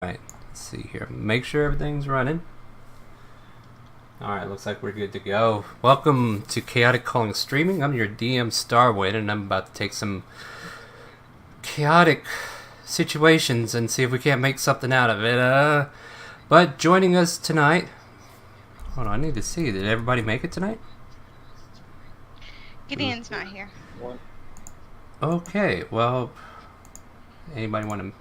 Alright, let's see here. Make sure everything's running. Alright, looks like we're good to go. Welcome to Chaotic Calling Streaming. I'm your DM Starwind, and I'm about to take some chaotic situations and see if we can't make something out of it. But joining us tonight... Hold on, I need to see. Did everybody make it tonight? Gideon's not here. Okay, well... Anybody want to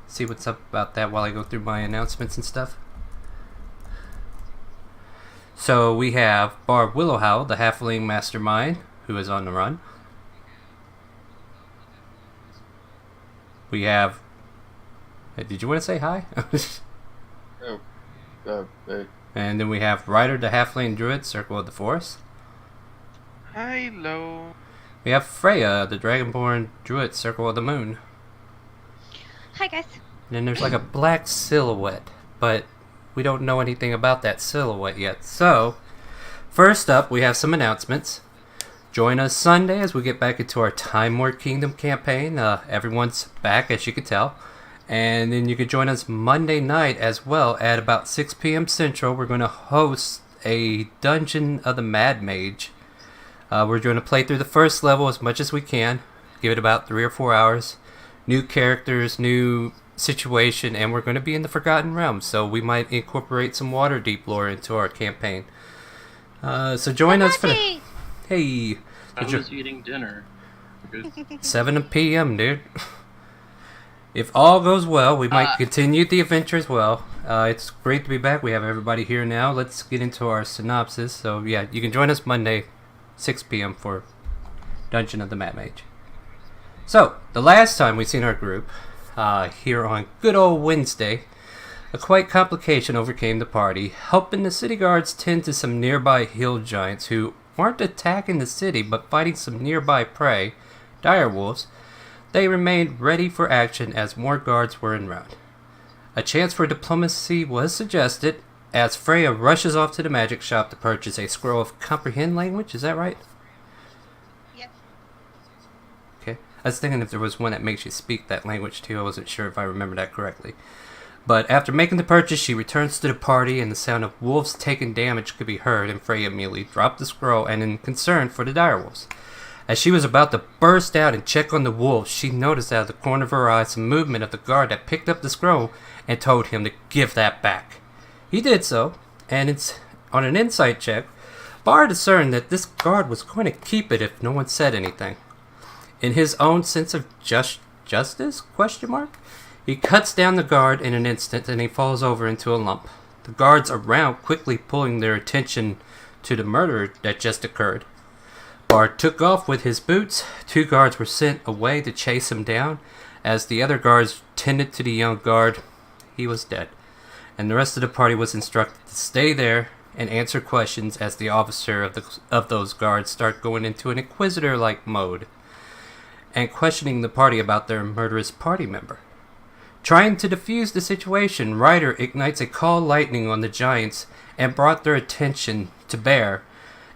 see what's up about that while I go through my announcements and stuff? So we have Barb Willowhowl, the Halfling Mastermind, who is on the run. We have... Did you want to say hi? Hey. And then we have Ryder, the Halfling Druid, Circle of the Forest. Hello. We have Freya, the Dragonborn Druid, Circle of the Moon. Hi, guys. And then there's like a black silhouette, but we don't know anything about that silhouette yet. So, first up, we have some announcements. Join us Sunday as we get back into our Time War Kingdom campaign. Everyone's back, as you can tell. And then you can join us Monday night as well at about 6 p.m. Central. We're going to host a Dungeon of the Mad Mage. We're going to play through the first level as much as we can. Give it about 3 or 4 hours. New characters, new situation, and we're going to be in the Forgotten Realms, so we might incorporate some Waterdeep lore into our campaign. So join us for the... Hey! I was eating dinner. 7 p.m., dude. If all goes well, we might continue the adventure as well. It's great to be back. We have everybody here now. Let's get into our synopsis. So yeah, you can join us Monday, 6 p.m. for Dungeon of the Mad Mage. So, the last time we seen our group, here on good old Wednesday, a quite complication overcame the party, helping the city guards tend to some nearby hill giants who weren't attacking the city but fighting some nearby prey, dire wolves. They remained ready for action as more guards were en route. A chance for diplomacy was suggested as Freya rushes off to the magic shop to purchase a scroll of comprehend language, is that right? Yep. Okay. I was thinking if there was one that makes you speak that language too. I wasn't sure if I remember that correctly. But after making the purchase, she returns to the party and the sound of wolves taking damage could be heard, and Freya immediately dropped the scroll and in concern for the direwolves. As she was about to burst out and check on the wolves, she noticed out of the corner of her eye some movement of the guard that picked up the scroll and told him to give that back. He did so, and it's on an insight check, Bar discerned that this guard was going to keep it if no one said anything. In his own sense of justice? He cuts down the guard in an instant and he falls over into a lump. The guards around quickly pulling their attention to the murder that just occurred. Bard took off with his boots. 2 guards were sent away to chase him down. As the other guards tended to the young guard, he was dead. And the rest of the party was instructed to stay there and answer questions as the officer of those guards start going into an inquisitor-like mode and questioning the party about their murderous party member. Trying to defuse the situation, Ryder ignites a call lightning on the giants and brought their attention to bear,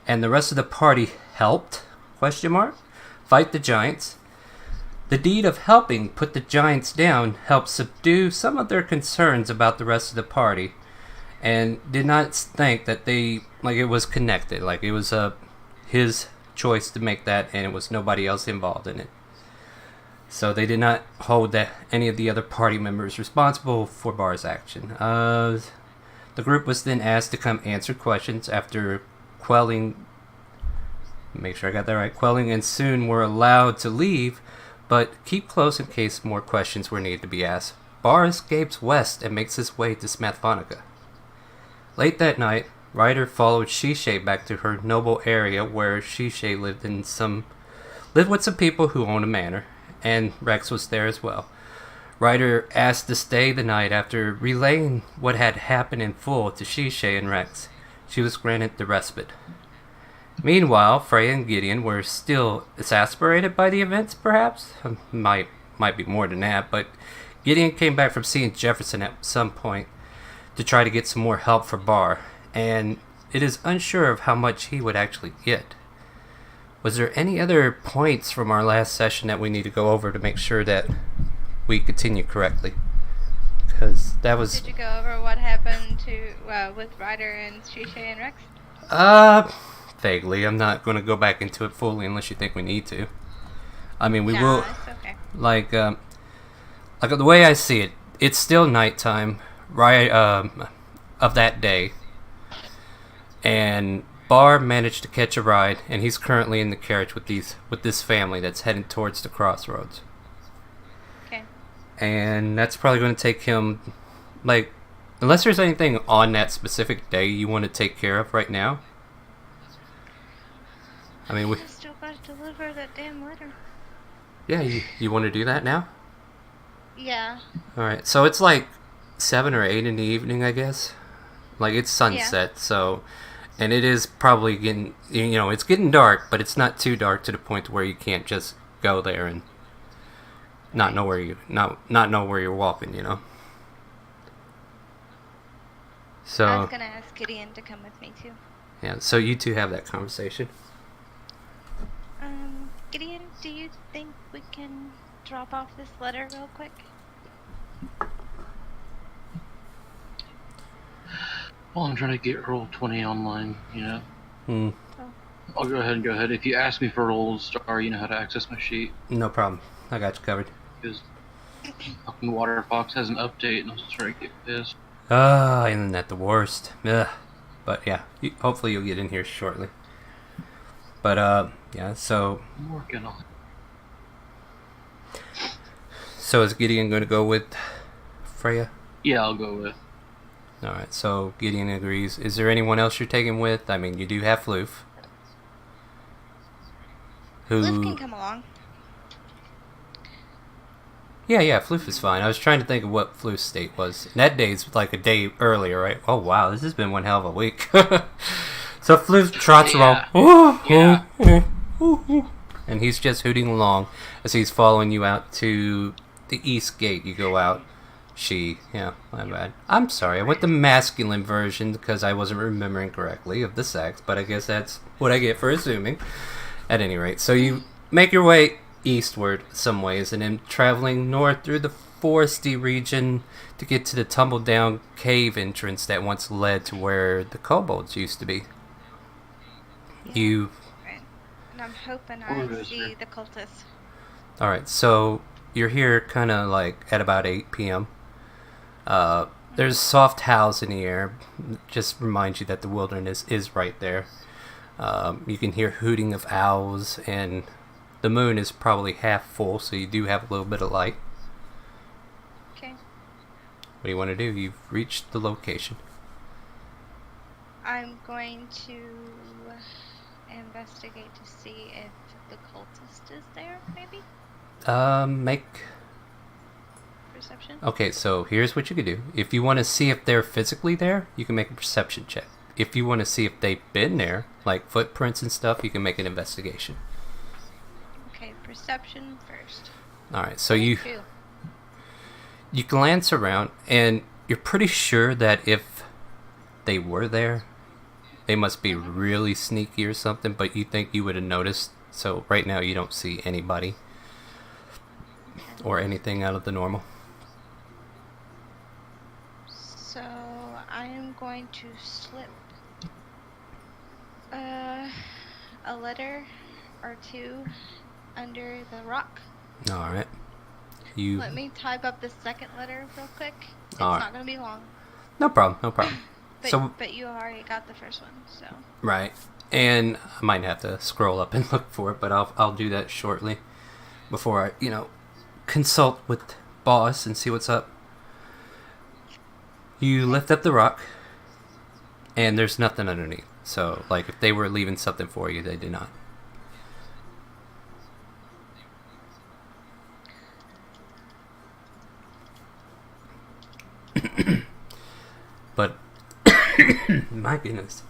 and the rest of the party helped, fight the giants. The deed of helping put the giants down helped subdue some of their concerns about the rest of the party, and did not think that it was connected, like it was his choice to make that, and it was nobody else involved in it. So they did not hold any of the other party members responsible for Bar's action. The group was then asked to come answer questions after quelling, make sure I got that right, quelling, and soon were allowed to leave, but keep close in case more questions were needed to be asked. Bar escapes west and makes his way to Smathphonica. Late that night, Ryder followed Shishay back to her noble area where Shishay lived with some people who owned a manor, and Rex was there as well. Ryder asked to stay the night after relaying what had happened in full to Shishay and Rex. She was granted the respite. Meanwhile, Freya and Gideon were still exasperated by the events, perhaps? Might be more than that, but Gideon came back from seeing Jefferson at some point to try to get some more help for Bar, and it is unsure of how much he would actually get. Was there any other points from our last session that we need to go over to make sure that we continue correctly? because that was Did you go over what happened to with Ryder and Shisha and Rex? vaguely. I'm not going to go back into it fully unless you think we need to. I mean, we No, will. it's okay. Like the way I see it, it's still nighttime, right? Of that day, and Barr managed to catch a ride, and he's currently in the carriage with this family that's heading towards the crossroads. Okay. And that's probably going to take him, like, unless there's anything on that specific day you want to take care of right now. I mean, I still got to deliver that damn letter. yeah, you want to do that now? Yeah. All right, so it's like 7 or 8 in the evening, I guess. Like, it's sunset, so, and it is probably getting, it's getting dark, but it's not too dark to the point where you can't just go there and not know where you're walking, So I was gonna ask Gideon to come with me too. yeah, so you two have that conversation. Gideon, do you think we can drop off this letter real quick? Well, I'm trying to get Roll20 online, Hmm. Oh. I'll go ahead. If you ask me for Roll Star, you know how to access my sheet. No problem. I got you covered. Because fucking Waterfox has an update, and I'm just trying to get pissed. Isn't that the worst? Ugh. But yeah, hopefully you'll get in here shortly. But yeah, so I'm working on it. So is Gideon going to go with Freya? Yeah, I'll go with. Alright, so Gideon agrees. Is there anyone else you're taking with? I mean, you do have Floof. Liv can come along. Yeah, Floof is fine. I was trying to think of what Floof's state was. That day's like a day earlier, right? Oh wow, this has been one hell of a week. So Floof trots along. And he's just hooting along as he's following you out to the east gate. You go out. Yeah, my bad. I'm sorry, I went the masculine version because I wasn't remembering correctly of the sex, but I guess that's what I get for assuming. At any rate, so you make your way eastward some ways and then traveling north through the foresty region to get to the tumbled down cave entrance that once led to where the kobolds used to be. Yeah. Right. And I'm hoping I see the cultists. Alright, so you're here kind of like at about 8 p.m. There's soft howls in the air. Just reminds you that the wilderness is right there. You can hear hooting of owls, and the moon is probably half full, so you do have a little bit of light. Okay. What do you want to do? You've reached the location. I'm going to investigate to see if the cultist is there, maybe? Make... Perception? Okay, so here's what you can do. If you want to see if they're physically there, you can make a perception check. If you want to see if they've been there, like footprints and stuff, you can make an investigation. Okay, perception first. Alright, so you 2. glance around, and you're pretty sure that if they were there, they must be really sneaky or something, but you think you would have noticed. So right now you don't see anybody or anything out of the normal. So I am going to slip a letter or two under the rock. Alright. Let me type up the second letter real quick. It's Alright. not going to be long. No problem. But you already got the first one, so. Right. And I might have to scroll up and look for it, but I'll do that shortly before I, consult with boss and see what's up. You lift up the rock, and there's nothing underneath. So, like, if they were leaving something for you, they did not. But, my goodness.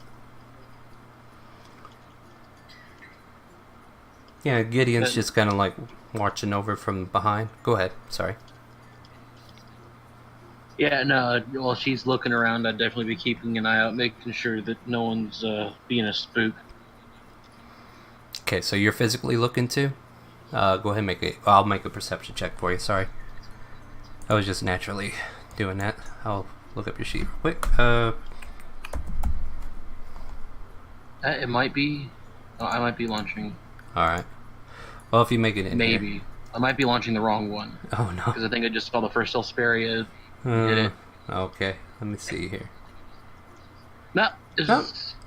Yeah, Gideon's just kind of like watching over from behind. Go ahead, sorry. Yeah, no, while she's looking around, I'd definitely be keeping an eye out, making sure that no one's being a spook. Okay, so you're physically looking too? Go ahead and I'll make a perception check for you, sorry. I was just naturally doing that, I'll look up your sheet real quick. It might be. I might be launching. Alright. Well, if you make it in Maybe. here. I might be launching the wrong one. Oh, no. Because I think I just spelled the first Elsperia. Did it. Okay, let me see here. No.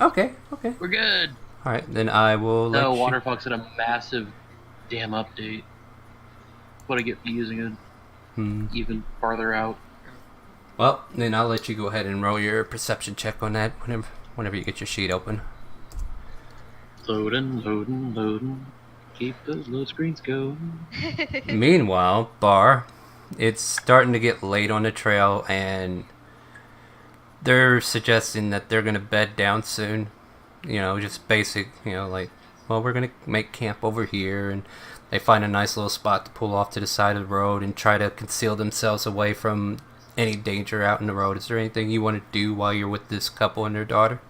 Okay. We're good. Alright, then I will let No, you... Waterfox had a massive damn update. What I get for using it even farther out. Well, then I'll let you go ahead and roll your perception check on that whenever you get your sheet open. Loading. Keep those load screens going. Meanwhile, Bar, it's starting to get late on the trail, and they're suggesting that they're going to bed down soon. You know, just basic, like, well, we're going to make camp over here, and they find a nice little spot to pull off to the side of the road and try to conceal themselves away from any danger out in the road. Is there anything you want to do while you're with this couple and their daughter?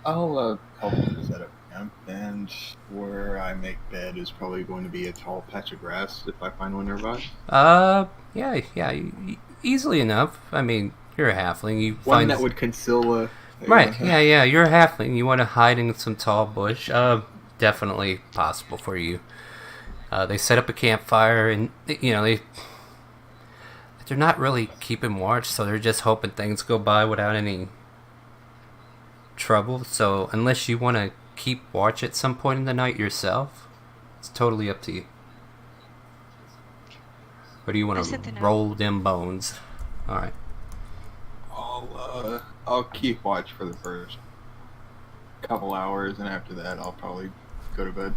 I'll help them set up camp, and where I make bed is probably going to be a tall patch of grass if I find one nearby. Yeah, easily enough. I mean, you're a halfling. You One find that would conceal a... Right, yeah, you're a halfling. You want to hide in some tall bush. Definitely possible for you. They set up a campfire, and, they're not really keeping watch, so they're just hoping things go by without any trouble. So unless you want to keep watch at some point in the night yourself, it's totally up to you. Or do you want to roll them bones? Alright. I'll keep watch for the first couple hours, and after that I'll probably go to bed.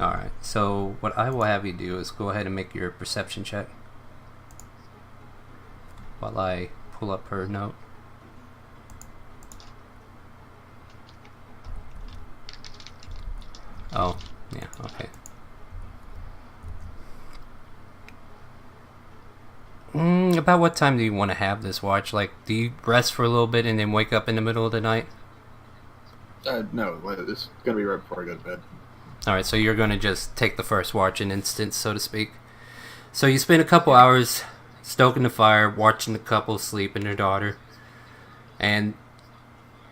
Alright, so what I will have you do is go ahead and make your perception check while I pull up her note. Oh, yeah, okay. About what time do you want to have this watch? Like, do you rest for a little bit and then wake up in the middle of the night? No, this is going to be right before I go to bed. Alright, so you're going to just take the first watch in instance, so to speak. So you spend a couple hours stoking the fire, watching the couple sleep and their daughter. And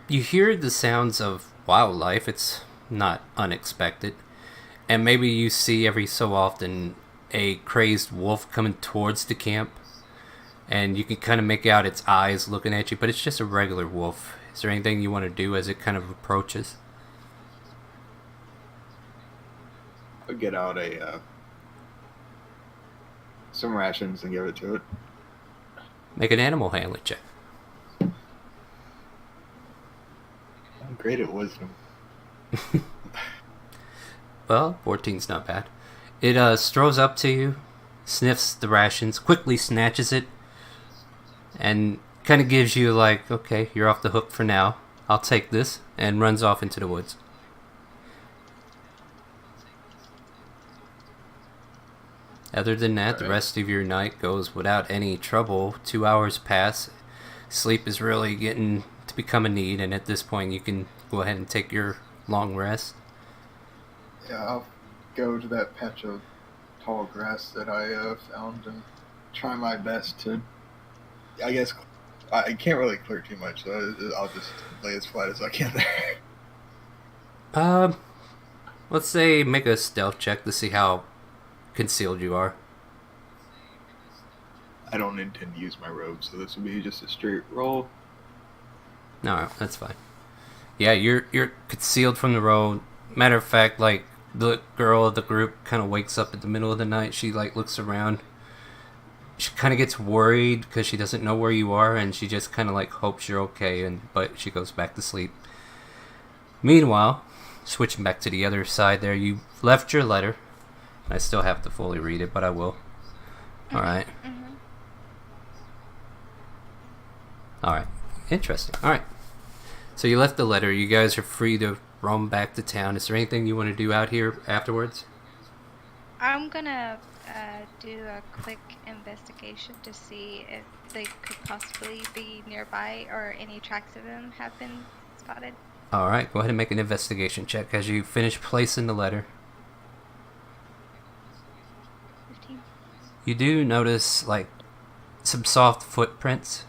you hear the sounds of wildlife. It's not unexpected. And maybe you see every so often a crazed wolf coming towards the camp. And you can kind of make out its eyes looking at you, but it's just a regular wolf. Is there anything you want to do as it kind of approaches? I'll get out some rations and give it to it. Make an animal handling check. I'm great at wisdom. Well, 14's not bad. It strolls up to you, sniffs the rations, quickly snatches it, and kind of gives you like, okay, you're off the hook for now. I'll take this, and runs off into the woods. Other than that, the rest of your night goes without any trouble. 2 hours pass. Sleep is really getting to become a need, and at this point you can go ahead and take your long rest. Yeah, I'll go to that patch of tall grass that I found and try my best to, I guess, I can't really clear too much, so I'll just lay as flat as I can there. Let's say make a stealth check to see how concealed you are. I don't intend to use my robe, so this will be just a straight roll. No, that's fine. Yeah, you're concealed from the road. Matter of fact, like, the girl of the group kind of wakes up in the middle of the night. She like looks around. She kind of gets worried because she doesn't know where you are, and she just kind of like hopes you're okay, but she goes back to sleep. Meanwhile, switching back to the other side there, you left your letter. I still have to fully read it, but I will. Alright. Alright. Interesting. Alright. So you left the letter. You guys are free to roam back to town. Is there anything you want to do out here afterwards? I'm gonna do a quick investigation to see if they could possibly be nearby or any tracks of them have been spotted. Alright, go ahead and make an investigation check as you finish placing the letter. You do notice like some soft footprints,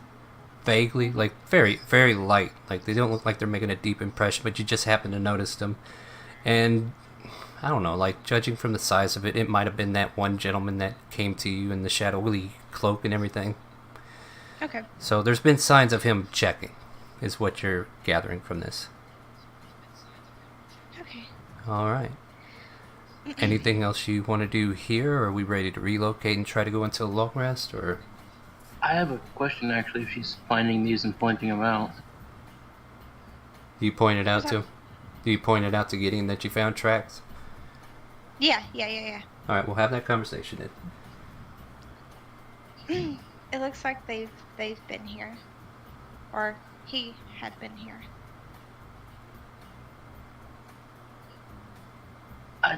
vaguely, like very, very light. Like they don't look like they're making a deep impression, but you just happen to notice them. And I don't know, like judging from the size of it, it might have been that one gentleman that came to you in the shadowy cloak and everything. Okay. So there's been signs of him checking, is what you're gathering from this. Okay. All right. Anything else you want to do here, or are we ready to relocate and try to go into a long rest, or? I have a question actually. If she's finding these and pointing them out, Do you point it out What's to? up? Do you point it out to Gideon that you found tracks? Yeah. All right, we'll have that conversation then. It looks like they've been here, or he had been here.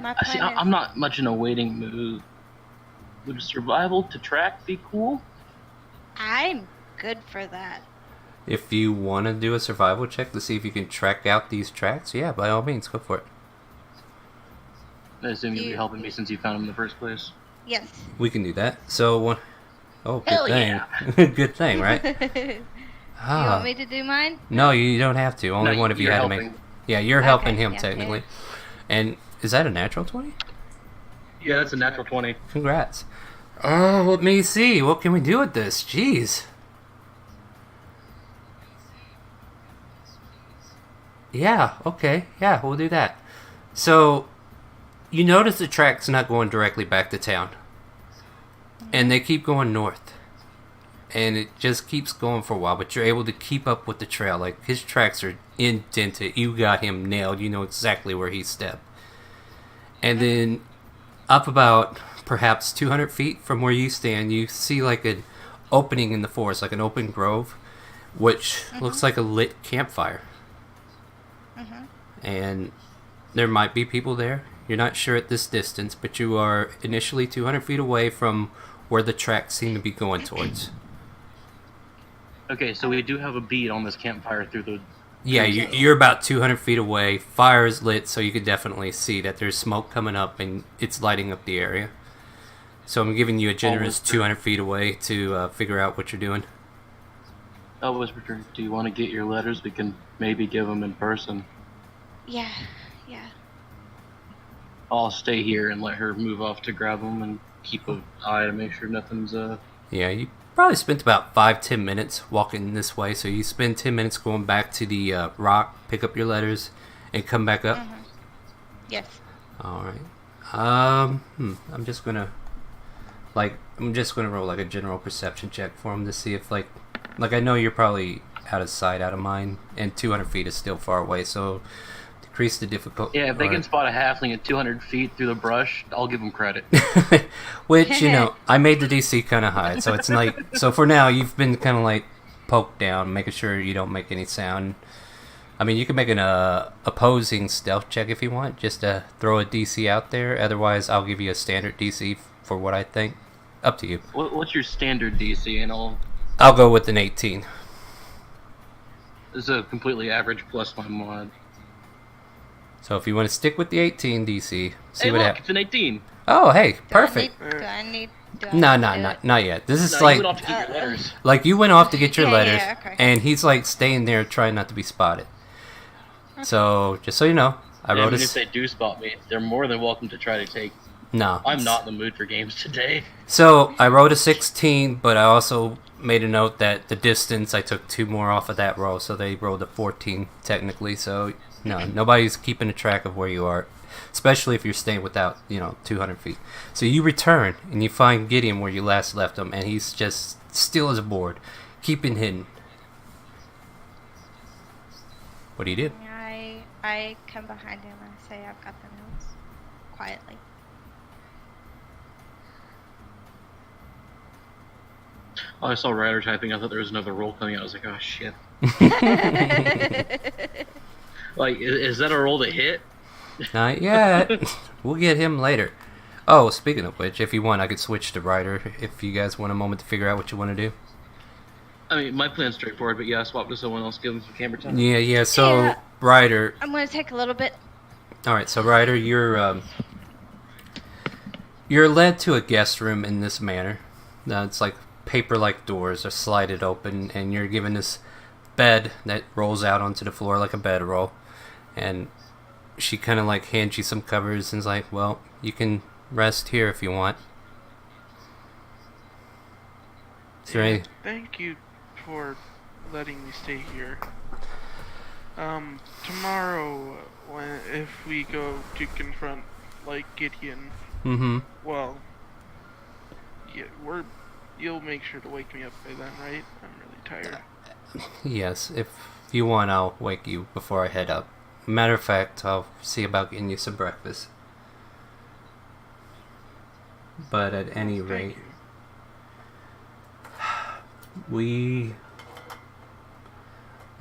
My see. plan is- I'm not much in a waiting mood. Would survival to track be cool? I'm good for that. If you want to do a survival check to see if you can track out these tracks, yeah, by all means, go for it. I assume you'll be You- helping me since you found them in the first place. Yes. We can do that. So, oh, good Hell thing. yeah. Good thing, right? You Ah. want me to do mine? No, you don't have to. Only No, one of you you're had to helping. make. Yeah, you're helping Okay, him yeah, technically. And is that a natural 20? Yeah, that's a natural 20. Congrats. Oh, let me see. What can we do with this? Jeez. Yeah, okay. Yeah, we'll do that. So, you notice the track's not going directly back to town. And they keep going north. And it just keeps going for a while, but you're able to keep up with the trail. Like, his tracks are indented. You got him nailed. You know exactly where he stepped. And then, up about perhaps 200 feet from where you stand, you see like an opening in the forest, like an open grove, which looks like a lit campfire. And there might be people there. You're not sure at this distance, but you are initially 200 feet away from where the tracks seem to be going towards. Okay, so we do have a bead on this campfire through the... Yeah, you're about 200 feet away. Fire is lit, so you can definitely see that there's smoke coming up and it's lighting up the area. So I'm giving you a generous 200 feet away to figure out what you're doing. Oh, Whisper, do you want to get your letters? We can maybe give them in person. Yeah. I'll stay here and let her move off to grab them and keep an eye to make sure nothing's... Yeah, you probably spent about 5-10 minutes walking this way. So you spend 10 minutes going back to the rock, pick up your letters, and come back up. Yes. All right. I'm just gonna roll like a general perception check for him to see if like I know you're probably out of sight, out of mind, and 200 feet is still far away. So decrease the difficulty. Yeah, if they can spot a halfling at 200 feet through the brush, I'll give them credit. Which, you know, I made the DC kind of high, so it's like, so for now, you've been kind of like poked down, making sure you don't make any sound. I mean, you can make an opposing stealth check if you want, just to throw a DC out there. Otherwise, I'll give you a standard DC for what I think. Up to you. What's your standard DC? And I'll go with an 18. This is a completely average plus my mod. So if you want to stick with the 18 DC, see Hey, what look, happens. it's an 18. Oh, hey, perfect. Do I need No, to- not yet. This is No, like you went off to get your letters. like you went off to get your Yeah, letters, yeah, okay. and he's like staying there trying not to be spotted. So just so you know, I And wrote even if they do spot me, they're more than welcome to try to take. no. I'm not in the mood for games today. So I wrote a 16, but I also made a note that the distance I took 2 more off of that roll, so they rolled a 14 technically. So no, nobody's keeping a track of where you are, especially if you're staying without 200 feet. So you return and you find Gideon where you last left him, and he's just still as a board, keeping hidden. What do you do? I come behind him and say I've got the notes quietly. Oh, I saw Ryder typing. I thought there was another roll coming out. I was like, oh shit. Like, is that a roll to hit? Not yet. We'll get him later. Oh, speaking of which, if you want, I could switch to Ryder if you guys want a moment to figure out what you want to do. I mean, my plan's straightforward, but yeah, swap to someone else, give them some camera time. Yeah. So Yeah. Ryder. I'm gonna take a little bit. All right. So Ryder, you're You're led to a guest room in this manner. It's like paper-like doors are slided open, and you're given this bed that rolls out onto the floor like a bedroll. And she kind of like hands you some covers and is like, well, you can rest here if you want. Is there any... Thank you for letting me stay here. Tomorrow, if we go to confront, like, Gideon, Mm-hmm. well, yeah, you'll make sure to wake me up by then, right? I'm really tired. Yes, if you want, I'll wake you before I head up. Matter of fact, I'll see about getting you some breakfast. But at any Thank rate, you.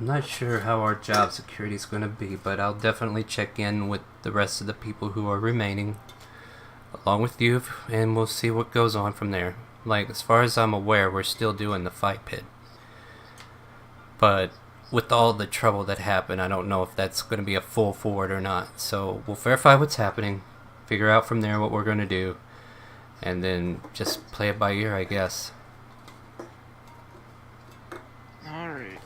I'm not sure how our job security is going to be, but I'll definitely check in with the rest of the people who are remaining, along with you, and we'll see what goes on from there. Like, as far as I'm aware, we're still doing the fight pit. But with all the trouble that happened, I don't know if that's going to be a full forward or not. So we'll verify what's happening, figure out from there what we're going to do, and then just play it by ear, I guess. Alright,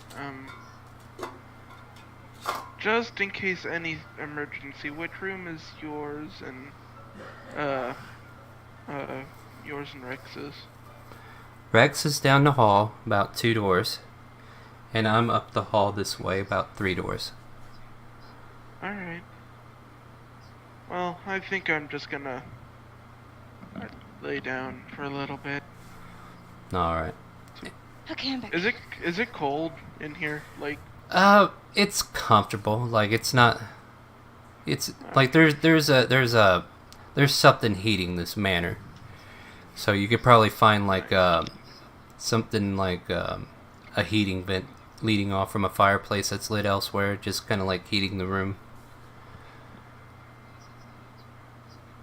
just in case any emergency, which room is yours and, yours and Rex's? Rex is down the hall, about 2 doors, and I'm up the hall this way, about 3 doors. Alright. Well, I think I'm just gonna lay down for a little bit. Alright. Okay, I'm back. Is it cold in here? Like, It's comfortable. Like, it's not... It's, like, there's something heating this manor. So you could probably find, like, something like, a heating vent leading off from a fireplace that's lit elsewhere, just kind of like heating the room.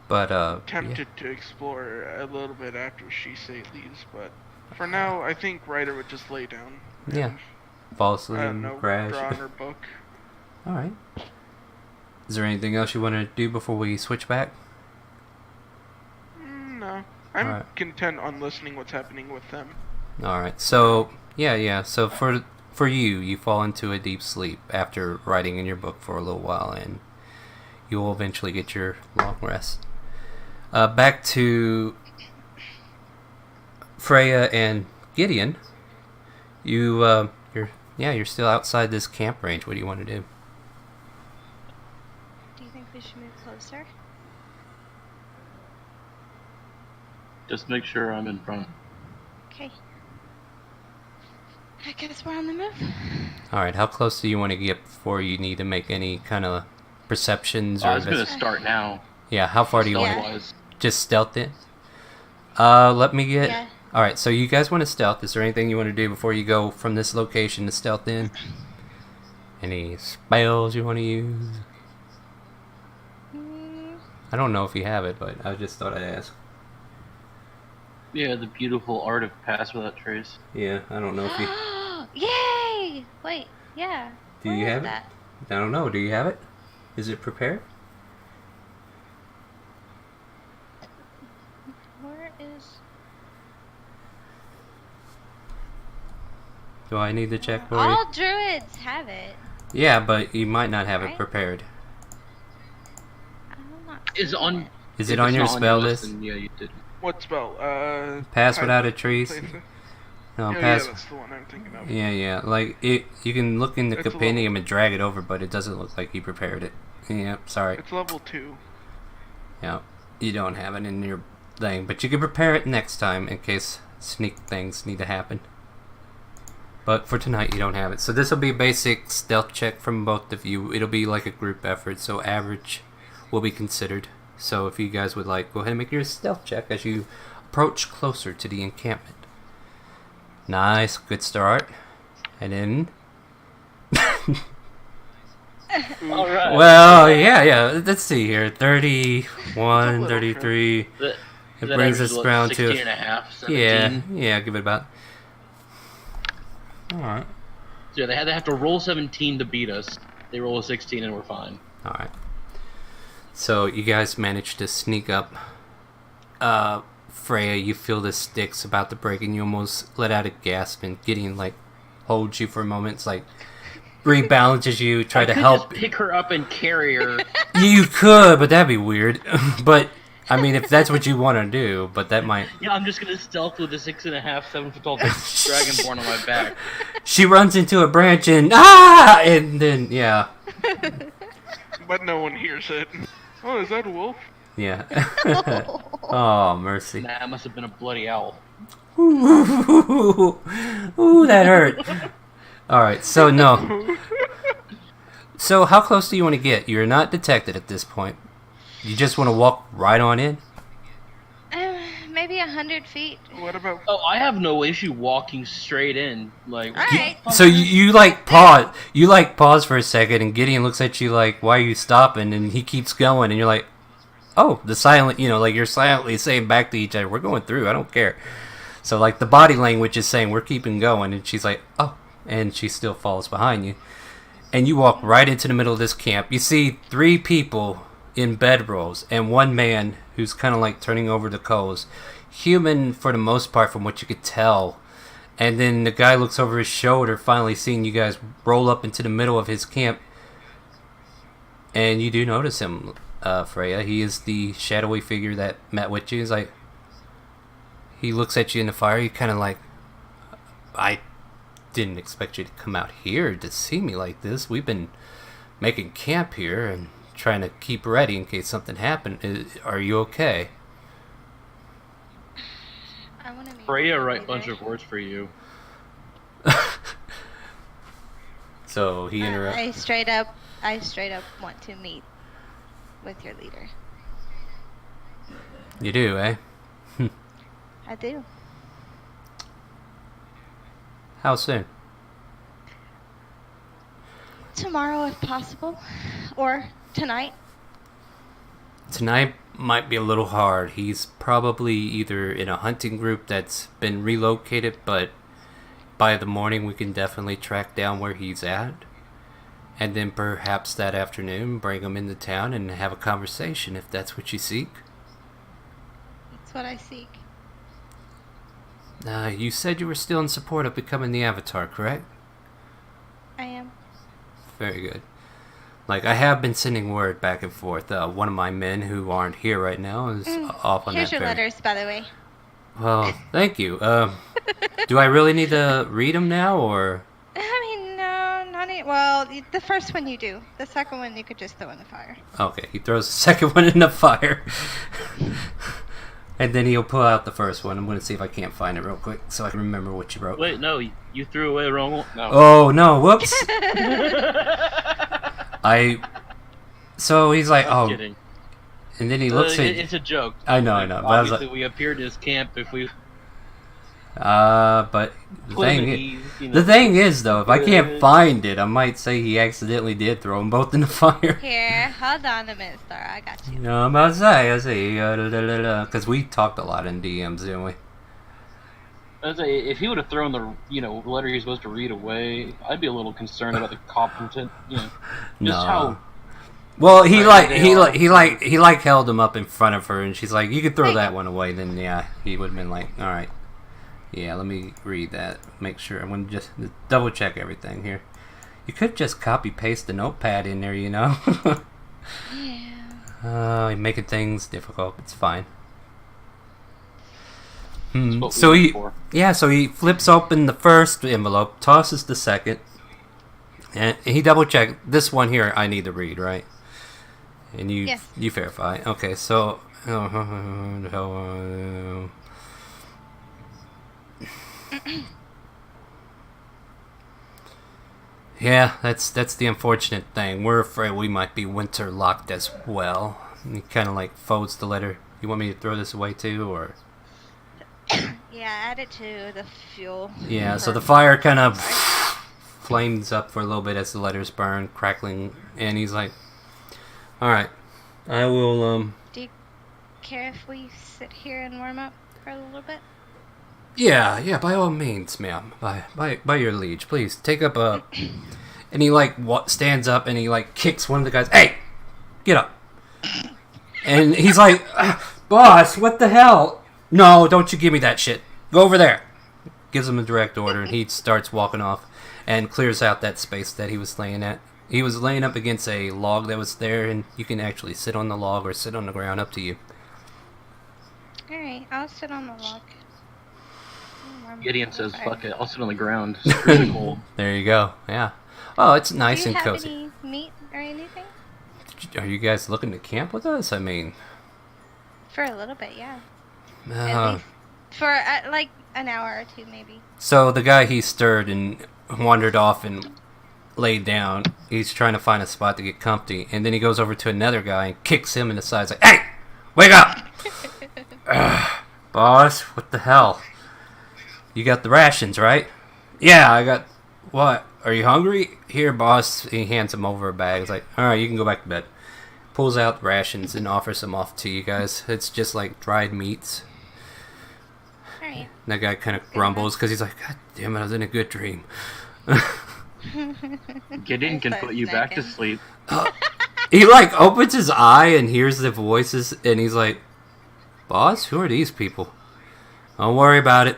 But, tempted to explore a little bit after she leaves, but for now, I think Ryder would just lay down. Yeah. and, Fall asleep, I don't know, crash. draw on her book. Alright. Is there anything else you want to do before we switch back? No. I'm Alright. content on listening what's happening with them. Alright, so, yeah, so for you fall into a deep sleep after writing in your book for a little while, and you will eventually get your long rest. Back to Freya and Gideon. You're still outside this camp range. What do you want to do? Do you think we should move closer? Just make sure I'm in front. Okay. I guess we're on the move. Alright, how close do you want to get before you need to make any kind of perceptions? I was gonna start now. Yeah, how far do you want to... Stealth-wise. Just stealth it? Let me get... Yeah. Alright, so you guys want to stealth. Is there anything you want to do before you go from this location to stealth in? Any spells you want to use? I don't know if you have it, but I just thought I'd ask. Yeah, the beautiful art of pass without trace. Yeah, I don't know if you... Yay! Wait, yeah. Do Where you is have that? it? I don't know. Do you have it? Is it prepared? Where is... Do I need to check for you? All druids have it. Yeah, but you might not have it Right? prepared. I'm not Is seeing on. it. Is If it on it's your not spell your list? then yeah, you did. What spell? Pass I- without a trace? place- No, yeah, pass... yeah, that's the one I'm thinking of. Yeah. Like, you can look in the It's a compendium and drag it over, but it doesn't look like you prepared it. Yeah, sorry. It's level 2. Yeah, you don't have it in your thing, but you can prepare it next time in case sneak things need to happen. But for tonight, you don't have it. So this will be a basic stealth check from both of you. It'll be like a group effort, so average will be considered. So if you guys would like, go ahead and make your stealth check as you approach closer to the encampment. Nice, good start. And then... All right. Well, yeah. Let's see here. 31, little 33. That It brings us averages, down 16 to... and a half, 17. Yeah, give it about... Alright. So yeah, they have to roll 17 to beat us. They roll a 16 and we're fine. Alright. So you guys managed to sneak up Freya, you feel the sticks about to break, and you almost let out a gasp, and Gideon, like, holds you for a moment. It's like, rebalances you, try to help. Just pick her up and carry her. You could, but that'd be weird. But, I mean, if that's what you want to do, but that might... Yeah, I'm just gonna stealth with a 6.5, 7 foot tall dragonborn on my back. She runs into a branch and, ah! And then, yeah. But no one hears it. Oh, is that a wolf? Yeah. Oh, mercy. Nah, it must have been a bloody owl. Ooh, ooh, that hurt. Alright, so no. So how close do you want to get? You're not detected at this point. You just want to walk right on in? Maybe 100 feet. What about... Oh, I have no issue walking straight in. Like, Alright. So you like pause. You like pause for a second, and Gideon looks at you like, "Why are you stopping?" And he keeps going, and you're like, "Oh, the silent." You know, like you're silently saying back to each other, "We're going through. I don't care." So like the body language is saying, "We're keeping going," and she's like, "Oh," and she still follows behind you, and you walk right into the middle of this camp. You see 3 people in bedrolls and 1 man who's kind of like turning over the coals. Human for the most part from what you could tell. And then the guy looks over his shoulder, finally seeing you guys roll up into the middle of his camp. And you do notice him, Freya. He is the shadowy figure that met with you. He's like... He looks at you in the fire. He kind of like... I didn't expect you to come out here to see me like this. We've been making camp here and trying to keep ready in case something happened. Are you okay? I want to meet Freya you write a later. bunch of words for you. So he interrupts. I straight up want to meet with your leader. You do, eh? I do. How soon? Tomorrow, if possible, or tonight. Tonight might be a little hard. He's probably either in a hunting group that's been relocated, but by the morning we can definitely track down where he's at. And then perhaps that afternoon bring him into town and have a conversation if that's what you seek. That's what I seek. You said you were still in support of becoming the Avatar, correct? I am. Very good. Like, I have been sending word back and forth. One of my men who aren't here right now is off on Here's that your ferry. letters, by the way. Well, thank you. Do I really need to read them now, or...? I mean, no, not any. Well, the first one you do. The second one you could just throw in the fire. Okay, he throws the second one in the fire. And then he'll pull out the first one. I'm going to see if I can't find it real quick so I can remember what you wrote. Wait, no, you threw away the wrong one. No. Oh, no, whoops. So he's like, I'm oh. kidding. And then he looks at... It's a joke. I know. But I was Obviously, like, we appeared at his camp if we... but the thing is, though, if I can't find it, I might say he accidentally did throw them both in the fire. Here, hold on a minute, Star. I got you. No, I'm about to say, because we talked a lot in DMs, didn't we? I'd say if he would have thrown the letter he's supposed to read away, I'd be a little concerned about the competent, just No. how. Well, he Right, like held him up in front of her, and she's like, "You can throw Hey. that one away." Then yeah, he would have been like, "All right, yeah, let me read that. Make sure I'm gonna just double check everything here. You could just copy paste the notepad in there, you know." Yeah. You're making things difficult. It's fine. That's what we So went he for. so he flips open the first envelope, tosses the second, and he double checks this one here. I need to read, right? And you Yes. you verify. Okay, so yeah, that's the unfortunate thing. We're afraid we might be winter locked as well. And he kind of like folds the letter. You want me to throw this away too, or? Yeah, add it to the fuel. Yeah, so the fire kind of flames up for a little bit as the letters burn, crackling, and he's like, "Alright, I will, Do you care if we sit here and warm up for a little bit? yeah, by all means, ma'am, by your liege, please, take up a," and he, like, stands up and he, like, kicks one of the guys, "Hey, get up!" And he's like, Boss, what the hell? No, don't you give me that shit. Go over there. Gives him a direct order, and he starts walking off and clears out that space that he was laying at. He was laying up against a log that was there, and you can actually sit on the log or sit on the ground, up to you. Alright, I'll sit on the log. Gideon says, "Fuck it, I'll sit on the ground." It's really cold. There you go. Yeah. Oh, it's nice and cozy. Do you have any meat or anything? Are you guys looking to camp with us? I mean, For a little bit, yeah. At least for like an hour or two, maybe. so the guy, he stirred and wandered off and laid down. He's trying to find a spot to get comfy, and then he goes over to another guy and kicks him in the side. Like, "Hey, wake up, boss! What the hell? You got the rations, right?" "Yeah, I got." "What? Are you hungry?" "Here, boss." He hands him over a bag. He's like, "All right, you can go back to bed." Pulls out rations and offers them off to you guys. It's just like dried meats. Alright. That guy kind of grumbles because he's like, "God damn it, I was in a good dream." Gideon can put you back to sleep. He like opens his eye and hears the voices, and he's like, "Boss, who are these people?" "Don't worry about it.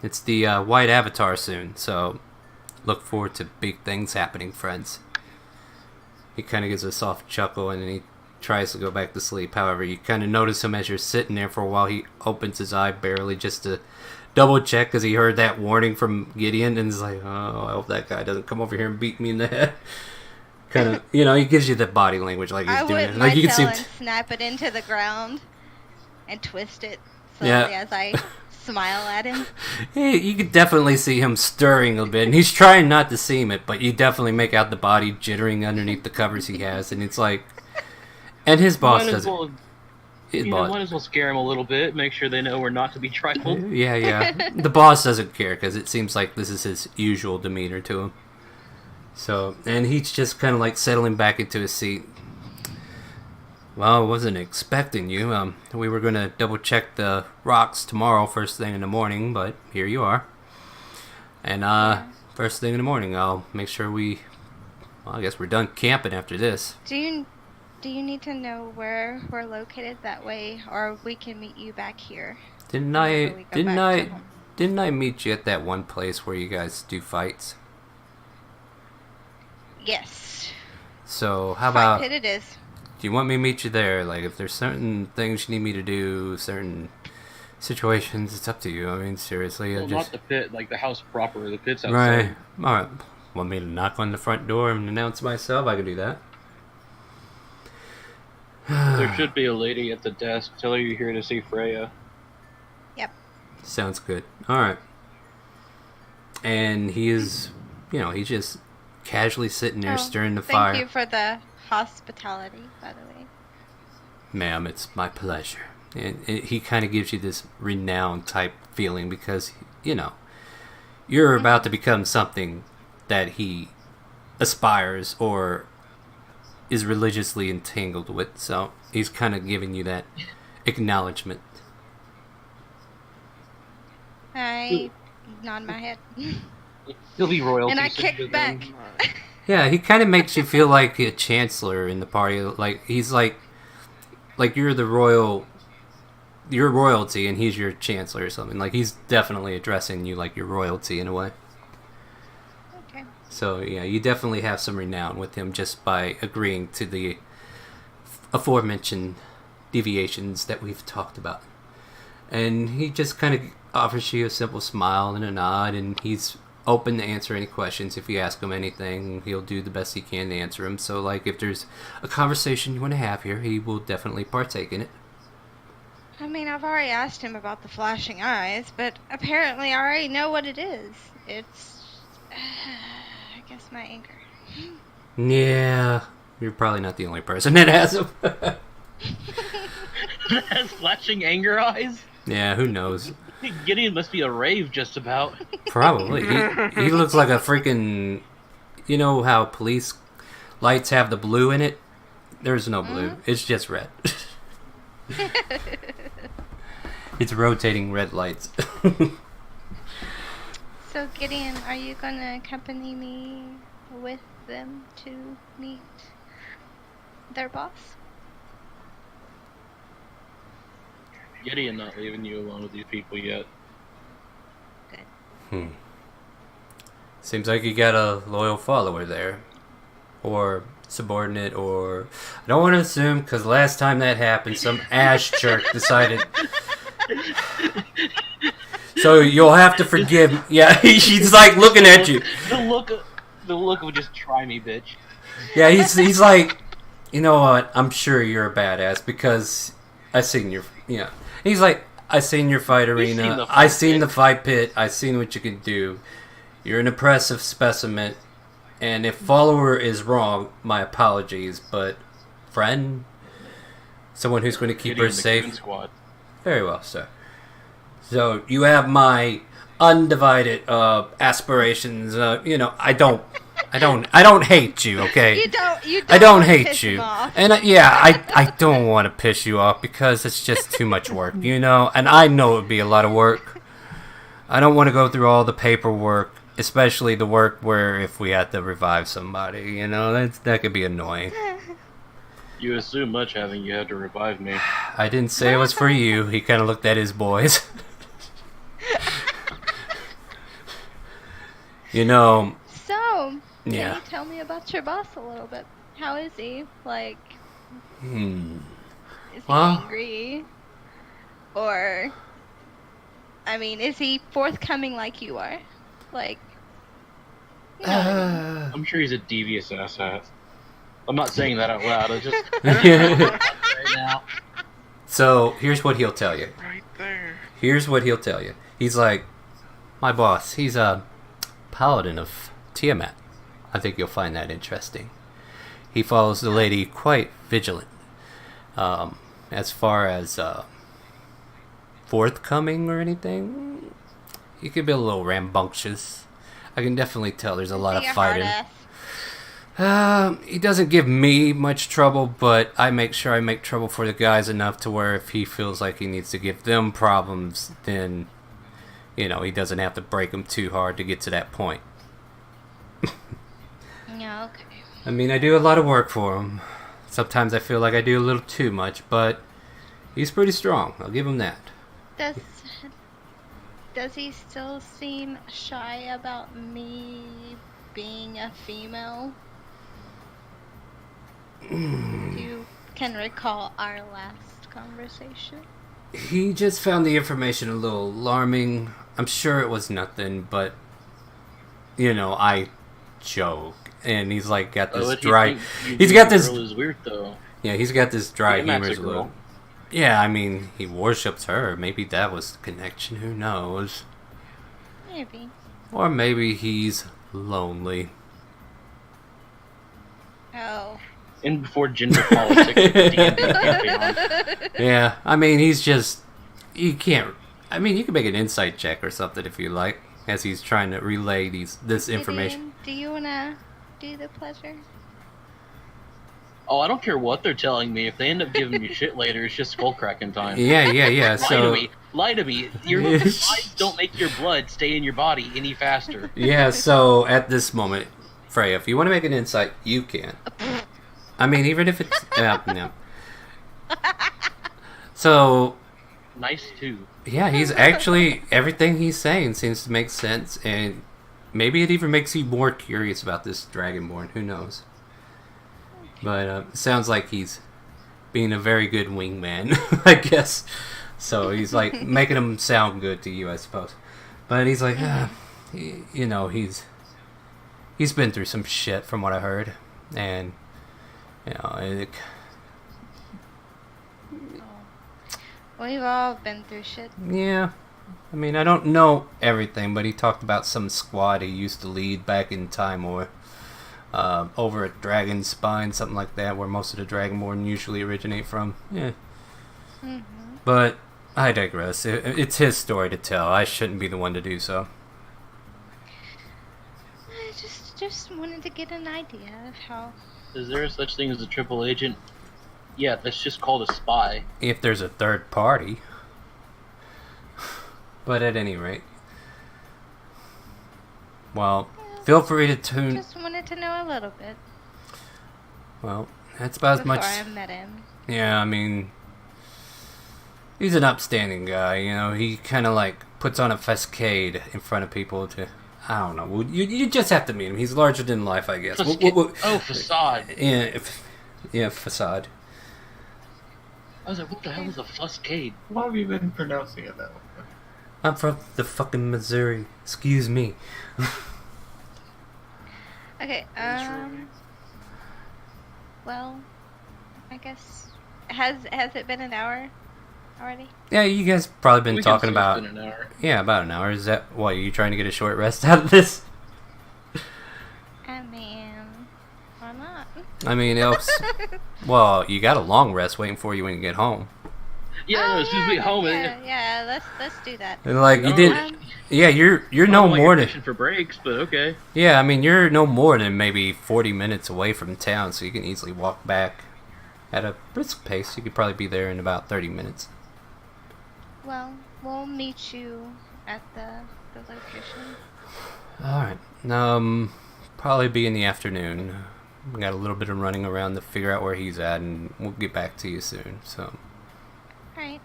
It's the white avatar soon, so look forward to big things happening, friends." He kind of gives a soft chuckle, and then he tries to go back to sleep. However, you kind of notice him as you're sitting there for a while. He opens his eye barely just to double check because he heard that warning from Gideon, and he's like, "Oh, I hope that guy doesn't come over here and beat me in the head." Kind of, he gives you the body language like he's I doing would it. Like you can see. and snap it into the ground and twist it slowly Yeah. as I smile at him. Hey, you could definitely see him stirring a bit, and he's trying not to seem it, but you definitely make out the body jittering underneath the covers he has, and it's like, and his boss Might as doesn't. well, His you know, boss, might as well scare him a little bit. Make sure they know we're not to be trifled. yeah. The boss doesn't care because it seems like this is his usual demeanor to him. So, and he's just kind of like settling back into his seat. "Well, I wasn't expecting you. We were gonna double check the rocks tomorrow, first thing in the morning, but here you are. And first thing in the morning, I'll make sure well, I guess we're done camping after this." Do you need to know where we're located that way, or we can meet you back here? Didn't whenever we go back to home? Didn't I meet you at that one place where you guys do fights? Yes. So how Fight about? pit it is. Do you want me to meet you there? Like, if there's certain things you need me to do, certain situations, it's up to you. I mean, seriously, Well, not the pit, like the house proper. The pit's outside. right. All right. Want me to knock on the front door and announce myself? I can do that. There should be a lady at the desk. Tell her you're here to see Freya. Yep. Sounds good. All right. And he is, he's just casually sitting there stirring the fire. Thank you for the hospitality, by the way. "Ma'am, it's my pleasure." And he kind of gives you this renowned type feeling because, you're about to become something that he aspires or is religiously entangled with. So he's kind of giving you that acknowledgement. I nod my head. He'll be royalty. And I so kick good back. then. Yeah, he kind of makes you feel like a chancellor in the party. Like he's like you're you're royalty and he's your chancellor or something. Like he's definitely addressing you like your royalty in a way. Okay. So yeah, you definitely have some renown with him just by agreeing to the aforementioned deviations that we've talked about. And he just kind of offers you a simple smile and a nod, and he's open to answer any questions. If you ask him anything, he'll do the best he can to answer them. So like if there's a conversation you want to have here, he will definitely partake in it. I mean, I've already asked him about the flashing eyes, but apparently I already know what it is. It's, I guess, my anger. Yeah, you're probably not the only person that has them. Has flashing anger eyes. Yeah, who knows? Gideon must be a rave just about. Probably. He looks like a freaking... You know how police lights have the blue in it? There's no blue. It's just red. It's rotating red lights. So, Gideon, are you going to accompany me with them to meet their boss? Gideon not leaving you alone with these people yet. Seems like you got a loyal follower there. Or subordinate, or... I don't want to assume, because last time that happened, some ash jerk decided... So you'll have to forgive... Yeah, he's like looking at you. The look of just try me, bitch. Yeah, he's like... You know what? I'm sure you're a badass, because I seen your... Yeah. He's like, I seen your fight arena. I seen the fight pit. I seen what you can do. You're an impressive specimen. And if follower is wrong, my apologies, but friend? Someone who's going to keep her safe? Squad. Very well, sir. So, you have my undivided aspirations. I don't hate you, okay? I don't hate you. And I don't want to piss you off because it's just too much work, And I know it would be a lot of work. I don't want to go through all the paperwork. Especially the work where if we had to revive somebody, that could be annoying. You assume much having you had to revive me. I didn't say it was for you. He kind of looked at his boys. So, yeah. Can you tell me about your boss a little bit? How is he? Like, is he angry? Or, is he forthcoming like you are? Like, I'm sure he's a devious asshat. I'm not saying that out loud. I just right now. So here's what he'll tell you. Right there. Here's what he'll tell you. He's like, my boss. He's a paladin of Tiamat. I think you'll find that interesting. He follows the lady quite vigilant. As far as forthcoming or anything, he could be a little rambunctious. I can definitely tell there's a lot of fighting. He doesn't give me much trouble, but I make sure I make trouble for the guys enough to where if he feels like he needs to give them problems, then, he doesn't have to break them too hard to get to that point. Yeah, okay. I do a lot of work for him. Sometimes I feel like I do a little too much, but he's pretty strong. I'll give him that. Does he still seem shy about me being a female? You can recall our last conversation? He just found the information a little alarming. I'm sure it was nothing, but, I joke. And he's like got this dry... He's got this... Girl is weird, though. Yeah, he's got this dry humor as girl. well. Yeah, he worships her. Maybe that was the connection. Who knows? Maybe. Or maybe he's lonely. Oh. In before gender politics. D&D Yeah, he's just... You can't... you can make an insight check or something if you like, as he's trying to relay this information. Do you want to do the pleasure? Oh, I don't care what they're telling me. If they end up giving me shit later, it's just skull cracking time. Yeah. Lie to me. Your lies don't make your blood stay in your body any faster. Yeah, so at this moment, Freya, if you want to make an insight, you can. Even if it's... no. So... Nice, too. Yeah, he's actually... Everything he's saying seems to make sense, and maybe it even makes you more curious about this Dragonborn. Who knows? But it sounds like he's being a very good wingman, I guess. So he's like making him sound good to you, I suppose. But he's like, he's been through some shit from what I heard, and We've all been through shit. Yeah. I don't know everything, but he talked about some squad he used to lead back in time, or over at Dragon's Spine, something like that, where most of the Dragonborn usually originate from. Yeah. Mm-hmm. But I digress. It's his story to tell. I shouldn't be the one to do so. I just wanted to get an idea of how... Is there such thing as a triple agent? Yeah, that's just called a spy. If there's a third party. But at any rate. Well, feel free to tune... Just wanted to know a little bit. Well, that's about as much... Before I met him. Yeah, He's an upstanding guy, you know. He kind of like puts on a facade in front of people to. I don't know. Well, you just have to meet him. He's larger than life, I guess. Facade. Yeah, facade. I was like, what the hell is a fuscade? Why have you been pronouncing it that way? I'm from the fucking Missouri. Excuse me. Okay, well, I guess has it been an hour already? Yeah, you guys probably been talking about. An hour. Yeah, about an hour. Is that what? Are you trying to get a short rest out of this? I mean, why not? I mean, well, you got a long rest waiting for you when you get home. Yeah, no, as soon as we get home. Yeah, let's do that. And like you did. Yeah, you're no more than for breaks, but okay. Yeah, I mean you're no more than maybe 40 minutes away from town, so you can easily walk back at a brisk pace. You could probably be there in about 30 minutes. Well, we'll meet you at the location. All right. Probably be in the afternoon. We got a little bit of running around to figure out where he's at, and we'll get back to you soon. So. All right.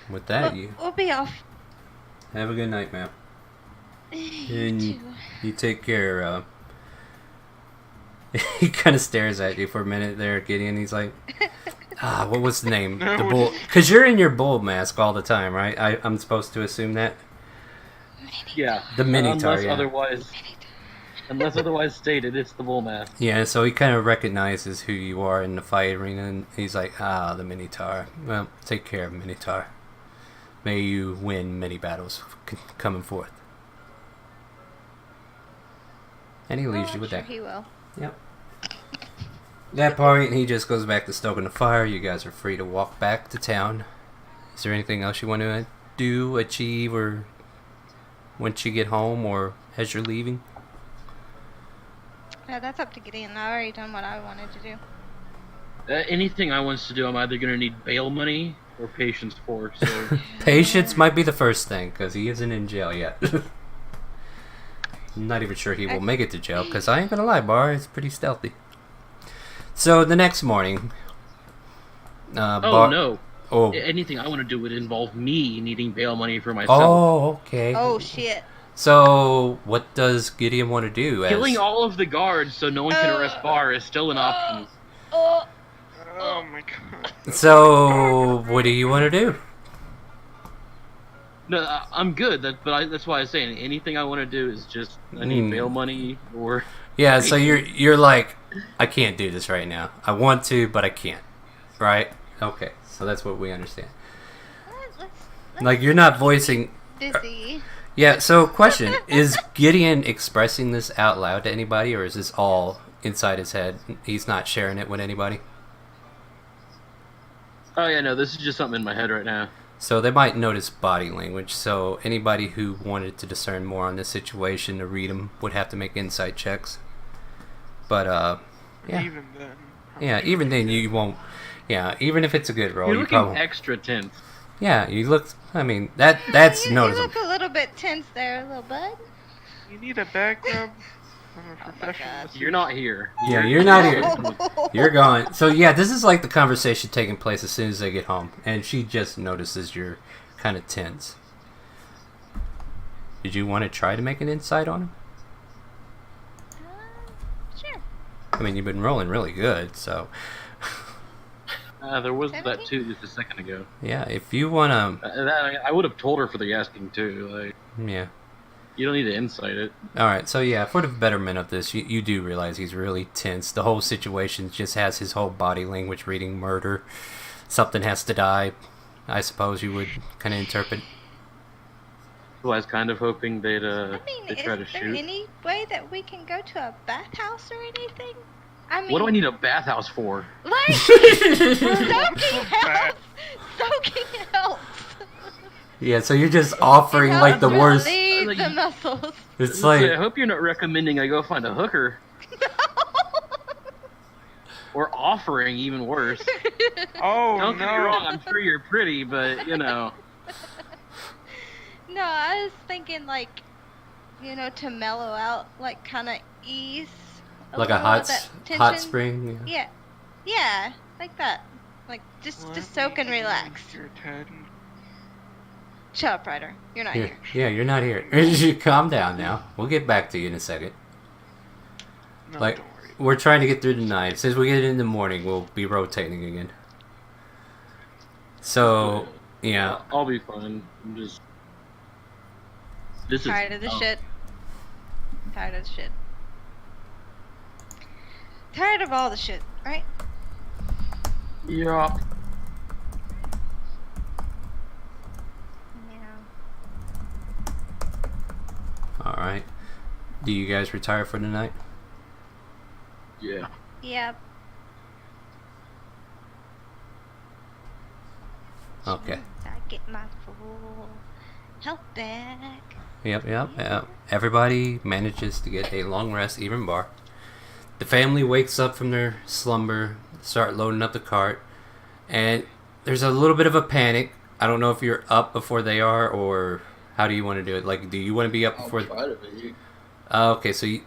With that, we'll be off. Have a good night, ma'am. And You too. you take care. He kind of stares at you for a minute there, Gideon. He's like, what was the name? No, The bull. Because you're in your bull mask all the time, right? I'm supposed to assume that. Yeah. The Minotaur, Unless otherwise stated, it's the bull mask. Yeah, so he kind of recognizes who you are in the fight arena, and he's like, the Minotaur. Well, take care, Minotaur. May you win many battles coming forth. And he leaves you with that. He will. Yep. That point, he just goes back to stoking the fire. You guys are free to walk back to town. Is there anything else you want to do, achieve, or once you get home, or as you're leaving? Yeah, that's up to Gideon. I already done what I wanted to do. Anything I want to do, I'm either going to need bail money or patience for. So Patience might be the first thing, because he isn't in jail yet. I'm not even sure he will make it to jail, because I ain't gonna lie, Bar, it's pretty stealthy. So the next morning, no. Oh. Anything I want to do would involve me needing bail money for myself. Oh, okay. Oh shit. So what does Gideon want to do? Killing all of the guards so no one can arrest Bar is still an option. Oh my god. So what do you want to do? No, I'm good. That's why I was saying anything I want to do is just I need bail money or. Yeah, so you're like, I can't do this right now. I want to, but I can't. Right? Okay, so that's what we understand. Let's Like you're not voicing. busy. Yeah. So question: is Gideon expressing this out loud to anybody, or is this all inside his head? He's not sharing it with anybody. Oh yeah, no, this is just something in my head right now. So they might notice body language. So anybody who wanted to discern more on this situation to read him would have to make insight checks. But yeah. Even then. Yeah, even then you won't. Yeah, even if it's a good roll, You're you looking probably. extra tense. Yeah, you look. I mean, that's you noticeable. look a little bit tense there, little bud. You need a back rub from a professional. God. You're not here. Yeah, you're not here. You're gone. So yeah, this is like the conversation taking place as soon as they get home, and she just notices you're kind of tense. Did you want to try to make an insight on him? Sure. I mean, you've been rolling really good, so There was 17? that too just a second ago. yeah. If you wanna, I would have told her for the asking too. Like, yeah. you don't need to insight it. All right, so yeah, for the betterment of this, you do realize he's really tense. The whole situation just has his whole body language reading murder. Something has to die. I suppose you would kind of interpret. So I was kind of hoping they'd I mean, they'd is try to there shoot. any way that we can go to a bathhouse or anything? I mean, What do I need a bathhouse for? like soaking helps. Soaking helps. Yeah, so you're just offering It like the helps worst. relieve Like, the muscles. It's I like hope you're not recommending I go find a hooker. Or offering, even worse. Oh Don't get me wrong, no. I'm sure you're pretty, but, you know. No, I was thinking like, to mellow out, like kind of ease. like a little of that hot tension. spring. Yeah. Yeah, yeah, like that. Like, just Let soak and me relax. Your Ted. Shut up, Ryder. You're not here. Yeah, you're not here. You calm down now. We'll get back to you in a second. No, Like, don't worry. we're trying to get through the night. Since we get it in the morning, we'll be rotating again. So, yeah. I'll be fine. I'm just. This is Tired of the shit. Tired of the shit. Tired of all the shit, right? Yeah. Yeah. Alright. Do you guys retire for the night? Yeah. Yep. Okay. I get my full health back. Yep. Everybody manages to get a long rest, even Bar. The family wakes up from their slumber, start loading up the cart, and there's a little bit of a panic. I don't know if you're up before they are, or how do you want to do it? Like, do you want to be up before? I'll try to be. Okay, so you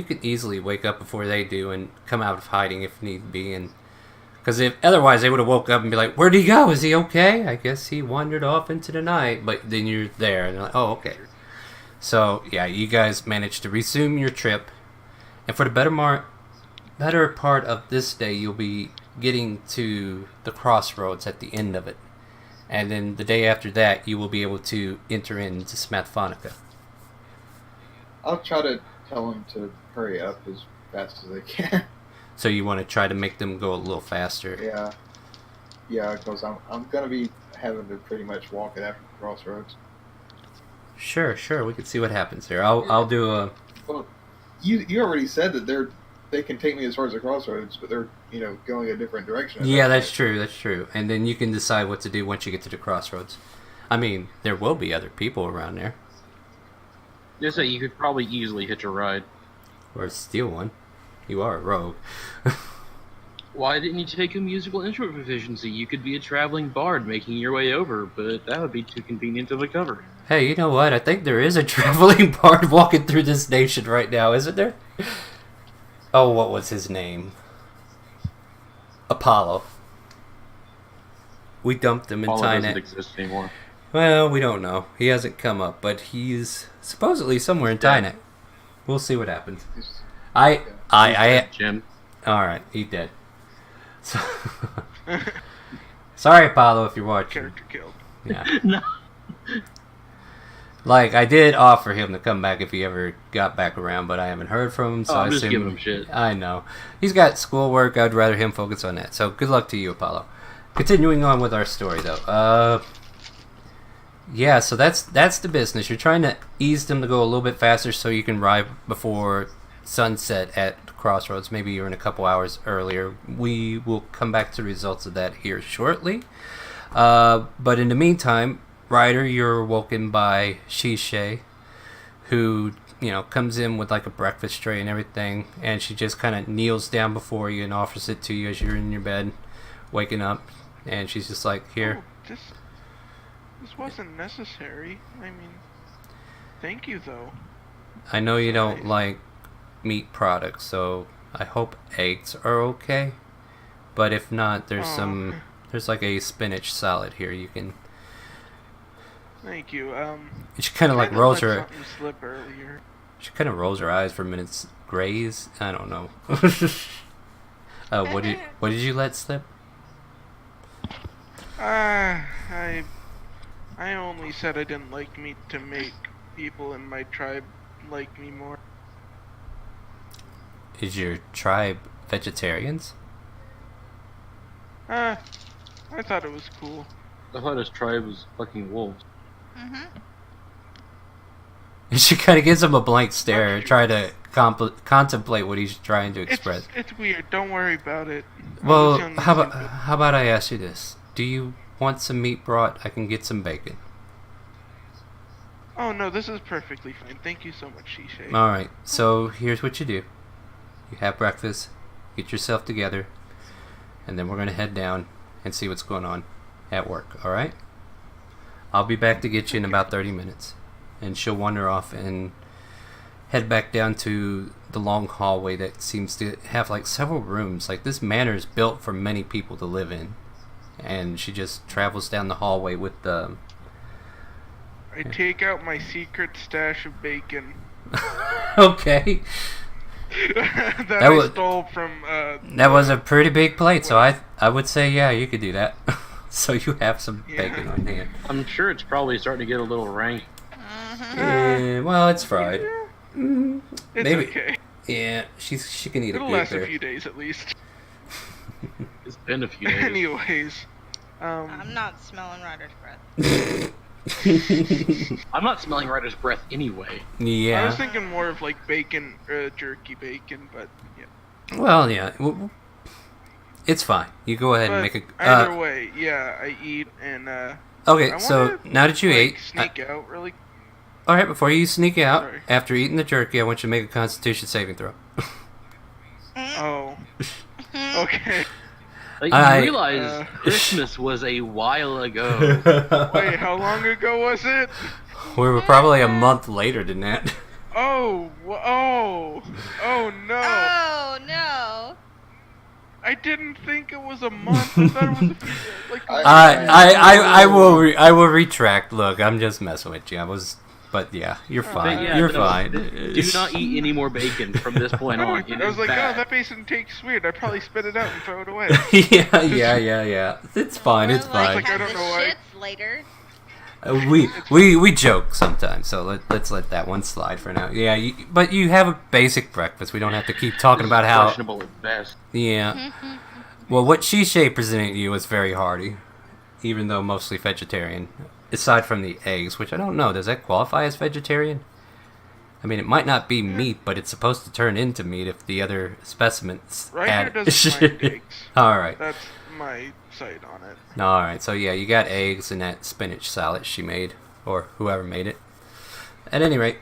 can easily wake up before they do and come out of hiding if need be, and because if otherwise they would have woke up and be like, "Where'd he go? Is he okay? I guess he wandered off into the night." But then you're there, and they're like, "Oh, okay." So yeah, you guys managed to resume your trip, and for the better part of this day, you'll be getting to the crossroads at the end of it, and then the day after that, you will be able to enter into Smathphonica. I'll try to tell them to hurry up as fast as they can. So you want to try to make them go a little faster. Yeah, because I'm gonna be having to pretty much walk it after the crossroads. Sure. We can see what happens there. I'll do a. Well, you already said that they can take me as far as the crossroads, but they're going a different direction. Yeah, that's true. And then you can decide what to do once you get to the crossroads. I mean, there will be other people around there. Just that you could probably easily hitch a ride. Or steal one. You are a rogue. Why didn't you take a musical instrument proficiency? You could be a traveling bard making your way over, but that would be too convenient to cover. Hey, you know what? I think there is a traveling bard walking through this nation right now, isn't there? Oh, what was his name? Apollo. We dumped him in Apollo doesn't Tynac. exist anymore. Well, we don't know. He hasn't come up, but he's supposedly somewhere in Tynac. We'll see what happens. I Jim. all right, he's dead. So, sorry, Apollo, if you're watching. Character killed. Yeah. No. Like, I did offer him to come back if he ever got back around, but I haven't heard from him, so I'm I just assume... giving him shit. I know. He's got schoolwork. I'd rather him focus on that. So, good luck to you, Apollo. Continuing on with our story, though. Yeah, so that's the business. You're trying to ease them to go a little bit faster so you can ride before sunset at the crossroads. Maybe you're in a couple hours earlier. We will come back to the results of that here shortly. But in the meantime, Ryder, you're woken by Shishay, who, comes in with like a breakfast tray and everything, and she just kind of kneels down before you and offers it to you as you're in your bed, waking up, and she's just like, here. Oh, this wasn't necessary. I mean, thank you though. I know you don't like meat products, so I hope eggs are okay. But if not, there's like a spinach salad here you can... Thank you. She kind of like rolls her... something slip earlier. She kind of rolls her eyes for a minute. Graze? I don't know. What did you let slip? I only said I didn't like meat to make people in my tribe like me more. Is your tribe vegetarians? I thought it was cool. I thought his tribe was fucking wolves. Mm-hmm. And she kind of gives him a blank stare and try to contemplate what he's trying to express. It's weird. Don't worry about it. Well, how about I ask you this? Do you want some meat brought? I can get some bacon. Oh no, this is perfectly fine. Thank you so much, Shishay. Alright, so here's what you do. You have breakfast, get yourself together, and then we're going to head down and see what's going on at work, alright? I'll be back to get you in about 30 minutes. And she'll wander off and head back down to the long hallway that seems to have like several rooms. Like, this manor is built for many people to live in. and she just travels down the hallway with the. I take out my secret stash of bacon Okay. that That I was- stole from. That was a pretty big plate, so I would say yeah, you could do that. So you have some Yeah. bacon on hand. I'm sure it's probably starting to get a little rank. Yeah, well, it's fried. It's Maybe. okay. Yeah, she can eat It'll a good last a there. few days at least. It's been a few days. Anyways, I'm not smelling Ryder's breath. I'm not smelling Ryder's breath anyway. I was Yeah. thinking more of like bacon, jerky bacon, but yeah. Well, yeah. It's fine. You go ahead and But make a. either way, yeah, I eat and Okay, I so wanna, now that you like, ate, sneak out really. all right. Before you sneak out, Sorry. after eating the jerky, I want you to make a Constitution saving throw. Oh. Okay. Like, I- you realize Christmas was a while ago. Wait, how long ago was it? We were probably a month later than that. Oh, oh no! Oh no! I didn't think it was a month. I thought it was a few, like. I will retract. Look, I'm just messing with you. But yeah, you're fine. But yeah, You're no, fine. Do not eat any more bacon from this point on. It I was is like, bad. oh, that bacon tastes weird. I'd probably spit it out and throw it away. yeah. It's fine. It's Or, fine. like, I have don't the know why. shits later. We joke sometimes, so let's let that one slide for now. Yeah, but you have a basic breakfast. We don't have to keep talking about how. Questionable at best. Yeah. Well, what Shishay presented you was very hearty, even though mostly vegetarian. Aside from the eggs, which I don't know, does that qualify as vegetarian? I mean, it might not be meat, but it's supposed to turn into meat if the other specimens Ryder doesn't mind eggs. All right. That's my side on it. All right. So yeah, you got eggs and that spinach salad she made, or whoever made it. At any rate,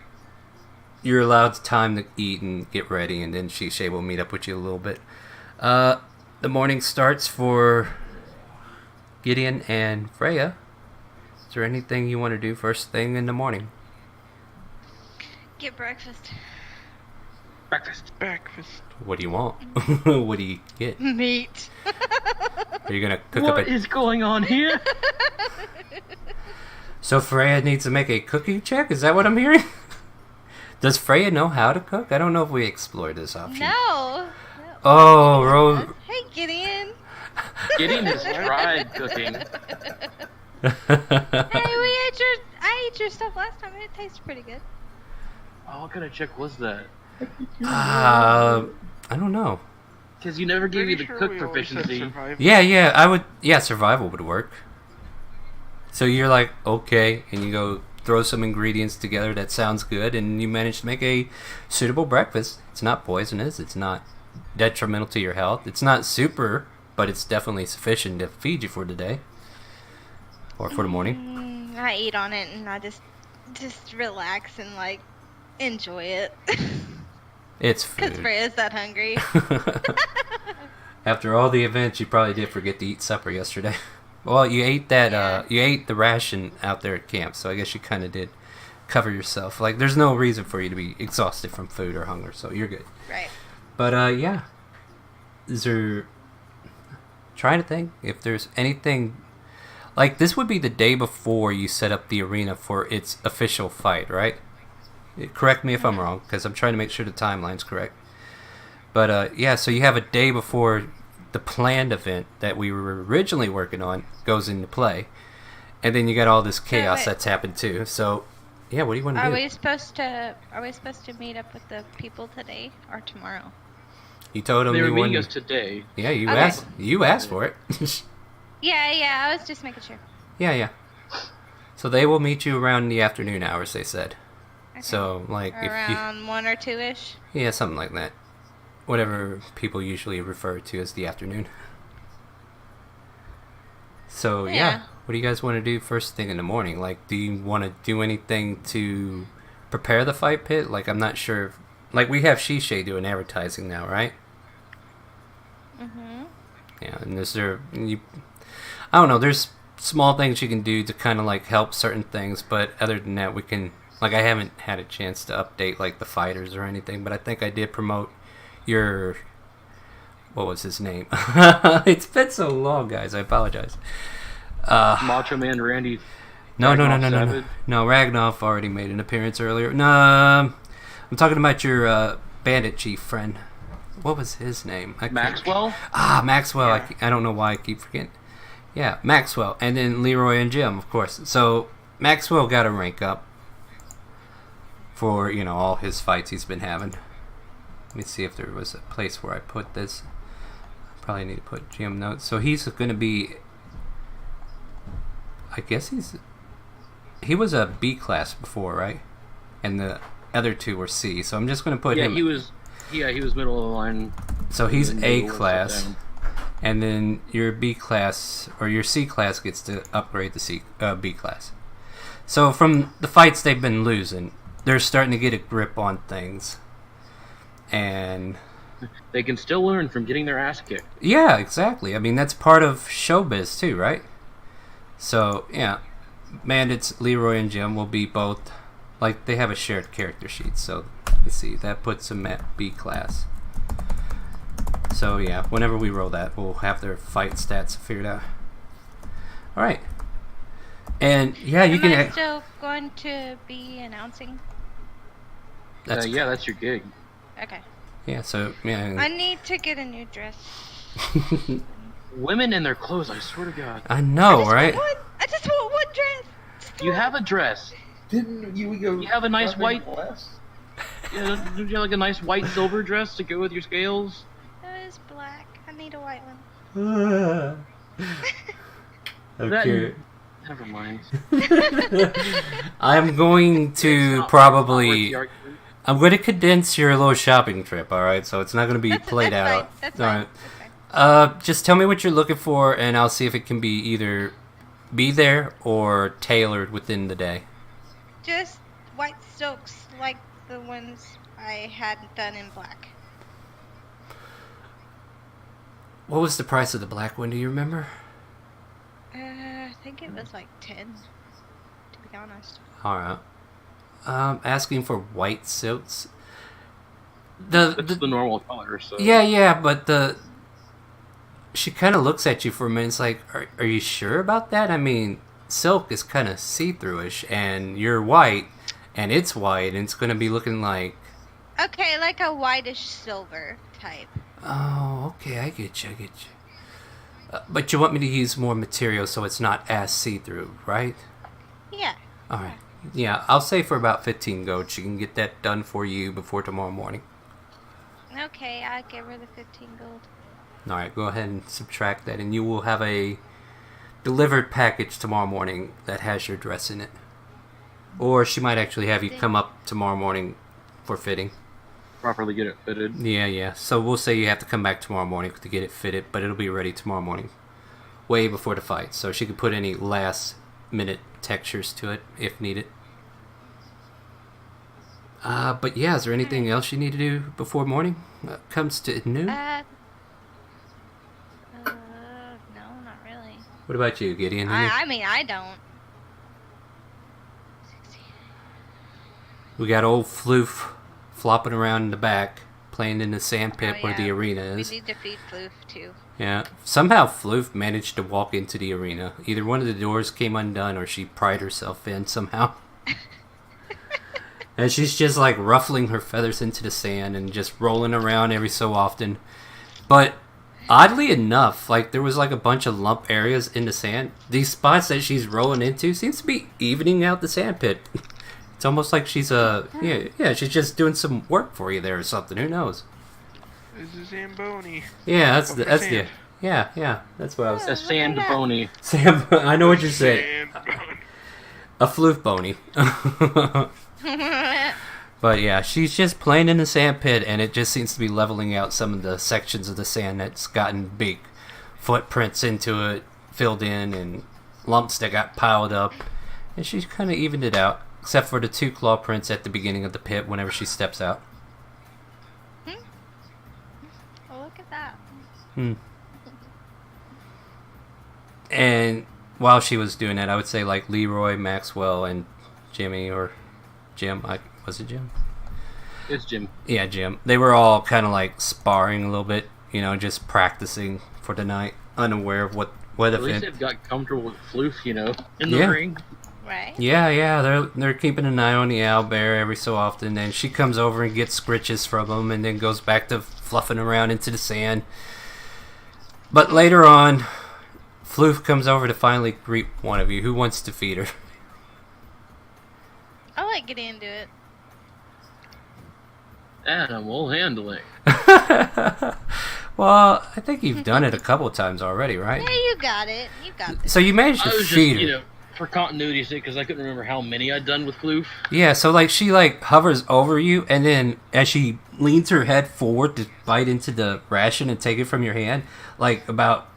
you're allowed time to eat and get ready, and then Shishay will meet up with you a little bit. The morning starts for Gideon and Freya. Is there anything you want to do first thing in the morning? Get breakfast. Breakfast. What do you want? What do you get? Meat. Are you gonna cook What up a... is going on here? So Freya needs to make a cooking check? Is that what I'm hearing? Does Freya know how to cook? I don't know if we explored this option. No. Oh, Rose. Hey, Gideon. Gideon has tried cooking. Hey, I ate your stuff last time. It tastes pretty good. Oh, what kind of check was that? I don't know. Because you never gave me Pretty the sure cook we always said proficiency. survival. Yeah, I would. Yeah, survival would work. So you're like, okay, and you go throw some ingredients together that sounds good, and you manage to make a suitable breakfast. It's not poisonous. It's not detrimental to your health. It's not super, but it's definitely sufficient to feed you for the day or for the morning. I eat on it and I just relax and like enjoy it. It's Because food. Freya's that hungry. After all the events, you probably did forget to eat supper yesterday. Well, you ate that. You ate the ration out there at camp, so I guess you kind of did cover yourself. Like, there's no reason for you to be exhausted from food or hunger, so you're good. Right. But yeah, is there? Trying to think if there's anything. Like, this would be the day before you set up the arena for its official fight, right? Correct me if I'm wrong, because I'm trying to make sure the timeline's correct. But yeah, so you have a day before the planned event that we were originally working on goes into play, and then you got all this chaos wait. that's happened too. So yeah, what do you want to Are do? we supposed to meet up with the people today or tomorrow? You told them They were you meeting wanted. us today. Yeah, you Okay. asked. You asked for it. Yeah, I was just making sure. Yeah. So they will meet you around the afternoon hours, they said. Okay. So, like, if you... Around 1 or 2-ish. Yeah, something like that. Whatever people usually refer to as the afternoon. So, yeah. What do you guys want to do first thing in the morning? Like, do you want to do anything to prepare the fight pit? Like, I'm not sure. Like, we have Shishay doing advertising now, right? Mm-hmm. Yeah, and is there... I don't know, there's small things you can do to kind of, like, help certain things, but other than that, we can... Like, I haven't had a chance to update, like, the fighters or anything, but I think I did promote your what was his name? It's been so long, guys. I apologize. Macho Man Randy. No. Savage? No, Ragnoff already made an appearance earlier. No, I'm talking about your bandit chief friend. What was his name? Maxwell? Maxwell. Yeah. I don't know why I keep forgetting. Yeah, Maxwell. And then Leroy and Jim, of course. So Maxwell got a rank up for, all his fights he's been having. Let me see if there was a place where I put this. Probably need to put Jim notes. So he's going to be... I guess he was a B class before, right? And the other two were C. So I'm just going to put him... He was middle of the line. So he's And A then we'll class. sit down. And then your B class, or your C class gets to upgrade the B class. So from the fights they've been losing, they're starting to get a grip on things. And... They can still learn from getting their ass kicked. yeah, exactly. I mean, that's part of showbiz too, right? So, yeah. Bandits, Leroy and Jim will be both... Like, they have a shared character sheet, so... Let's see, that puts them at B class. So, yeah, whenever we roll that, we'll have their fight stats figured out. Alright. And, yeah, you Am I can... still going to be announcing? That's Yeah, that's your gig. Okay. Yeah, so, yeah. I need to get a new dress. Women in their clothes, I swear to God. I know, right? I just want one dress. You have a dress. Didn't you go? You have a nice white- Glass? Yeah, don't you have like a nice white silver dress to go with your scales? It is black. I need a white one. Okay. Never mind. I'm going It's to not probably... worth the argument. I'm going to condense your little shopping trip, alright? So it's not going to be That's played fine. out. That's All fine. right. That's fine. Just tell me what you're looking for, and I'll see if it can be either be there or tailored within the day. Just white silks like the ones I had done in black. What was the price of the black one? Do you remember? I think it was like 10, to be honest. Alright. Asking for white silks. That's the normal color, so... Yeah, but she kind of looks at you for a minute. It's like, are you sure about that? I mean, silk is kind of see-through-ish, and you're white, and it's white, and it's going to be looking like... Okay, like a whitish silver type. Oh, okay, I get you. But you want me to use more material so it's not as see-through, right? Yeah. Alright. Yeah, I'll say for about 15 gold. She can get that done for you before tomorrow morning. Okay, I'll give her the 15 gold. Alright, go ahead and subtract that, and you will have a delivered package tomorrow morning that has your dress in it. Or she might actually have you come up tomorrow morning for fitting. Properly get it fitted. Yeah. So we'll say you have to come back tomorrow morning to get it fitted, but it'll be ready tomorrow morning. Way before the fight, so she can put any last minute textures to it if needed. But yeah, is there anything else you need to do before morning comes to noon? No, not really. What about you, Gideon? I mean, I don't. We got old Floof flopping around in the back, playing in the sand pit where the arena is. We need to feed Floof, too. Yeah. Somehow Floof managed to walk into the arena. Either one of the doors came undone or she pried herself in somehow. And she's just like ruffling her feathers into the sand and just rolling around every so often. But oddly enough, like there was like a bunch of lump areas in the sand. These spots that she's rolling into seems to be evening out the sand pit. It's almost like she's she's just doing some work for you there or something. Who knows? This is Zamboni. Yeah, that's Over the that's sand. the yeah. That's what I was. A sand pony. Sam, I know what you're saying. Zamboni. A floof bony. But yeah, she's just playing in the sand pit, and it just seems to be leveling out some of the sections of the sand that's gotten big footprints into it, filled in, and lumps that got piled up. And she's kind of evened it out, except for the 2 claw prints at the beginning of the pit whenever she steps out. Oh, look at that. And while she was doing that, I would say like Leroy, Maxwell, and Jimmy, or Jim. Was it Jim? It's Jim. Yeah, Jim. They were all kind of like sparring a little bit, you know, just practicing for the night, unaware of what At least they've got comfortable with Floof, you know, in the Yeah. ring. Right? Yeah, they're keeping an eye on the owlbear every so often, and she comes over and gets scritches from him, and then goes back to fluffing around into the sand. But later on, Floof comes over to finally greet one of you. Who wants to feed her? I like getting into it. Animal handling. Well, I think you've done it a couple times already, right? Yeah, you got it. You got this. So you managed to I was just, feed her. you know, for continuity's sake, because I couldn't remember how many I'd done with Floof. Yeah, so like she like hovers over you, and then as she leans her head forward to bite into the ration and take it from your hand, like about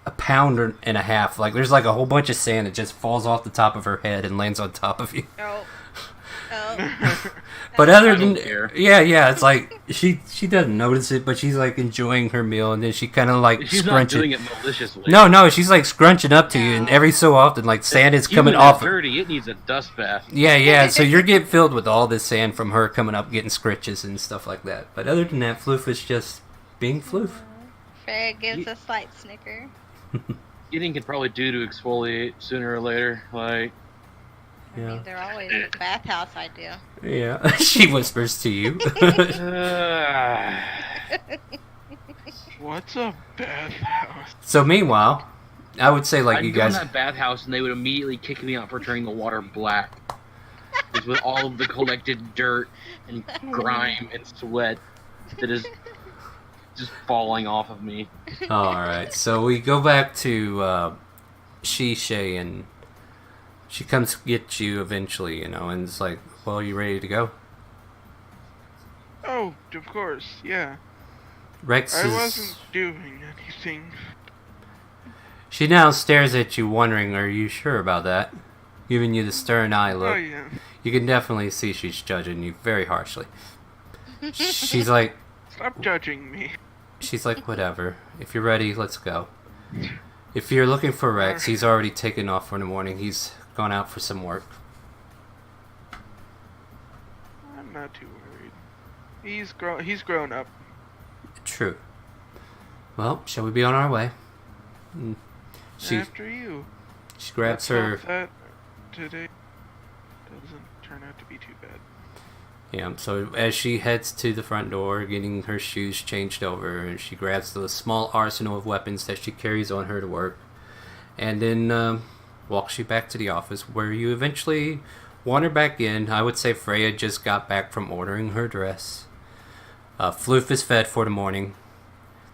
a pound and a half, like there's like a whole bunch of sand that just falls off the top of her head and lands on top of you. Oh. But other I don't than care. yeah, it's like she doesn't notice it, but she's like enjoying her meal, and then she kind of like She's not doing scrunching. it maliciously. No, she's like scrunching up to you, and every so often like sand is coming Even if off. it's dirty, it needs a dust bath. Yeah. So you're getting filled with all this sand from her coming up, getting scritches and stuff like that. But other than that, Floof is just being Floof. Freya gives a slight snicker. Eating can probably do to exfoliate sooner or later. Like, I mean, they're always in the bathhouse, I do. Yeah. She whispers to you. What's a bathhouse? So meanwhile, I would say like I'd you go in guys. that bathhouse and they would immediately kick me out for turning the water black. Just with all of the collected dirt and grime and sweat that is just falling off of me. All right. So we go back to Shishay, and she comes get you eventually, you know, and it's like, well, you ready to go? Oh, of course, yeah. Rex I is. wasn't doing anything. She now stares at you, wondering, "Are you sure about that?" Giving you the stern eye look. Oh, yeah. You can definitely see she's judging you very harshly. She's like, Stop judging me. whatever. If you're ready, let's go. If you're looking for Rex, he's already taken off for the morning. He's gone out for some work. I'm not too worried. He's grown up. True. Well, shall we be on our way? Mm. She After you. grabs Let's her. hope that today doesn't turn out to be too bad. Yeah, so as she heads to the front door, getting her shoes changed over, she grabs the small arsenal of weapons that she carries on her to work, and then walks you back to the office, where you eventually wander back in. I would say Freya just got back from ordering her dress. Floof is fed for the morning.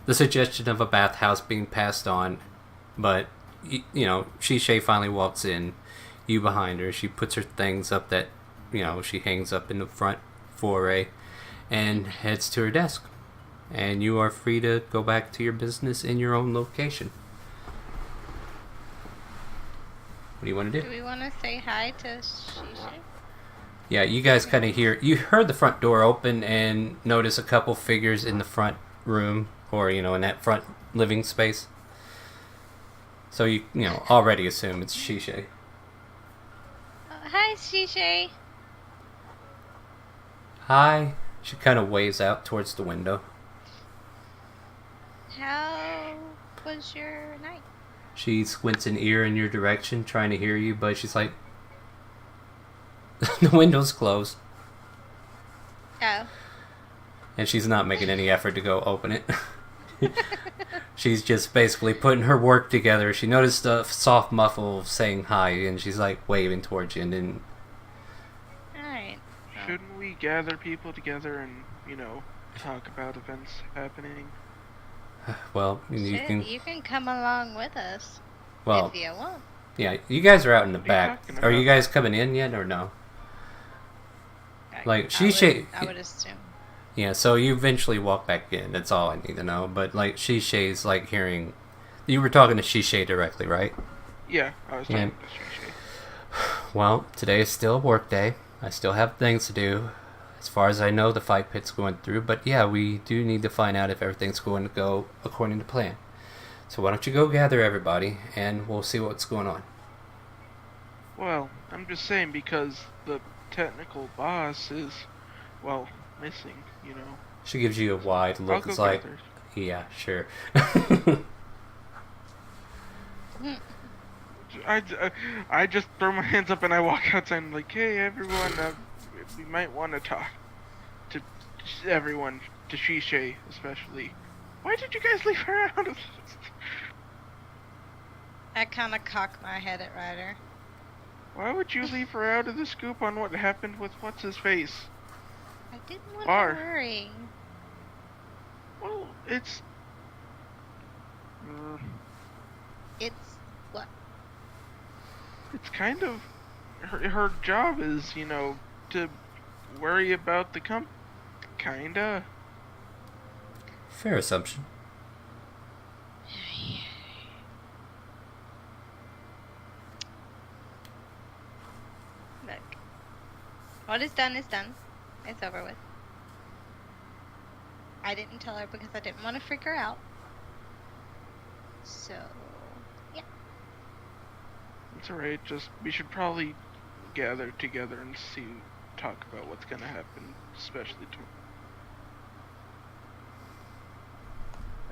The suggestion of a bathhouse being passed on, but, you know, Shishay finally walks in, you behind her. She puts her things up that, you know, she hangs up in the front foray and heads to her desk. And you are free to go back to your business in your own location. What do you want to Do do? we want to say hi to Shisha? Yeah, you guys kind of you heard the front door open and notice a couple figures in the front room, or, you know, in that front living space. So you know, already assume it's Shishay. Hi, Shisha. Hi. She kind of waves out towards the window. How was your night? She squints an ear in your direction, trying to hear you, but she's like, the window's closed. Oh. And she's not making any effort to go open it. She's just basically putting her work together. She noticed a soft muffle saying hi, and she's like waving towards you, and then... Alright. Shouldn't we gather people together and, you know, talk about events happening? Well, you You can come along with us. Well, if you want. yeah, you guys are out in the What are you back. talking Are you about? guys coming in yet, or no? Like, I would assume. Yeah, so you eventually walk back in. That's all I need to know. But, like, Shishay's, like, hearing... You were talking to Shishay directly, right? Yeah, I was talking Yeah. to Shishay. Well, today is still a work day. I still have things to do. As far as I know, the fight pit's going through. But, yeah, we do need to find out if everything's going to go according to plan. So why don't you go gather everybody, and we'll see what's going on. Well, I'm just saying because the technical boss is, well, missing, you know. She gives you a wide I'll look. go It's like, gather. Yeah, sure. I just throw my hands up and I walk outside and like, hey everyone, we might want to talk to everyone, to Shishay especially. Why did you guys leave her out of this? I kind of cock my head at Ryder. Why would you leave her out of the scoop on what happened with what's-his-face? I didn't want Bar. to worry. Well, it's... It's what? It's kind of... Her job is, you know, to worry about the kinda. Fair assumption. Look. What is done is done. It's over with. I didn't tell her because I didn't want to freak her out. So, yeah. It's alright, just we should probably gather together and talk about what's gonna happen, especially to...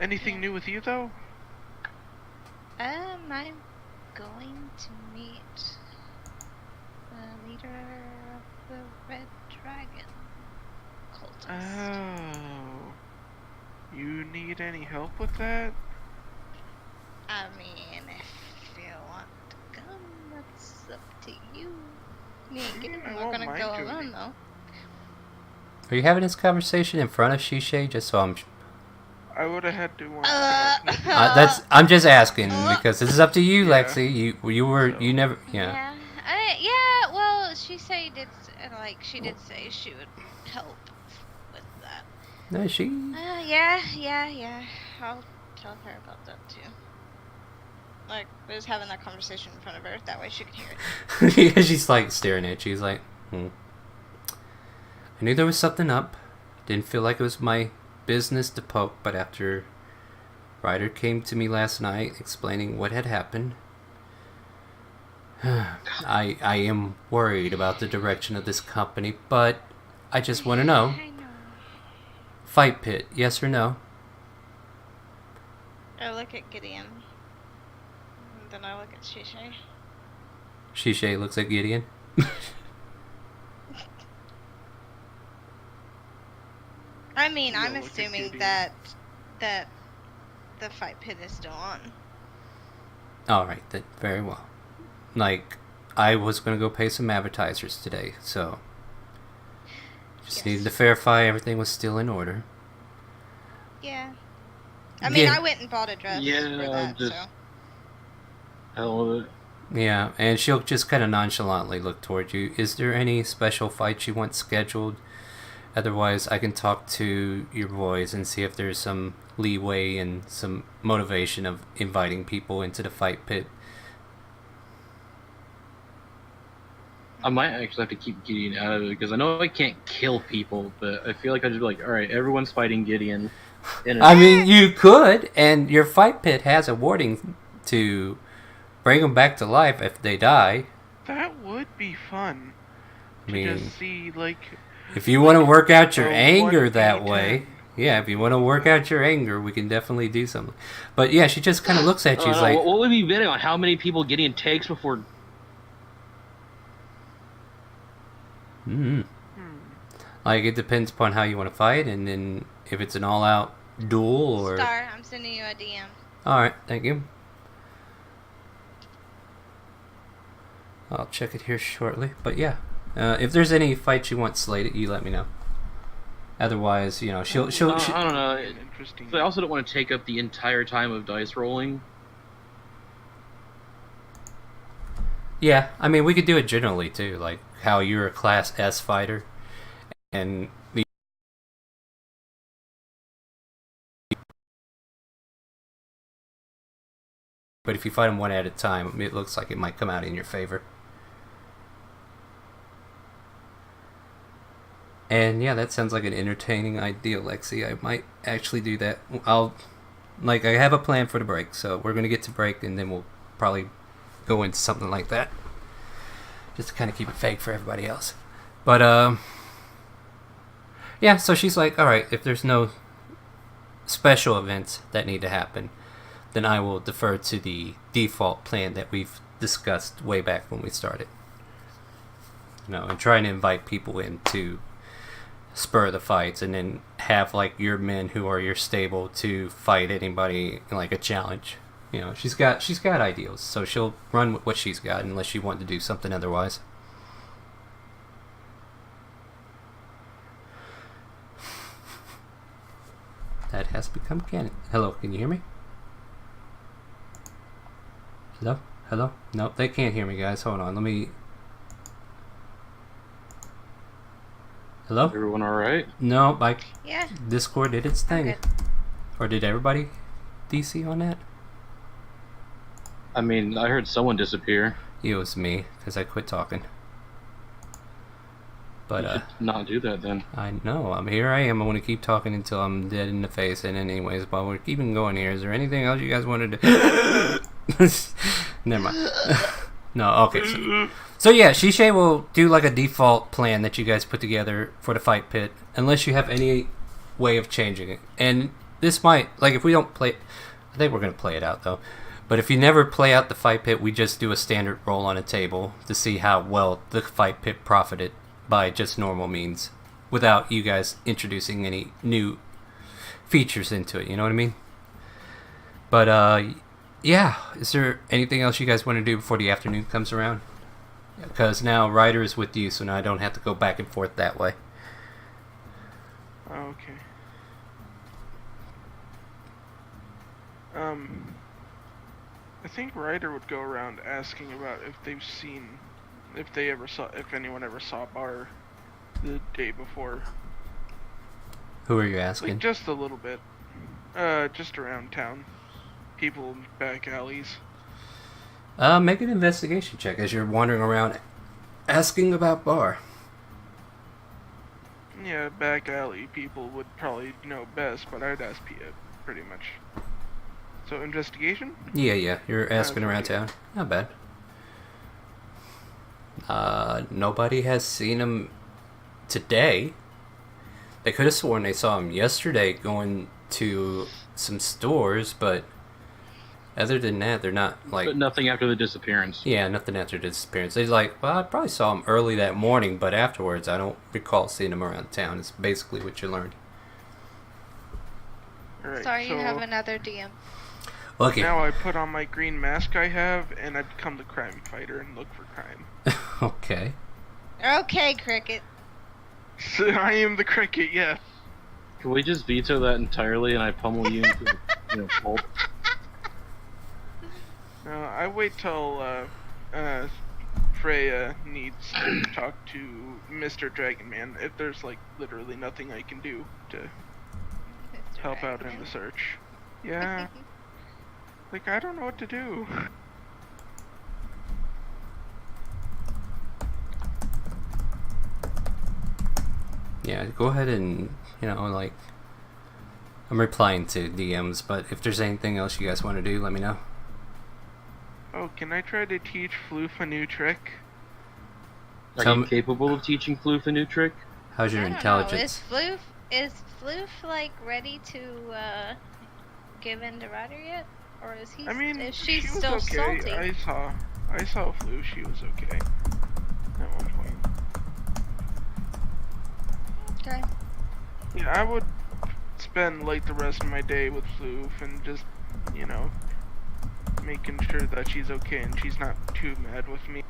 Anything new with you, though? I'm going to meet the leader of the Red Dragon cultist. Oh. You need any help with that? I mean, if you want to come, that's up to you. Me and Gideon I are won't gonna mind go doing alone, it. though. Are you having this conversation in front of Shishay? Just so I'm... I would have had to want I'm just asking because this is up to you, Yeah. Lexi. You never... Yeah. Yeah, well, she say she did say she would help with that. No, she... Yeah. I'll tell her about that too. Like, we was having that conversation in front of her, that way she could hear it. She's like staring at you. She's like, I knew there was something up. Didn't feel like it was my business to poke, but after Ryder came to me last night explaining what had happened, I am worried about the direction of this company, but I just want to know. I know. Fight pit, yes or no? I look at Gideon. And then I look at Shishay. Shishay looks at Gideon. I mean, I'm look at assuming Gideon. that the fight pit is still on. Alright, then very well. Like, I was going to go pay some advertisers today, so just needed to verify everything was still in order. Yeah. I mean, Yeah. I went and bought a dress Yeah, for that, just- so. Hell of it. Yeah, and she'll just kind of nonchalantly look toward you. Is there any special fights you want scheduled? Otherwise, I can talk to your boys and see if there's some leeway and some motivation of inviting people into the fight pit. I might actually have to keep Gideon out of it because I know I can't kill people, but I feel like I'd just be like, alright, everyone's fighting Gideon. I mean, you could, and your fight pit has a warning to bring them back to life if they die. That would be fun. I To mean, just see, like... if you want to work out your a anger 1v10. that way, yeah, if you want to work out your anger, we can definitely do something. But yeah, she just kind of looks at you, she's like, what would we betting on? How many people Gideon takes before... like, it depends upon how you want to fight, and then if it's an all-out duel or... Star, I'm sending you a DM. Alright, thank you. I'll check it here shortly. But yeah, if there's any fights you want slated, you let me know. Otherwise, you know, she'll I don't know. Interesting. I also don't want to take up the entire time of dice rolling. yeah, I mean, we could do it generally too, like how you're a Class S fighter, and the... But if you fight them one at a time, it looks like it might come out in your favor. And yeah, that sounds like an entertaining idea, Lexi. I might actually do that. I have a plan for the break, so we're going to get to break, and then we'll probably go into something like that. Just to kind of keep it vague for everybody else. But, yeah, so she's like, alright, if there's no special events that need to happen, then I will defer to the default plan that we've discussed way back when we started. And trying to invite people in to spur the fights, and then have like your men who are your stable to fight anybody in like a challenge. She's got ideals, so she'll run with what she's got unless you want to do something otherwise. That has become canon. Hello, can you hear me? Hello? Nope, they can't hear me, guys. Hold on, let me... Hello? Everyone alright? No, Yeah. Discord did its thing. Okay. Or did everybody DC on that? I mean, I heard someone disappear. It was me, because I quit talking. But, You should not do that then. I know, here I am. I want to keep talking until I'm dead in the face. And anyways, while we're keeping going here, is there anything else you guys wanted to... Never mind. No, okay. So yeah, Shishay will do like a default plan that you guys put together for the fight pit, unless you have any way of changing it. And this might, like, if we don't play... I think we're going to play it out, though. But if you never play out the fight pit, we just do a standard roll on a table to see how well the fight pit profited by just normal means, without you guys introducing any new features into it, you know what I mean? But, yeah, is there anything else you guys want to do before the afternoon comes around? Because now Ryder is with you, so now I don't have to go back and forth that way. Okay. I think Ryder would go around asking about if anyone ever saw Bar the day before. Who are you asking? Like, just a little bit. Just around town. People in back alleys. Make an investigation check as you're wandering around asking about Bar. Yeah, back alley people would probably know best, but I'd ask Pia pretty much. So, investigation? Yeah, you're asking around okay. town. Not bad. Nobody has seen him today. They could have sworn they saw him yesterday going to some stores, but other than that, they're not like... But nothing after the disappearance. Yeah, nothing after the disappearance. They're like, well, I probably saw him early that morning, but afterwards, I don't recall seeing him around town. It's basically what you learned. Alright, Sorry, so you have another DM. Okay. now I put on my green mask I have, and I become the crime fighter and look for crime. Okay. Okay, Cricket. So I am the cricket, yes. Can we just veto that entirely and I pummel you into pulp? I wait till Freya needs to talk to Mr. Dragon Man if there's like literally nothing I can do to Mr. help out in Dragon. the search. Yeah. Like, I don't know what to do. Yeah, go ahead and, like... I'm replying to DMs, but if there's anything else you guys want to do, let me know. Oh, can I try to teach Floof a new trick? Are Tell you me- capable of teaching Kloof a new trick? How's your I don't intelligence? know. Is Floof like ready to give in to Ryder yet, or is he? I mean, is she was still okay. salty? I saw Floof, she was okay. At one point. Okay. Yeah, I would spend like the rest of my day with Floof and just, making sure that she's okay and she's not too mad with me.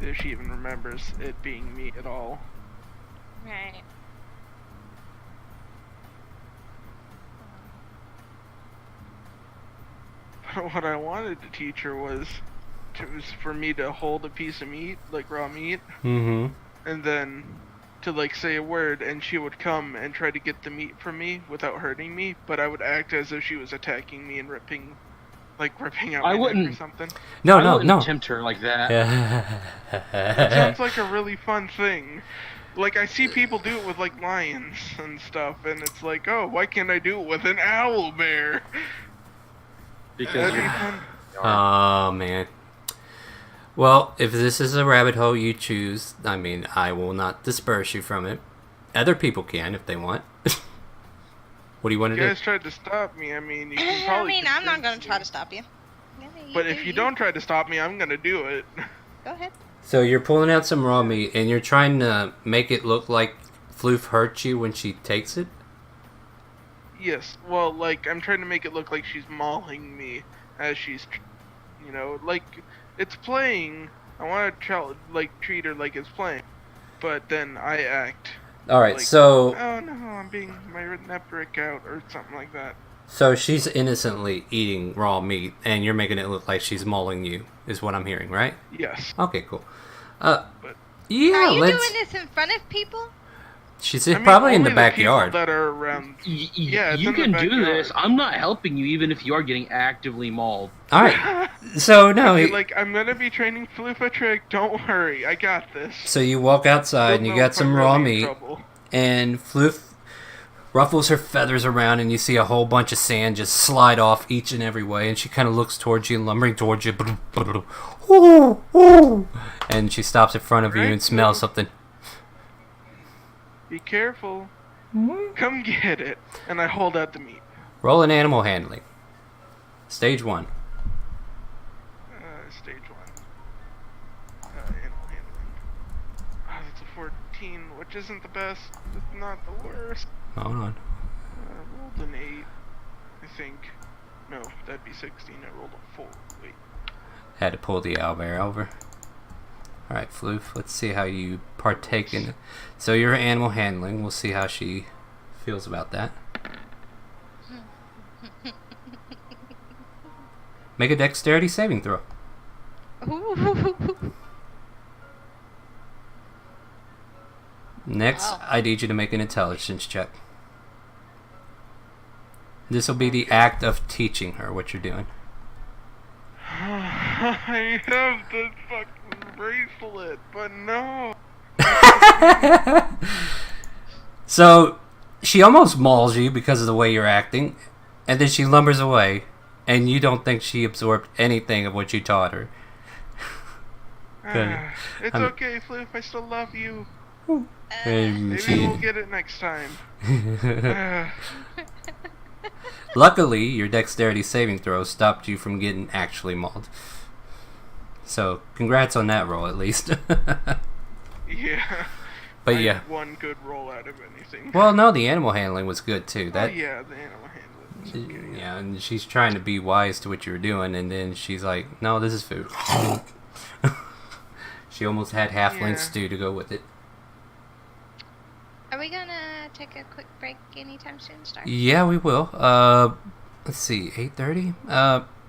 If she even remembers it being me at all. Right. But what I wanted to teach her was for me to hold a piece of meat, like raw meat, Mm-hmm. and then to like say a word and she would come and try to get the meat from me without hurting me, but I would act as if she was attacking me and ripping out I my neck or wouldn't- something. No, I no, wouldn't no. tempt her like that. It sounds like a really fun thing. Like, I see people do it with like lions and stuff, and it's like, oh, why can't I do it with an owl bear? Because That'd be you're... fun. Oh, man. Well, if this is a rabbit hole you choose, I mean, I will not disperse you from it. Other people can if they want. What do you want to You do? guys tried to stop me. I mean, you can I probably. mean, I'm not convince gonna try me. to stop you. But if you don't try to stop me, I'm gonna do it. Go ahead. So you're pulling out some raw meat, and you're trying to make it look like Floof hurt you when she takes it? Yes. Well, like I'm trying to make it look like she's mauling me as she's, like it's playing. I want to treat her like it's playing, but then I act. Alright, Like, so... Oh no, I'm being my net brick out or something like that. So she's innocently eating raw meat, and you're making it look like she's mauling you, is what I'm hearing, right? Yes. Okay, cool. But Yeah, Are you let's... doing this in front of people? She's I mean, probably in only the backyard. people that are around. Yeah, it's you in the can do backyard. this. I'm not helping you, even if you are getting actively mauled. Alright, so no... Okay, like I'm gonna be training Floof a trick. Don't worry, I got this. So you walk outside, and you You'll know got if some I'm raw really in meat, trouble. and Floof ruffles her feathers around, and you see a whole bunch of sand just slide off each and every way, and she kind of looks towards you, lumbering towards you, and she stops in front of you and smells something. Be careful. Come get it. And I hold out the meat. Roll an animal handling. Stage 1. Stage 1. Animal handling. Oh, that's a 14, which isn't the best, but not the worst. Hold on. Rolled an 8, I think. No, that'd be 16. I rolled a 4. Wait. Had to pull the owlbear over. Alright, Floof, let's see how you partake in it. So you're animal handling. We'll see how she feels about that. Make a dexterity saving throw. Next, Wow. I need you to make an intelligence check. This will be the act of teaching her what you're doing. I have the fucking bracelet, but no. So, she almost mauls you because of the way you're acting, and then she lumbers away, and you don't think she absorbed anything of what you taught her. Good. It's I'm- okay, Floof. I still love you. And Maybe she- we'll get it next time. Ah. Luckily, your dexterity saving throw stopped you from getting actually mauled. So, congrats on that roll, at least. Yeah. But I yeah. had one good roll out of anything. Well, no, the animal handling was good, too. Oh, yeah, the animal handling was okay. Yeah, and she's trying to be wise to what you were doing, and then she's like, no, this is food. She almost had halfling Yeah. stew to go with it. Are we gonna take a quick break anytime soon, Star? Yeah, we will. Let's see, 8:30?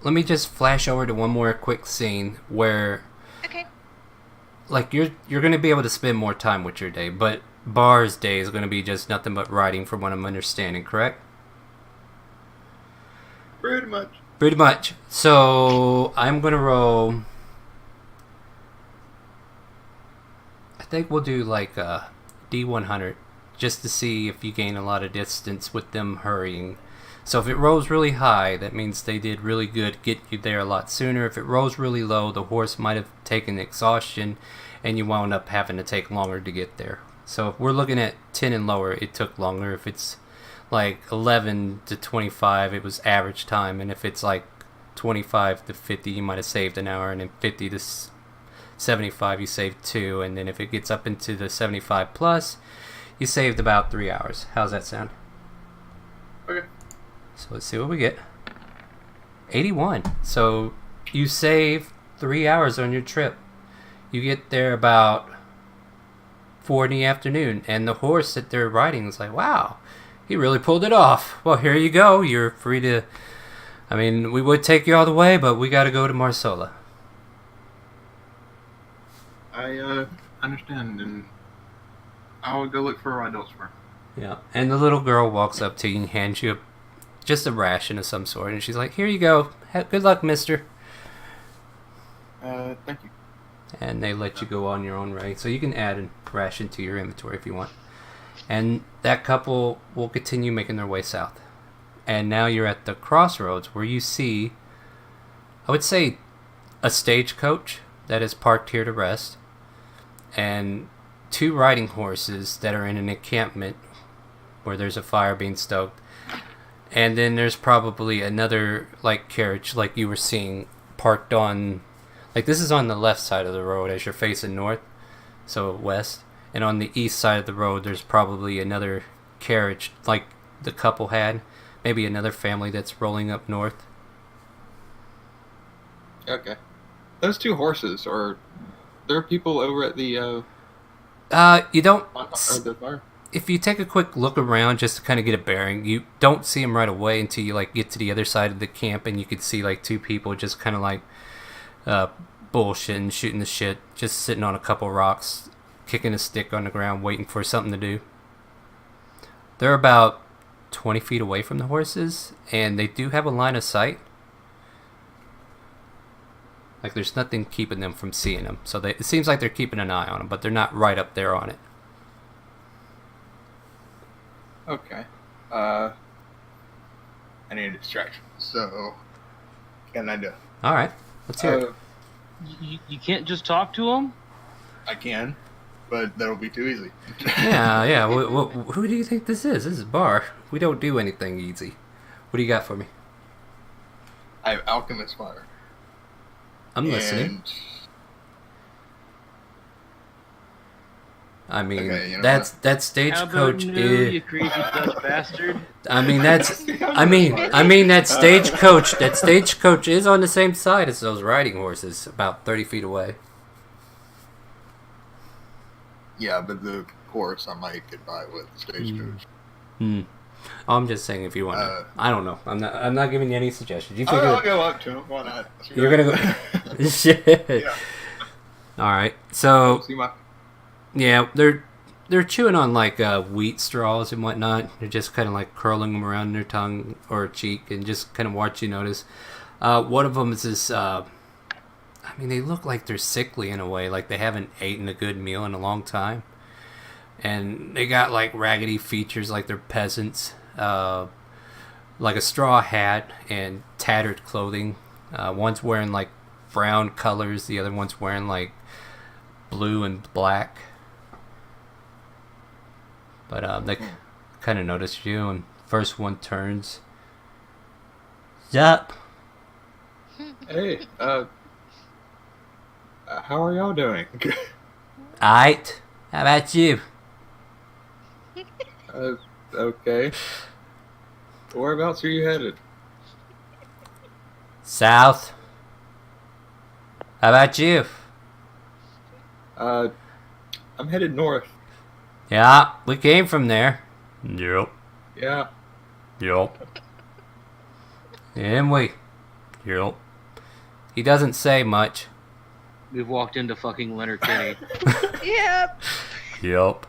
Let me just flash over to one more quick scene where, Okay. like, you're going to be able to spend more time with your day, but Bar's day is going to be just nothing but writing from what I'm understanding, correct? Pretty much. Pretty much. So, I'm going to roll... I think we'll do, like, a D100, just to see if you gain a lot of distance with them hurrying. So if it rolls really high, that means they did really good, get you there a lot sooner. If it rolls really low, the horse might have taken exhaustion, and you wound up having to take longer to get there. So if we're looking at 10 and lower, it took longer. If it's like 11 to 25, it was average time. And if it's like 25 to 50, you might have saved an hour. And then 50 to 75, you saved 2. And then if it gets up into the 75 plus, you saved about 3 hours. How's that sound? Okay. So let's see what we get. 81. So you save 3 hours on your trip. You get there about 4 in the afternoon, and the horse that they're riding is like, wow, he really pulled it off. Well, here you go. You're free to... I mean, we would take you all the way, but we got to go to Marsola. I understand, and I'll go look for a ride elsewhere. Yeah. And the little girl walks up to you and hands you just a ration of some sort, and she's like, here you go. Good luck, mister. Thank you. And they let you go on your own way. So you can add a ration to your inventory if you want. And that couple will continue making their way south. And now you're at the crossroads where you see, I would say, a stagecoach that is parked here to rest, and 2 riding horses that are in an encampment where there's a fire being stoked. And then there's probably another like carriage like you were seeing parked on, like this is on the left side of the road as you're facing north, so west. And on the east side of the road there's probably another carriage like the couple had. Maybe another family that's rolling up north. Okay. Those 2 horses, are there people over at the You don't... or the bar? If you take a quick look around just to kind of get a bearing, you don't see them right away until you like get to the other side of the camp, and you can see like 2 people just kind of like bullshitting, shooting the shit, just sitting on a couple rocks, kicking a stick on the ground, waiting for something to do. They're about 20 feet away from the horses, and they do have a line of sight. Like there's nothing keeping them from seeing them, so it seems like they're keeping an eye on them, but they're not right up there on it. Okay. I need a distraction. So, what can I do? All right, let's hear it. You can't just talk to them? I can, but that'll be too easy. Yeah. Who do you think this is? This is Bar. We don't do anything easy. What do you got for me? I have Alchemist Fire. I'm listening. And I mean, okay, you know that How about stagecoach no, is. you crazy Dutch bastard? I mean, that stagecoach is on the same side as those riding horses, about 30 feet away. yeah, but the horse I might get by with stagecoach. I'm just saying if you want to. I don't know. I'm not giving you any suggestions. You I'll go up to him. Why not? You're gonna go. Shit. Yeah. All right. So See my. yeah, they're chewing on like wheat straws and whatnot. They're just kind of like curling them around their tongue or cheek and just kind of watch you notice. One of them is this. I mean, they look like they're sickly in a way, like they haven't eaten a good meal in a long time. And they got like raggedy features like they're peasants, like a straw hat and tattered clothing. One's wearing like brown colors, the other one's wearing like blue and black. But they kind of notice you, and first one turns. Yup. Hey, how are y'all doing? Aight. How about you? Okay. Whereabouts are you headed? South. How about you? I'm headed north. Yeah, we came from there. Yep. Yeah. Yep. And we. Yep. He doesn't say much. We've walked into fucking Leonard Kenny. Yep. Yep.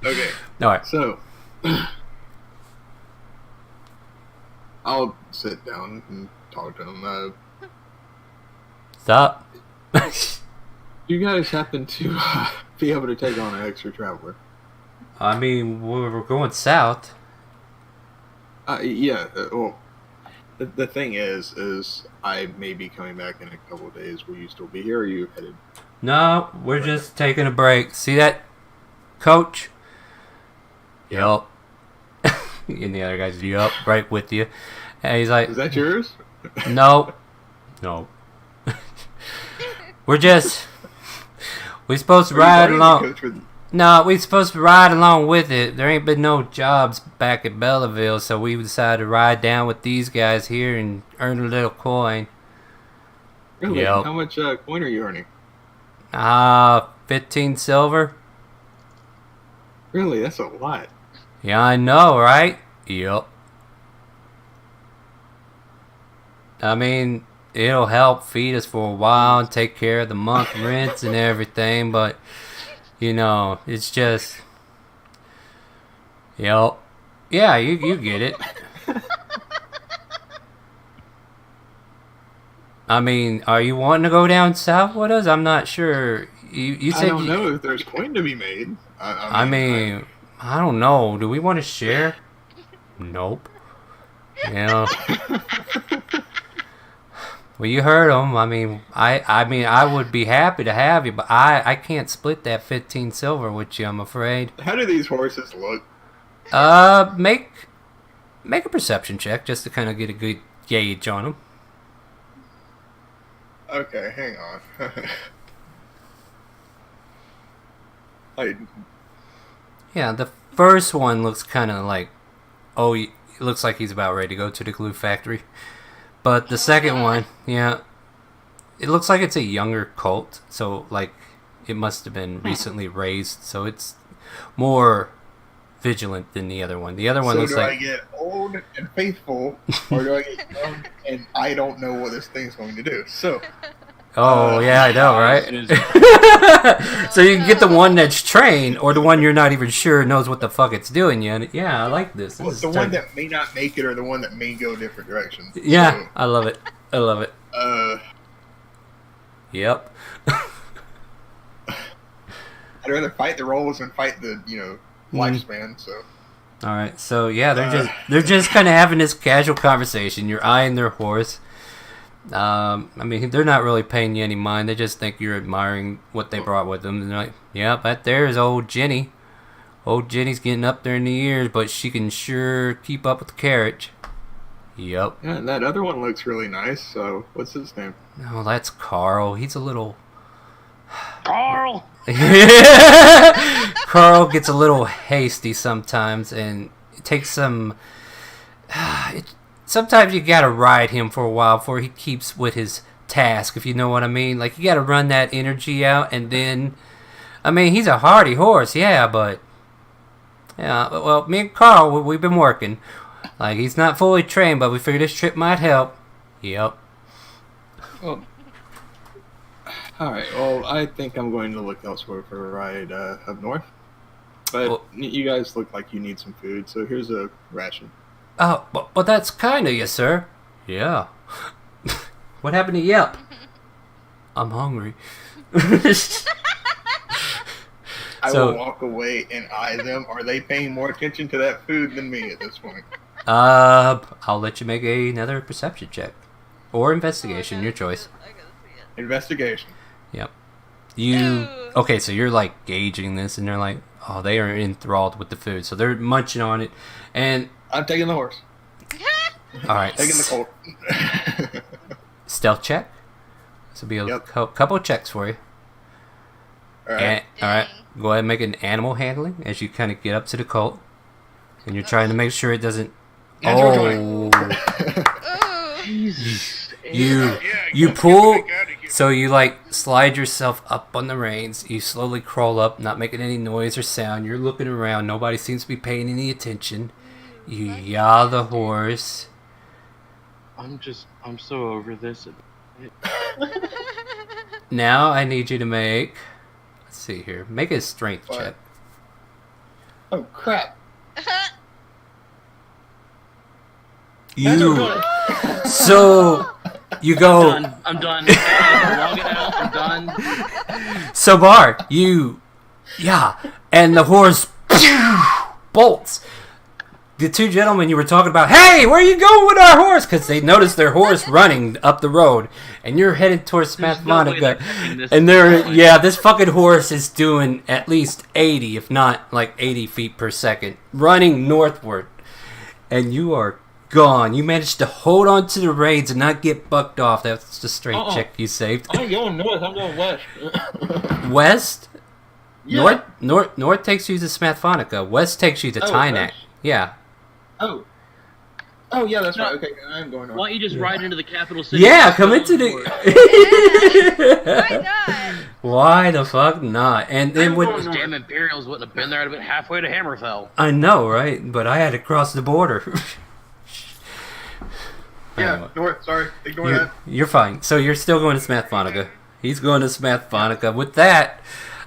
Okay. Alright. So, I'll sit down and talk to him. Stop. Do you guys happen to be able to take on an extra traveler? I mean, we're going south. Yeah. Well, the thing is I may be coming back in a couple of days. Will you still be here, or are you headed? No, we're just taking a break. See that, coach? Yup. And the other guy's yup, right with you. And he's like, Is that yours? no. No. We're supposed to ride along. No, we supposed to ride along with it. There ain't been no jobs back at Belleville, so we decided to ride down with these guys here and earn a little coin. Really? Yep. How much coin are you earning? 15 silver. Really? That's a lot. Yeah, I know, right? Yup. I mean, it'll help feed us for a while and take care of the month rents and everything, but, you know, it's just... Yup. Yeah, you get it. I mean, are you wanting to go down south with us? I'm not sure. You said I don't know if there's coin to be made. I mean, I don't know. Do we want to share? Nope. You know. Well, you heard him. I mean, I would be happy to have you, but I can't split that 15 silver with you, I'm afraid. How do these horses look? Make a perception check just to kind of get a good gauge on them. Okay, hang on. Like, Yeah, the first one looks kind of like, it looks like he's about ready to go to the glue factory. But the second one, yeah, it looks like it's a younger colt, so like it must have been recently raised, so it's more vigilant than the other one. The other one so looks do like. I get old and faithful, or do I get young and I don't know what this thing's going to do? So. Oh, yeah, I know, right? So you can get the one that's trained, or the one you're not even sure knows what the fuck it's doing yet. Yeah, I like this. Well, the one that may not make it, or the one that may go different directions. Yeah, So, I love it. I love it. I'd Yep. rather fight the roles than fight the, lifespan, so. All right, so yeah, they're just kind of having this casual conversation. You're eyeing their horse. I mean, they're not really paying you any mind. They just think you're admiring what they brought with them. And they're like, yeah, that there is old Jenny. Old Jenny's getting up there in the years, but she can sure keep up with the carriage. Yep. Yeah, and that other one looks really nice, so what's his name? Oh, that's Carl. He's a little... Carl! Carl gets a little hasty sometimes, and it takes some... Sometimes you gotta ride him for a while before he keeps with his task, if you know what I mean. Like, you gotta run that energy out, and then... I mean, he's a hardy horse, yeah, but... Yeah, well, me and Carl, we've been working. Like, he's not fully trained, but we figured this trip might help. Yep. Well, alright, well, I think I'm going to look elsewhere for a ride up north. But Well- you guys look like you need some food, so here's a ration. Oh, but that's kind of you, sir. Yeah. What happened to Yelp? I'm hungry. I So- will walk away and eye them. Are they paying more attention to that food than me at this point? I'll let you make another perception check. Or investigation, your choice. I gotta see it. Investigation. Yep. Ew. Okay, so you're like gauging this, and they're like, oh, they are enthralled with the food. So they're munching on it. And, I'm taking the horse. alright. Taking the colt. Stealth check. This will be a Yep. couple of checks for you. Alright. Alright, go ahead and make an animal handling as you kind of get up to the colt. And you're trying to make sure it doesn't... Natural Oh, 20. Ooh. Jesus. you pull... So you like slide yourself up on the reins. You slowly crawl up, not making any noise or sound. You're looking around. Nobody seems to be paying any attention. You yaw the horse. I'm so over this. Now I need you to make... Let's see here. Make a strength What? check. Oh, crap. You... So... You go... I'm done. Log it out. I'm done. So Bart, yeah, and the horse bolts. The two gentlemen you were talking about, hey, where are you going with our horse? Because they noticed their horse running up the road, and you're headed towards There's no way they're Mathematica. catching this And point. this fucking horse is doing at least 80, if not like 80 feet per second, running northward. And you are gone. You managed to hold on to the reins and not get bucked off. That's the straight check you saved. I ain't going north, I'm going west. West? Yeah. North takes you to Smathonica. West takes you to Tynac. west. Yeah. Oh. Oh, yeah, that's right. Okay, I'm going north. Why don't you just ride into the capital city? Yeah, come into Why the... not? Why the fuck not? And then Those when... damn Imperials wouldn't have been there. I'd have been halfway to Hammerfell. I know, right? But I had to cross the border. Yeah, Anyway. north, sorry. Ignore that. You're fine. So you're still going to Smathonica. He's going to Smathonica. With that,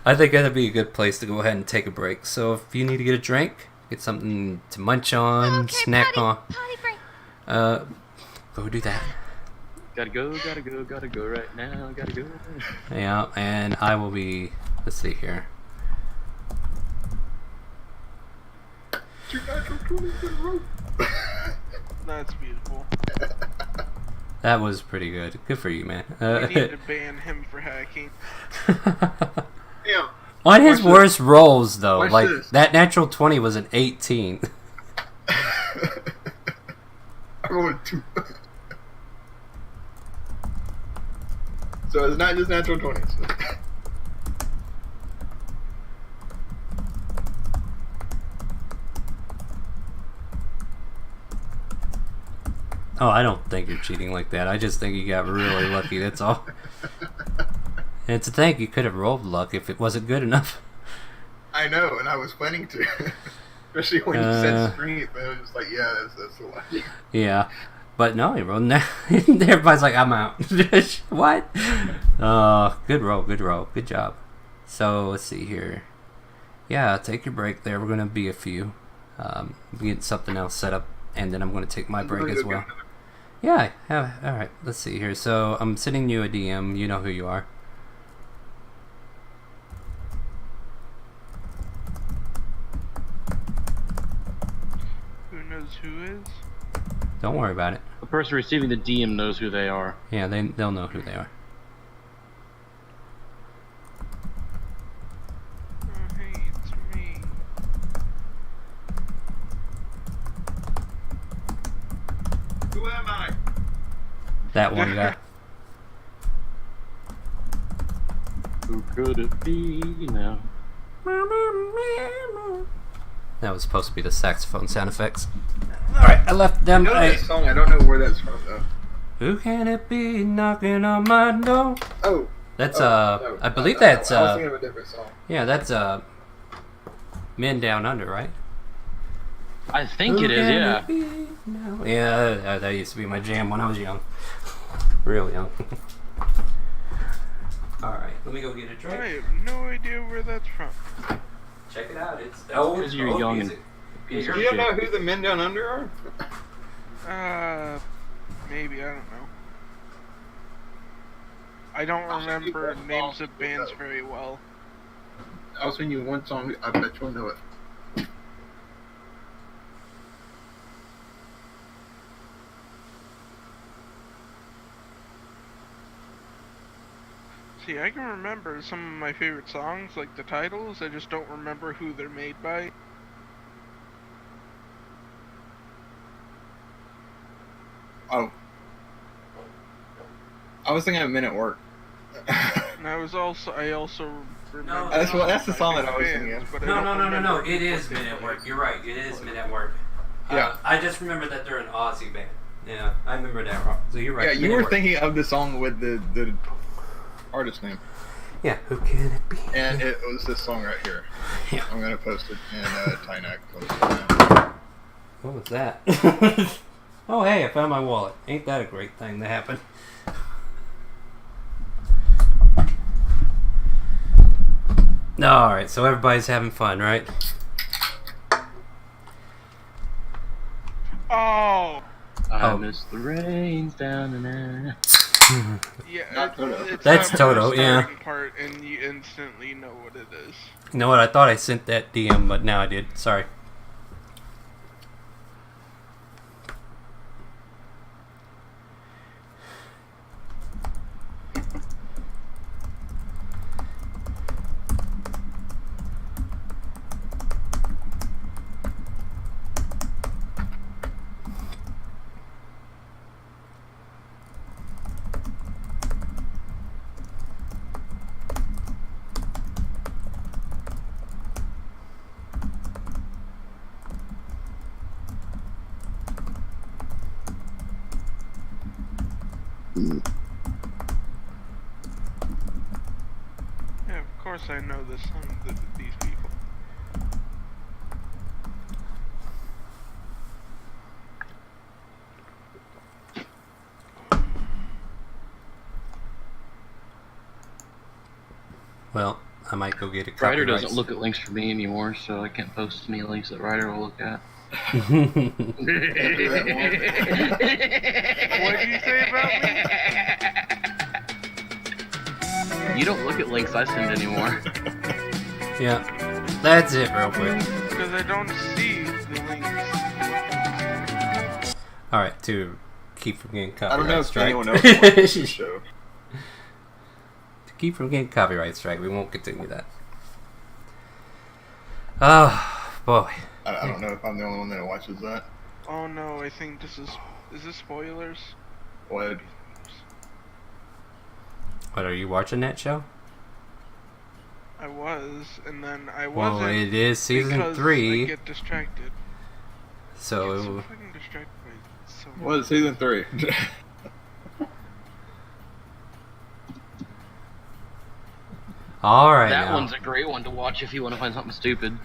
I think that'd be a good place to go ahead and take a break. So if you need to get a drink, get something to munch on, Okay, snack on, potty break. go do that. Gotta go right now. Gotta go. Yeah, and I will be... Let's see here. That's beautiful. That was pretty good. Good for you, man. We need to ban him for hacking. Damn. On his Watch worst rolls, though, Watch like this. that natural 20 was an 18. I rolled a 2. So it's not just natural 20s. Oh, I don't think you're cheating like that. I just think you got really lucky. That's all. And to think you could have rolled luck if it wasn't good enough. I know, and I was planning to. Especially when you said strength, I was just like, yeah, that's a lot. Yeah. But no, he rolled now. Everybody's like, I'm out. What? Good roll, good job. So, let's see here. Yeah, take your break there. We're going to be a few. Get something else set up, and then I'm going to take my break as well. Yeah, alright, let's see here. So, I'm sending you a DM. You know who you are. Who knows who is? Don't worry about it. The person receiving the DM knows who they are. Yeah, they'll know who they are. Oh, hey, it's me. Who am I? That one guy. Who could it be now? That was supposed to be the saxophone sound effects. Alright, I left them. I know that song, I don't know where that's from, though. Who can it be knocking on my door? Oh. That's, no, I believe no, that's, I was thinking of a different song. yeah, that's, Men Down Under, right? I think Who it is, can yeah. it be now? Yeah, that used to be my jam when I was young. Real young. Alright, let me go get a I drink. have no idea where that's from. Check it out, it's Because you're young and piece of You don't shit. know who the Men Down Under are? Maybe, I don't know. I don't remember names of bands very well. I'll sing you one song, I bet you'll know it. See, I can remember some of my favorite songs, like the titles, I just don't remember who they're made by. Oh. I was thinking of Men at Work. And I also remember. That's the song that I was bands, thinking of. but I No, don't no, no, no, no. remember It is what Men they at play. Work. You're right. It is Men at Work. Yeah. I just remember that they're an Aussie band. Yeah, I remember that wrong. So you're right. Yeah, Men you at were Work. thinking of the song with the artist name. Yeah, who can it be? And it was this song right here. Yeah. I'm gonna post it in Tynac. What was that? Oh, hey, I found my wallet. Ain't that a great thing to happen? Alright, so everybody's having fun, right? Oh! I Oh. miss the rains down in there. Yeah, Not Toto. it's That's that Toto, first yeah. starting part, and you instantly know what it is. You know what? I thought I sent that DM, but now I did. Sorry. Yeah, of course I know this song, these people. Well, I might go get a Ryder copyright. doesn't look at links for me anymore, so I can't post any links that Ryder will look at. What did you say about me? You don't look at links I send anymore. Yeah, that's it real quick. Because I don't see the links. Alright, to keep from getting I copyright don't know if strike. anyone else watches the show. To keep from getting copyright strike, we won't continue that. Oh, boy. I don't know if I'm the only one that watches that. Oh no, I think this is this spoilers? What? What, are you watching that show? I was, and then I Well, wasn't. it is season because 3. I get distracted. I get so So, fucking distracted by so What is season 3? alright That now. one's a great one to watch if you want to find something stupid.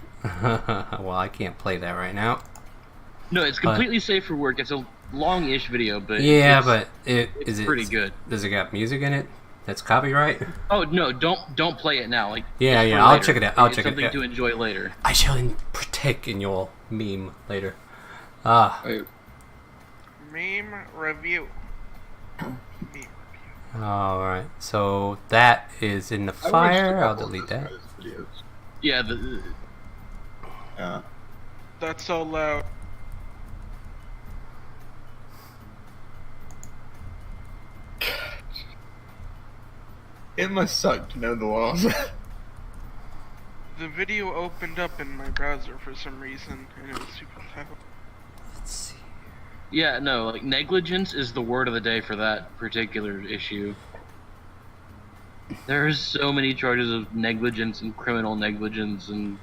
Well, I can't play that right now. No, it's completely safe for work. It's a long-ish video, but Yeah, it's, but it's pretty good. Does it got music in it? That's copyright? Oh no, don't play it now. Like Yeah, it's yeah, for I'll later. check it out. I'll It's check it something out. to enjoy later. I shall partake in your meme later. Ah, Wait, Meme review. alright. So that is in the I watched a fire. I'll couple of delete those that. guys' videos. Yeah, Yeah. That's so loud. It must suck to know the laws. The video opened up in my browser for some reason, and it was super loud. Let's see. yeah, no, like negligence is the word of the day for that particular issue. There's so many charges of negligence and criminal negligence and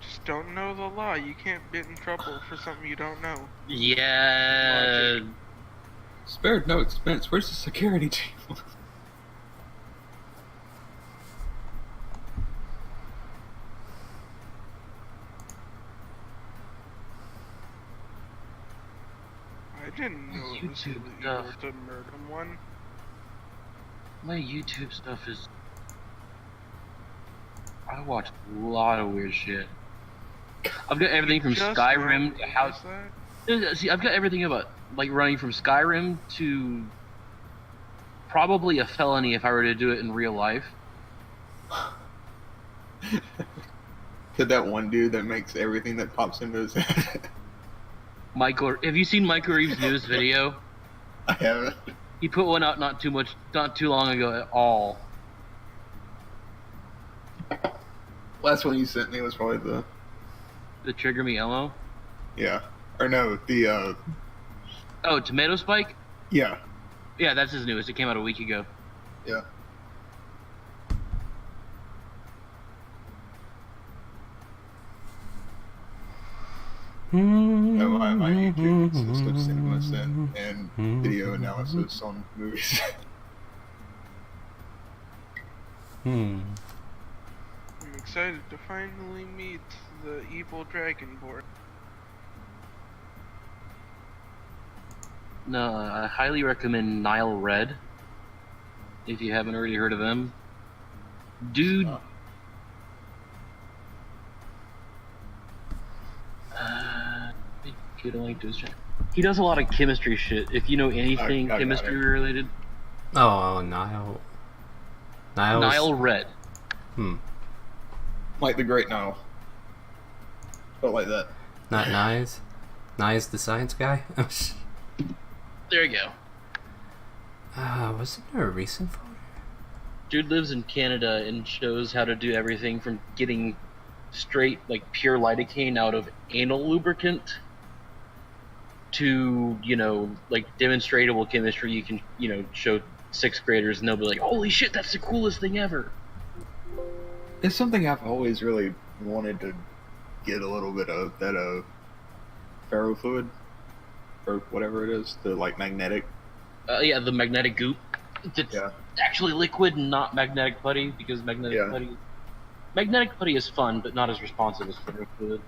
Just don't know the law. You can't get in trouble for something you don't know. yeah. Spared no expense. Where's the security team? I didn't know it was YouTube illegal stuff. to murder one. My YouTube stuff is. I watch a lot of weird shit. I've got everything from Just Skyrim to how. realized that? See, I've got everything about like running from Skyrim to probably a felony if I were to do it in real life. To that one dude that makes everything that pops into his head. Michael, have you seen Michael Reeves' newest video? I haven't. He put one out not too long ago at all. Last one you sent me was probably The Trigger Me Elmo. yeah. Or no, the Oh, Tomato Spike? yeah. Yeah, that's his newest. It came out a week ago. Yeah. No, my YouTube consists of cinema set and video analysis on movies. Hmm. I'm excited to finally meet the evil dragonborn. No, I highly recommend Nile Red. If you haven't already heard of them. Dude. Let me get a link to his channel. He does a lot of chemistry shit. If you know anything I got chemistry it. related. Oh, Nile. Nile Red. Like the Great Nile. Felt like that. Not Nyes? Nyes the science guy? There you go. Wasn't there a recent photo? Dude lives in Canada and shows how to do everything from getting straight, like, pure lidocaine out of anal lubricant to, you know, like, demonstratable chemistry you can, you know, show 6th graders and they'll be like, holy shit, that's the coolest thing ever. It's something I've always really wanted to get a little bit of, that ferrofluid, or whatever it is, the like magnetic. Yeah, the magnetic goop. It's Yeah. actually liquid and not magnetic putty, because magnetic putty is fun, but not as responsive as ferrofluid.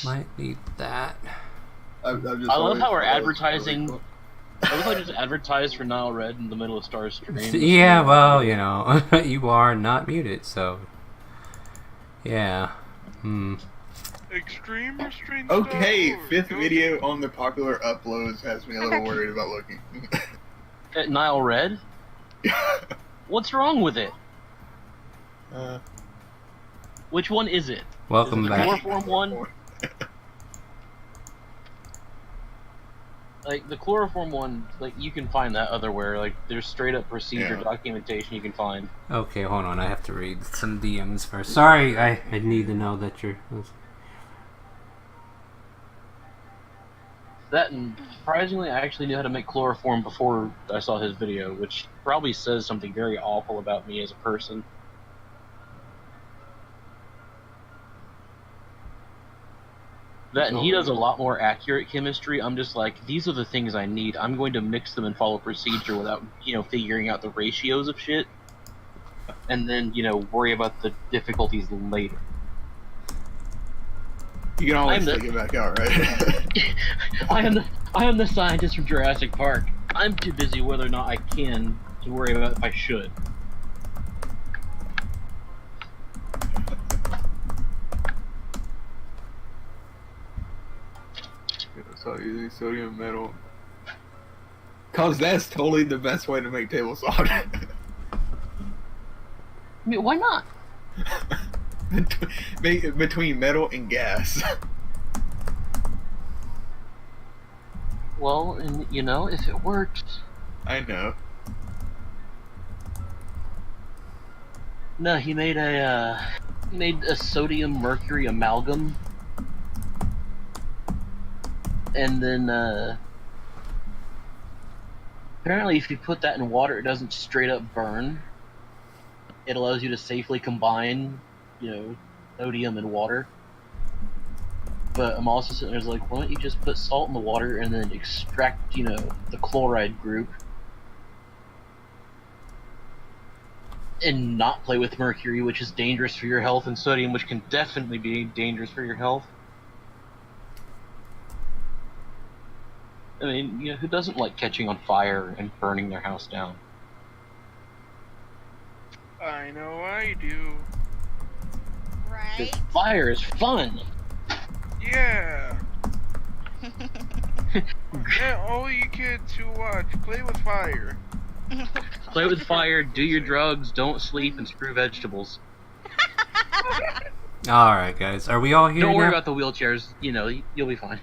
Might need that. I've just I love always how we're thought it was advertising. really cool. I love how I just advertised for Nile Red in the middle of Star's stream. Yeah, well, you know, you are not muted, so. Yeah. Extreme restraint. Okay, store. 5th Go video on the popular uploads has me a little worried about looking. At Nile Red? What's wrong with it? Which one is it? Welcome Is it the back. chloroform one? Like, the chloroform one, like, you can find that otherwhere. Like, there's straight up procedure documentation you can find. Okay, hold on. I have to read some DMs first. Sorry, I need to know that you're... That, and surprisingly, I actually knew how to make chloroform before I saw his video, which probably says something very awful about me as a person. That, and he does a lot more accurate chemistry. I'm just like, these are the things I need. I'm going to mix them and follow procedure without, figuring out the ratios of shit. And then, worry about the difficulties later. You can always take it back out, right? I am the scientist from Jurassic Park. I'm too busy whether or not I can to worry about if I should. So using sodium metal. Cause that's totally the best way to make table salt. I mean, why not? Between metal and gas. Well, and if it works. I know. No, he made a sodium mercury amalgam. And then, apparently if you put that in water, it doesn't straight up burn. It allows you to safely combine, sodium and water. But I'm also sitting there like, why don't you just put salt in the water and then extract, the chloride group? And not play with mercury, which is dangerous for your health, and sodium, which can definitely be dangerous for your health. I mean, who doesn't like catching on fire and burning their house down? I know I do. Right? 'Cause fire is fun! Yeah. Yeah, all you kids who watch, play with fire. Play with fire, do your drugs, don't sleep, and screw vegetables. Alright, guys. Are we all here Don't worry now? about the wheelchairs, you'll be fine.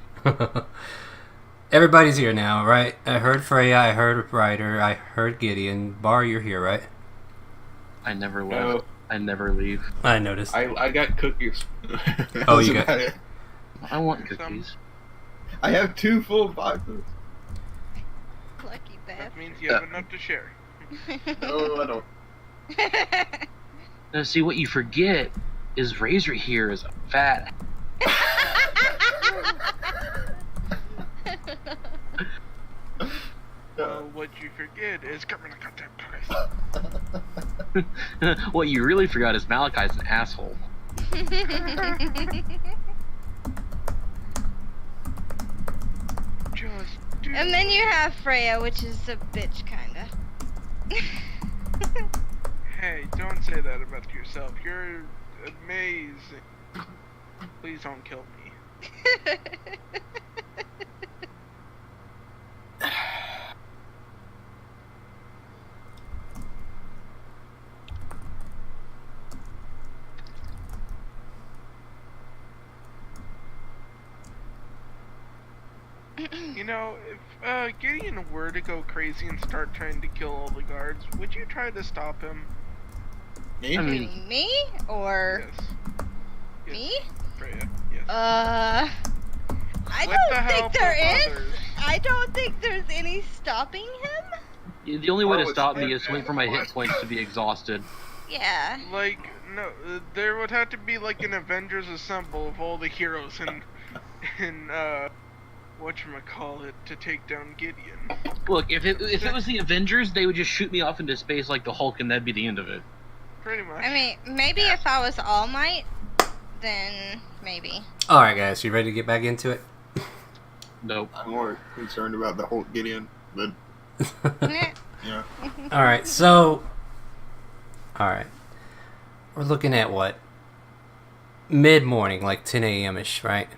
Everybody's here now, right? I heard Freya, I heard Ryder, I heard Gideon. Bar, you're here, right? I never left. No. I never leave. I noticed. I got cookies. Oh, you got- about it. I want cookies. I have 2 full boxes. Lucky That bastard. means you have enough to share. No, I don't. Now, see, what you forget is Razor here is a fat. Well, what you forget is government contact price. What you really forgot is Malachi's an asshole. Just do And then you have Freya, which is a bitch, kinda. Hey, don't say that about yourself. You're amazing. Please don't kill me. You know, if Gideon were to go crazy and start trying to kill all the guards, would you try to stop him? Me? I mean, Me? Or Yes. me? Freya, yes. I With the don't think help there of is. others. I don't think there's any stopping him. the only way Oh, to it's stop me fair. is to wait for my hit points to be exhausted. Yeah. Like, no, there would have to be like an Avengers Assemble of all the heroes in whatchamacallit, to take down Gideon. Look, if it was the Avengers, they would just shoot me off into space like the Hulk, and that'd be the end of it. Pretty much. I mean, maybe if I was All Might, then maybe. Alright, guys. You ready to get back into it? Nope. I'm more concerned about the whole Gideon, but Meh. yeah. Alright, so... Alright. We're looking at what? Mid-morning, like 10 a.m.-ish, right?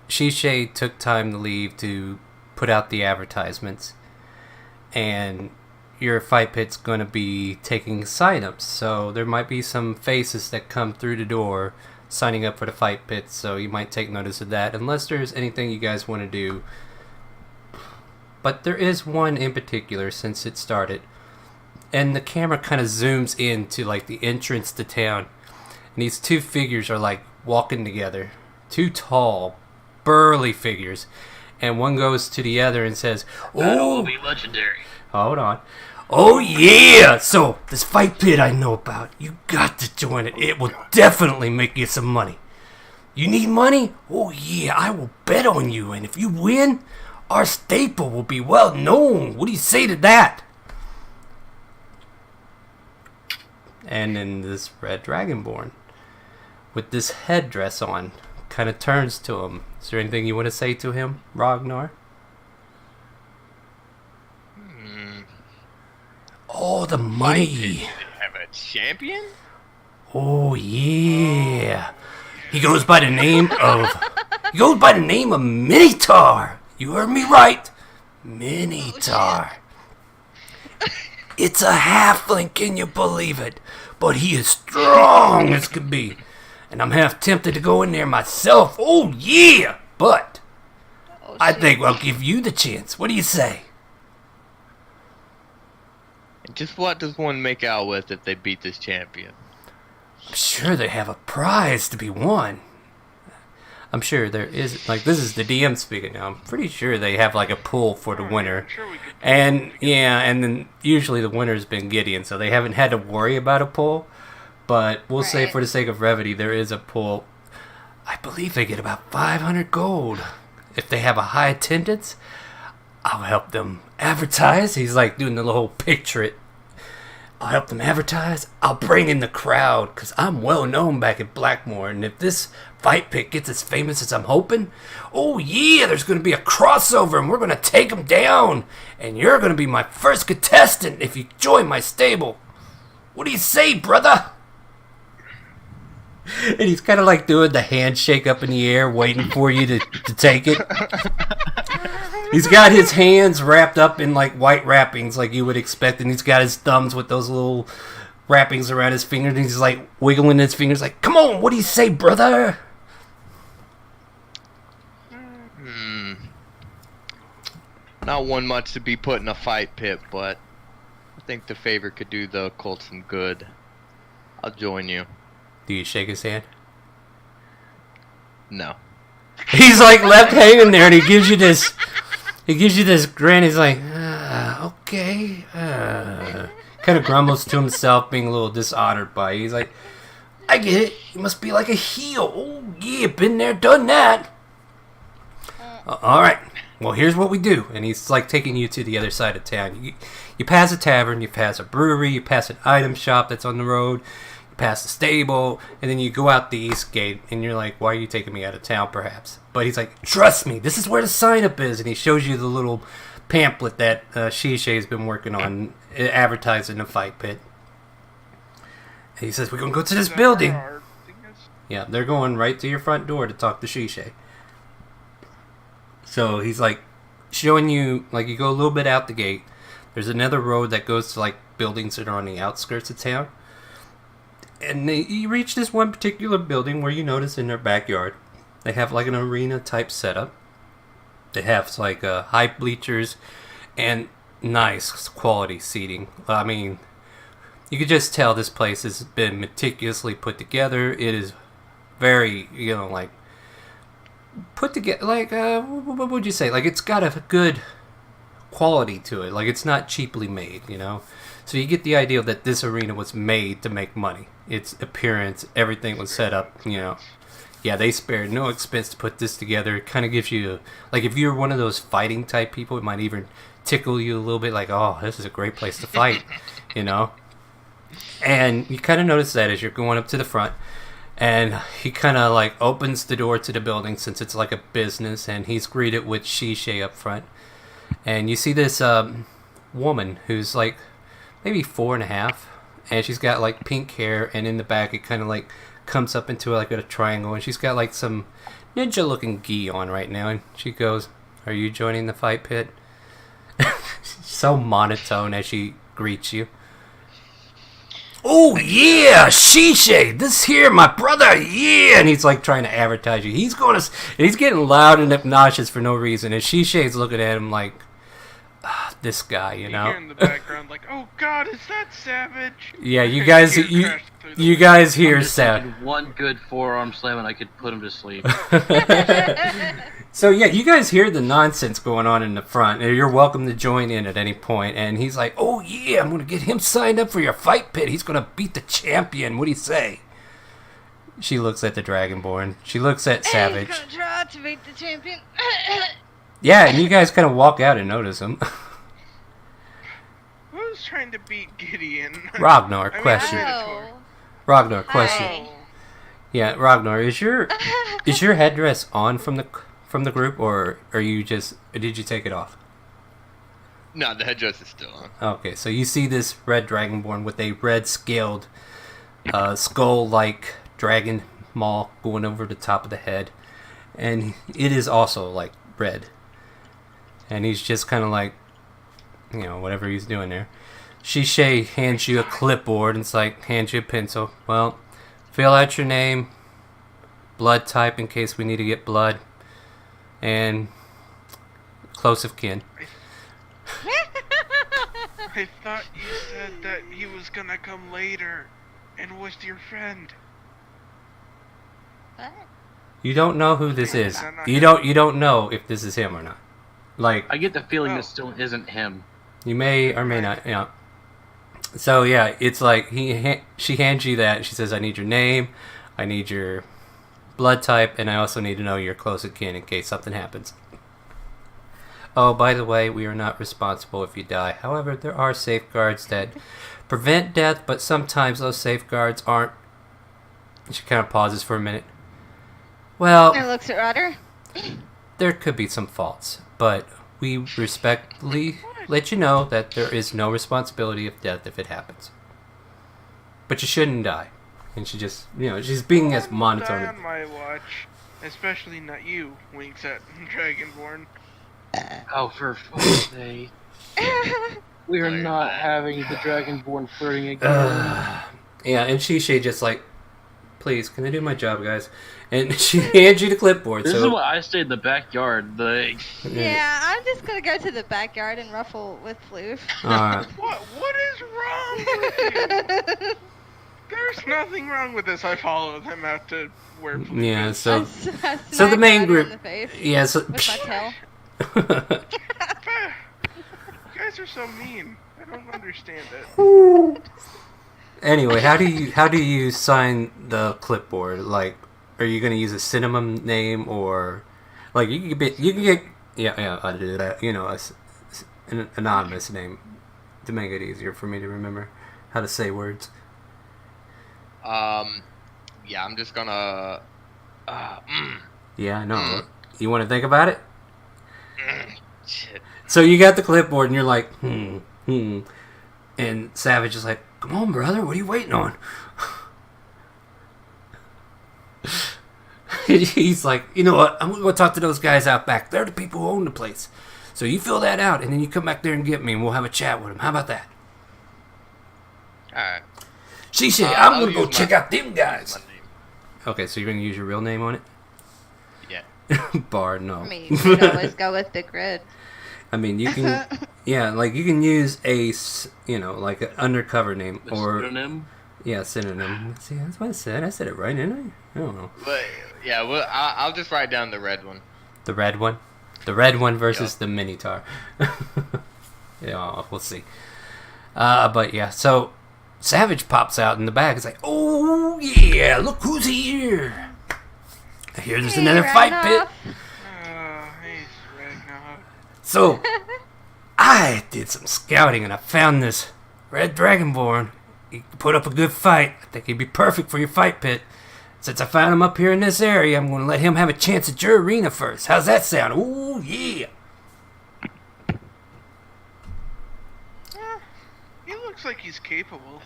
Shishay took time to leave to put out the advertisements. And your fight pit's going to be taking sign-ups. So there might be some faces that come through the door signing up for the fight pit. So you might take notice of that, unless there's anything you guys want to do. But there is one in particular since it started. And the camera kind of zooms into like the entrance to town. And these two figures are like walking together. Two tall, burly figures. And one goes to the other and says, "Oh, will be legendary." Hold on. "Oh yeah! So, this fight pit I know about, you got to join it. It will definitely make you some money. You need money? Oh yeah, I will bet on you. And if you win, our staple will be well known. What do you say to that?" And then this red dragonborn with this headdress on kind of turns to him. Is there anything you want to say to him, Ragnar? Oh, the money. Have a champion? Oh yeah. He goes by the name of Minotaur. You heard me right. Minotaur. It's a halfling, can you believe it? But he is strong as can be. And I'm half tempted to go in there myself. Oh yeah. But I think I'll give you the chance. What do you say? Just what does one make out with if they beat this champion? I'm sure they have a prize to be won. I'm sure there is, like, this is the DM speaking now. I'm pretty sure they have like a pool for the winner. And yeah, and then usually the winner's been Gideon, so they haven't had to worry about a pool. But we'll say for the sake of brevity, there is a pool. I believe they get about 500 gold. If they have a high attendance, I'll help them advertise. He's like doing the little picture it. I'll help them advertise. I'll bring in the crowd because I'm well known back at Blackmore. And if this fight pit gets as famous as I'm hoping, oh yeah, there's going to be a crossover and we're going to take them down. And you're going to be my first contestant if you join my stable. What do you say, brother? And he's kind of like doing the handshake up in the air, waiting for you to take it. He's got his hands wrapped up in like white wrappings like you would expect, and he's got his thumbs with those little wrappings around his fingers, and he's like wiggling his fingers like, "Come on, what do you say, brother?" Not one much to be put in a fight pit, but I think the favor could do the cult some good. I'll join you. Do you shake his hand? No. He's like left hanging there, and he gives you this grin. He's like, okay. Kind of grumbles to himself, being a little dishonored by it. He's like, I get it. You must be like a heel. Oh yeah, been there, done that. All right. Well, here's what we do. And he's like taking you to the other side of town. You pass a tavern, you pass a brewery, you pass an item shop that's on the road. Past the stable, and then you go out the east gate, and you're like, why are you taking me out of town, perhaps? But he's like, trust me, this is where the sign-up is, and he shows you the little pamphlet that Shisei's been working on, advertising the fight pit. And he says, we're going to go to this building. Yeah, they're going right to your front door to talk to Shisei. So he's like, showing you, like, you go a little bit out the gate, there's another road that goes to, like, buildings that are on the outskirts of town. And you reach this one particular building where you notice in their backyard, they have like an arena type setup. They have like high bleachers and nice quality seating. I mean, you could just tell this place has been meticulously put together. It is very, like put together. Like what would you say? Like it's got a good quality to it. Like it's not cheaply made, So you get the idea that this arena was made to make money. Its appearance, everything was set up, Yeah, they spared no expense to put this together. It kind of gives you, like, if you're one of those fighting type people, it might even tickle you a little bit, like, oh, this is a great place to fight, And you kind of notice that as you're going up to the front. And he kind of, like, opens the door to the building since it's like a business. And he's greeted with Shisei up front. And you see this woman who's, like, maybe 4.5, and she's got like pink hair, and in the back it kind of like comes up into like a triangle, and she's got like some ninja looking gi on right now, and she goes, "Are you joining the fight pit?" So monotone as she greets you. Oh yeah, Shisha, this here, my brother, yeah, and he's like trying to advertise you. He's going to, and he's getting loud and obnoxious for no reason, and Shisha's looking at him like, this guy, you know. You hear in the background like, "Oh God, is that Savage?" Yeah, you guys, you guys hear Savage. One good forearm slam and I could put him to sleep. So yeah, you guys hear the nonsense going on in the front, and you're welcome to join in at any point. And he's like, "Oh yeah, I'm gonna get him signed up for your fight pit. He's gonna beat the champion. What do you say?" She looks at the Dragonborn. She looks at Savage. He's gonna try to beat the champion. Yeah, and you guys kind of walk out and notice him. Who's trying to beat Gideon? Ragnar, question. Oh. Ragnar, question. Hi. Yeah, Ragnar, is your headdress on from the group, or did you take it off? No, the headdress is still on. Okay, so you see this red dragonborn with a red scaled skull-like dragon maw going over the top of the head, and it is also like red. And he's just kind of like, you know, whatever he's doing there. Shisha hands you a clipboard and it's like, hands you a pencil. Well, fill out your name, blood type in case we need to get blood, and close of kin. I thought you said that he was gonna come later and was your friend. What? You don't know who this is. You don't know if this is him or not. Like, I get the feeling this still isn't him. you may or may not, yeah. So yeah, it's like she hands you that. She says, "I need your name, I need your blood type, and I also need to know your close of kin in case something happens. Oh, by the way, we are not responsible if you die. However, there are safeguards that prevent death, but sometimes those safeguards aren't." She kind of pauses for a minute. Well, And looks at Ryder. there could be some faults, but we respectfully let you know that there is no responsibility of death if it happens. But you shouldn't die. And she just, you know, she's being as Die monotone. on my watch, especially not you. Winks at Dragonborn. Oh, for fuck's sake. We are not having the Dragonborn flirting again. Yeah, and she just like, please, can I do my job, guys? And she hands you the clipboard. This so is why I stayed in the backyard. Like, Yeah, I'm just gonna go to the backyard and ruffle with Floof. What is wrong with you? There's nothing wrong with this. I followed him out to where. Yeah, so I smack so the main Ryder group, in the face yeah, so with my tail. You guys are so mean. I don't understand it. Anyway, how do you sign the clipboard? Like, are you gonna use a synonym name, or like you can get yeah I do that, you know, an anonymous name to make it easier for me to remember how to say words. Yeah, I'm just gonna. Yeah, I know. You want to think about it? Shit. So you got the clipboard and you're like, and Savage is like, come on, brother, what are you waiting on? He's like, you know what, I'm going to go talk to those guys out back. They're the people who own the place. So you fill that out, and then you come back there and get me, and we'll have a chat with them. How about that? Alright. She said, I'm I'll going to go use check out them guys. My name. Okay, so you're going to use your real name on it? Yeah. Bar, no. I mean, you could always go with the grid. I mean, you can, yeah, like you can use a, you know, like an undercover name a or pseudonym? yeah, synonym. See, that's what I said. I said it right, didn't I? I don't know. But yeah, well, I'll just write down the red one. The red one versus the Minotaur. Yeah, we'll see. But yeah, so Savage pops out in the back. It's like, oh yeah, look who's here! I hear there's another fight pit. Hey, Ragnar. So, I did some scouting and I found this red dragonborn. He could put up a good fight. I think he'd be perfect for your fight pit. Since I found him up here in this area, I'm going to let him have a chance at your arena first. How's that sound? Ooh, yeah. He looks like he's capable.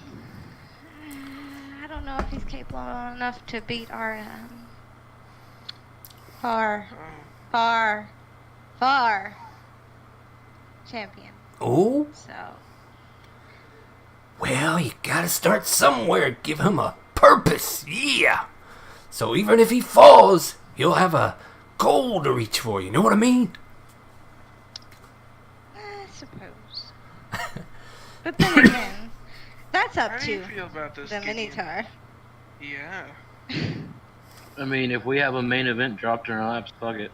I don't know if he's capable enough to beat our far champion. Oh? So Well, you gotta start somewhere. Give him a purpose. Yeah. So even if he falls, he'll have a goal to reach for. You know what I mean? I suppose. But then again, that's up How do you to feel about this the game? Minotaur. Yeah. I mean, if we have a main event dropped in our laps, fuck it.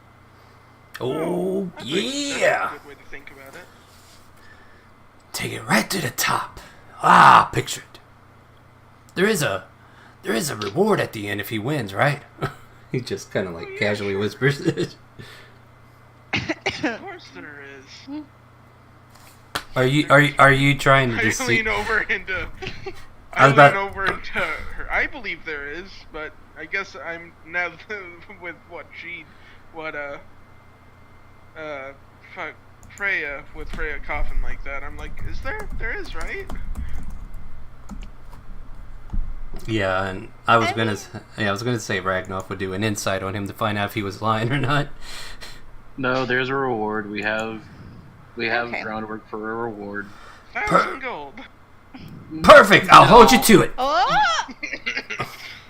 Oh, That's yeah. a good way to think about it. Take it right to the top. Ah, picture it. There is a reward at the end if he wins, right? He just kind of like casually whispers it. Of course there is. Are you trying to I deceive? lean over into. I I was about- lean over into her. I believe there is, but I guess I'm now with Freya with Freya coughing like that. I'm like, is there? There is, right? Yeah, and I was gonna say Ragnar would do an insight on him to find out if he was lying or not. No, there's a reward. We have Okay. groundwork for a reward. 1,000 gold. Perfect. I'll hold you to it. Oh!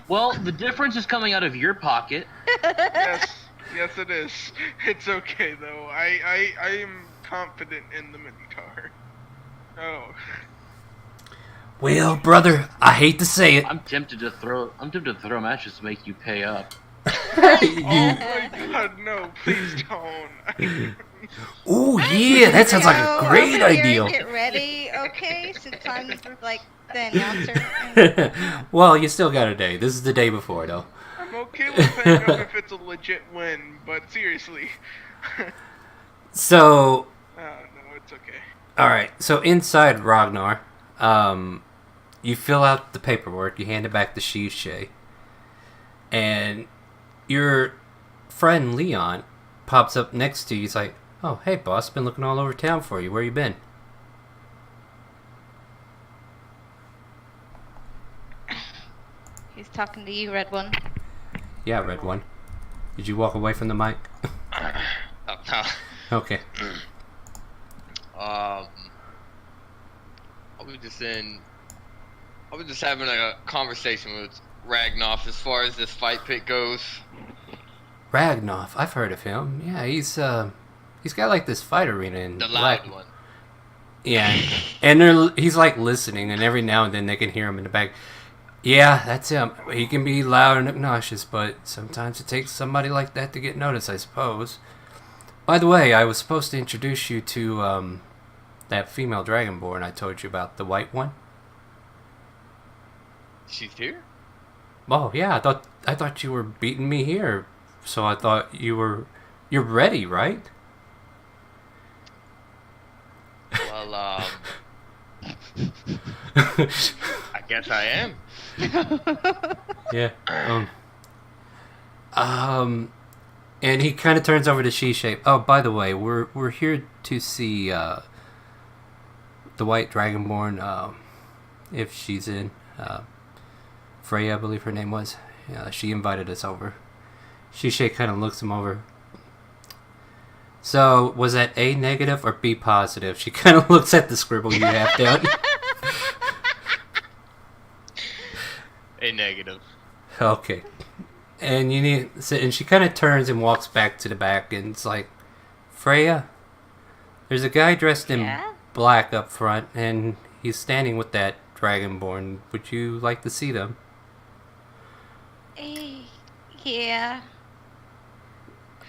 Well, the difference is coming out of your pocket. Yes, it is. It's okay though. I am confident in the Minotaur. Oh. Well, brother, I hate to say it. I'm tempted to throw matches to make you pay up. Oh my god, no! Please don't. Ooh, yeah, that sounds like a great over here, idea. Get ready, okay? Since I'm like the announcer. Well, you still got a day. This is the day before, though. I'm okay with paying up if it's a legit win, but seriously. So, No, it's okay. all right. So inside Ragnar, you fill out the paperwork. You hand it back to Shishay, and your friend Leon pops up next to you. He's like, "Oh, hey, boss. Been looking all over town for you. Where you been?" He's talking to you, Red One. Yeah, Red One. Did you walk away from the mic? Okay. I was just having a conversation with Ragnar as far as this fight pit goes. Ragnar, I've heard of him. Yeah, he's got like this fight arena in The loud one. Yeah, and he's like listening, and every now and then they can hear him in the back. Yeah, that's him. He can be loud and obnoxious, but sometimes it takes somebody like that to get noticed, I suppose. By the way, I was supposed to introduce you to that female dragonborn I told you about, the white one. She's here? Oh yeah, I thought you were beating me here, so I thought you're ready, right? Well, I guess I am. Yeah. And he kind of turns over to She-Shape. Oh, by the way, we're here to see the White Dragonborn. If she's in, Freya, I believe her name was. She invited us over. She-Shape kind of looks him over. So, was that A negative or B positive? She kind of looks at the scribble you have down. A negative. Okay. And and she kind of turns and walks back to the back, and it's like, Freya, there's a guy dressed in black up front, and he's standing with that dragonborn. Would you like to see them? Yeah.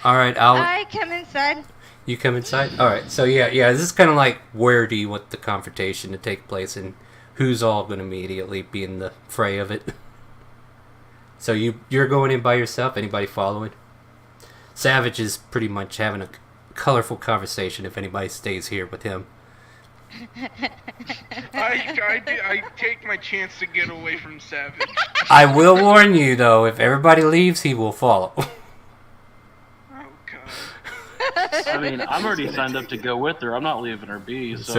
All right, I come inside. You come inside. All right. So yeah. This is kind of like where do you want the confrontation to take place, and who's all going to immediately be in the fray of it. So you're going in by yourself. Anybody following? Savage is pretty much having a colorful conversation. If anybody stays here with him. I take my chance to get away from Savage. I will warn you though. If everybody leaves, he will follow. Oh god. I mean, I'm already signed up to go with her. I'm not leaving her be. So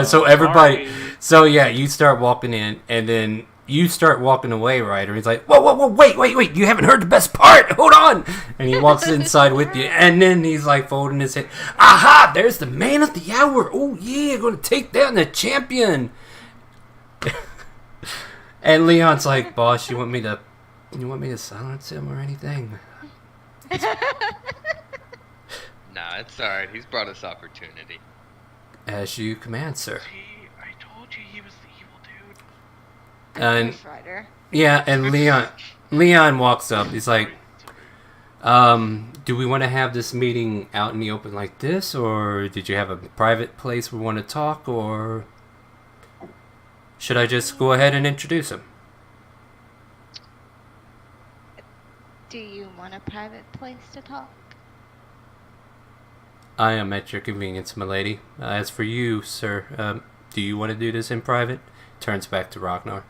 So everybody. sorry. So yeah, you start walking in, and then you start walking away, Ryder. He's like, whoa, wait! You haven't heard the best part. Hold on. And he walks inside with you, and then he's like folding his head. Aha! There's the man of the hour. Oh yeah, gonna take down the champion. And Leon's like, boss, you want me to silence him or anything? Nah, it's alright. He's brought us opportunity. As you command, sir. See, I told you he was the evil dude. And Ghost Rider. yeah, and Leon walks up. He's like, do we want to have this meeting out in the open like this, or did you have a private place we want to talk, or should I just go ahead and introduce him? Do you want a private place to talk? I am at your convenience, milady. As for you, sir, do you want to do this in private? Turns back to Ragnar.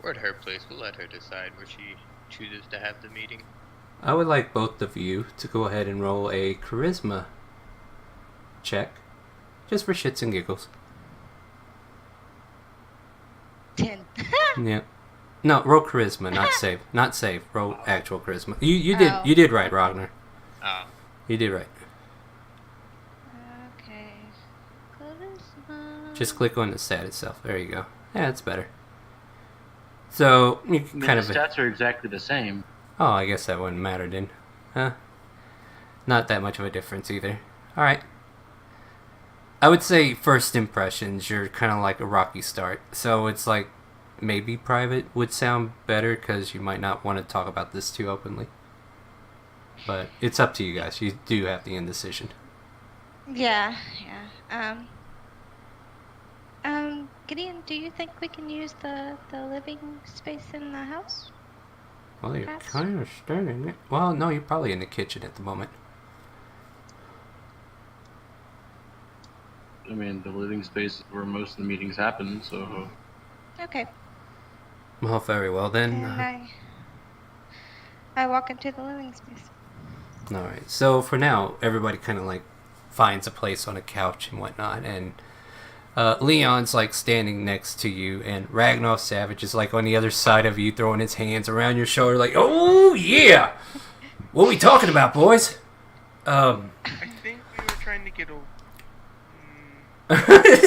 We're at her place. We'll let her decide where she chooses to have the meeting. I would like both of you to go ahead and roll a charisma check, just for shits and giggles. 10. Yeah. No, roll charisma, not save. Not save. Roll actual charisma. You did right, Ragnar. Oh. You did right. Okay. Charisma. Just click on the stat itself. There you go. Yeah, that's better. So you can kind of. The stats are exactly the same. Oh, I guess that wouldn't matter then. Huh? Not that much of a difference either. All right. I would say first impressions, you're kind of like a rocky start. So it's like maybe private would sound better because you might not want to talk about this too openly. But it's up to you guys. You do have the indecision. Yeah. Gideon, do you think we can use the living space in the house? Well, you're Perhaps. kind of staring it. Well, no, you're probably in the kitchen at the moment. I mean, the living space is where most of the meetings happen, so... Okay. Well, very well then. And I walk into the living space. Alright, so for now, everybody kind of like finds a place on a couch and whatnot, and Leon's like standing next to you, and Ragnar Savage is like on the other side of you, throwing his hands around your shoulder, like, "Oh yeah, what are we talking about, boys?" I think we were trying to get a.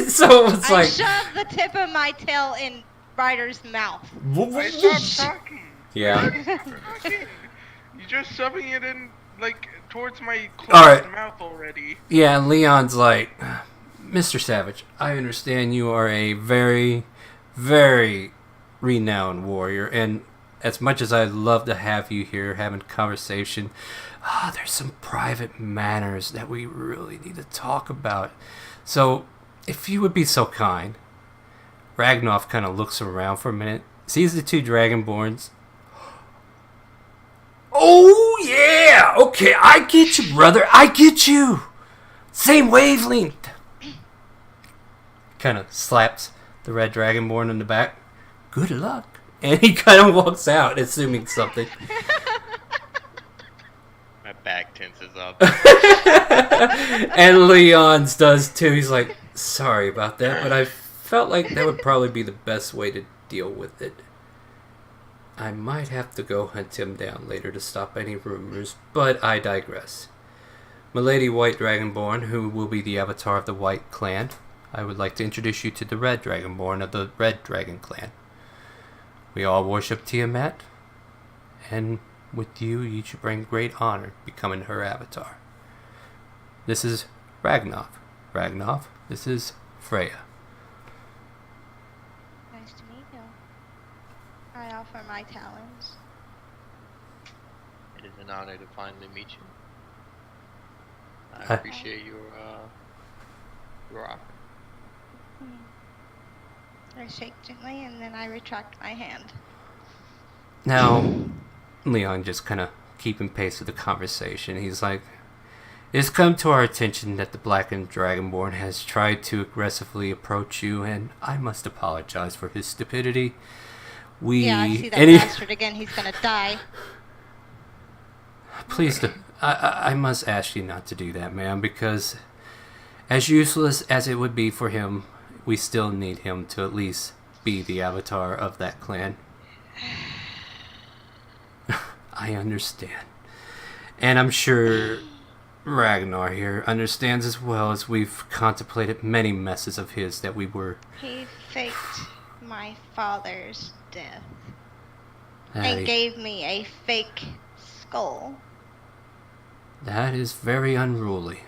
So it's I like, shove the tip of my tail in Ryder's mouth. I stopped talking. yeah. Talking. You're just shoving it in, like, towards my closed Alright. mouth already. Yeah, and Leon's like, Mr. Savage, I understand you are a very, very renowned warrior, and as much as I'd love to have you here having a conversation, there's some private matters that we really need to talk about. So, if you would be so kind. Ragnar kind of looks around for a minute, sees the two Dragonborns. Oh, yeah! Okay, I get you, brother. I get you! Same wavelength. Kind of slaps the red Dragonborn in the back. Good luck. And he kind of walks out, assuming something. My back tenses up. And Leon's does too. He's like, sorry about that, but I felt like that would probably be the best way to deal with it. I might have to go hunt him down later to stop any rumors, but I digress. Milady White Dragonborn, who will be the avatar of the White Clan, I would like to introduce you to the Red Dragonborn of the Red Dragon Clan. We all worship Tiamat, and with you should bring great honor becoming her avatar. This is Ragnar. Ragnar, this is Freya. Nice to meet you. I offer my talons. It is an honor to finally meet you. I Hi. appreciate your offer. I shake gently and then I retract my hand. Now, Leon just kind of keeping pace with the conversation. He's like, it has come to our attention that the Blackened Dragonborn has tried to aggressively approach you, and I must apologize for his stupidity. Yeah, I see that bastard again. He's gonna die. Please, I must ask you not to do that, ma'am, because as useless as it would be for him, we still need him to at least be the avatar of that clan. I understand. And I'm sure Ragnar here understands as well as we've contemplated many messes of his that we were... He faked my father's death That, and gave me a fake skull. that is very unruly.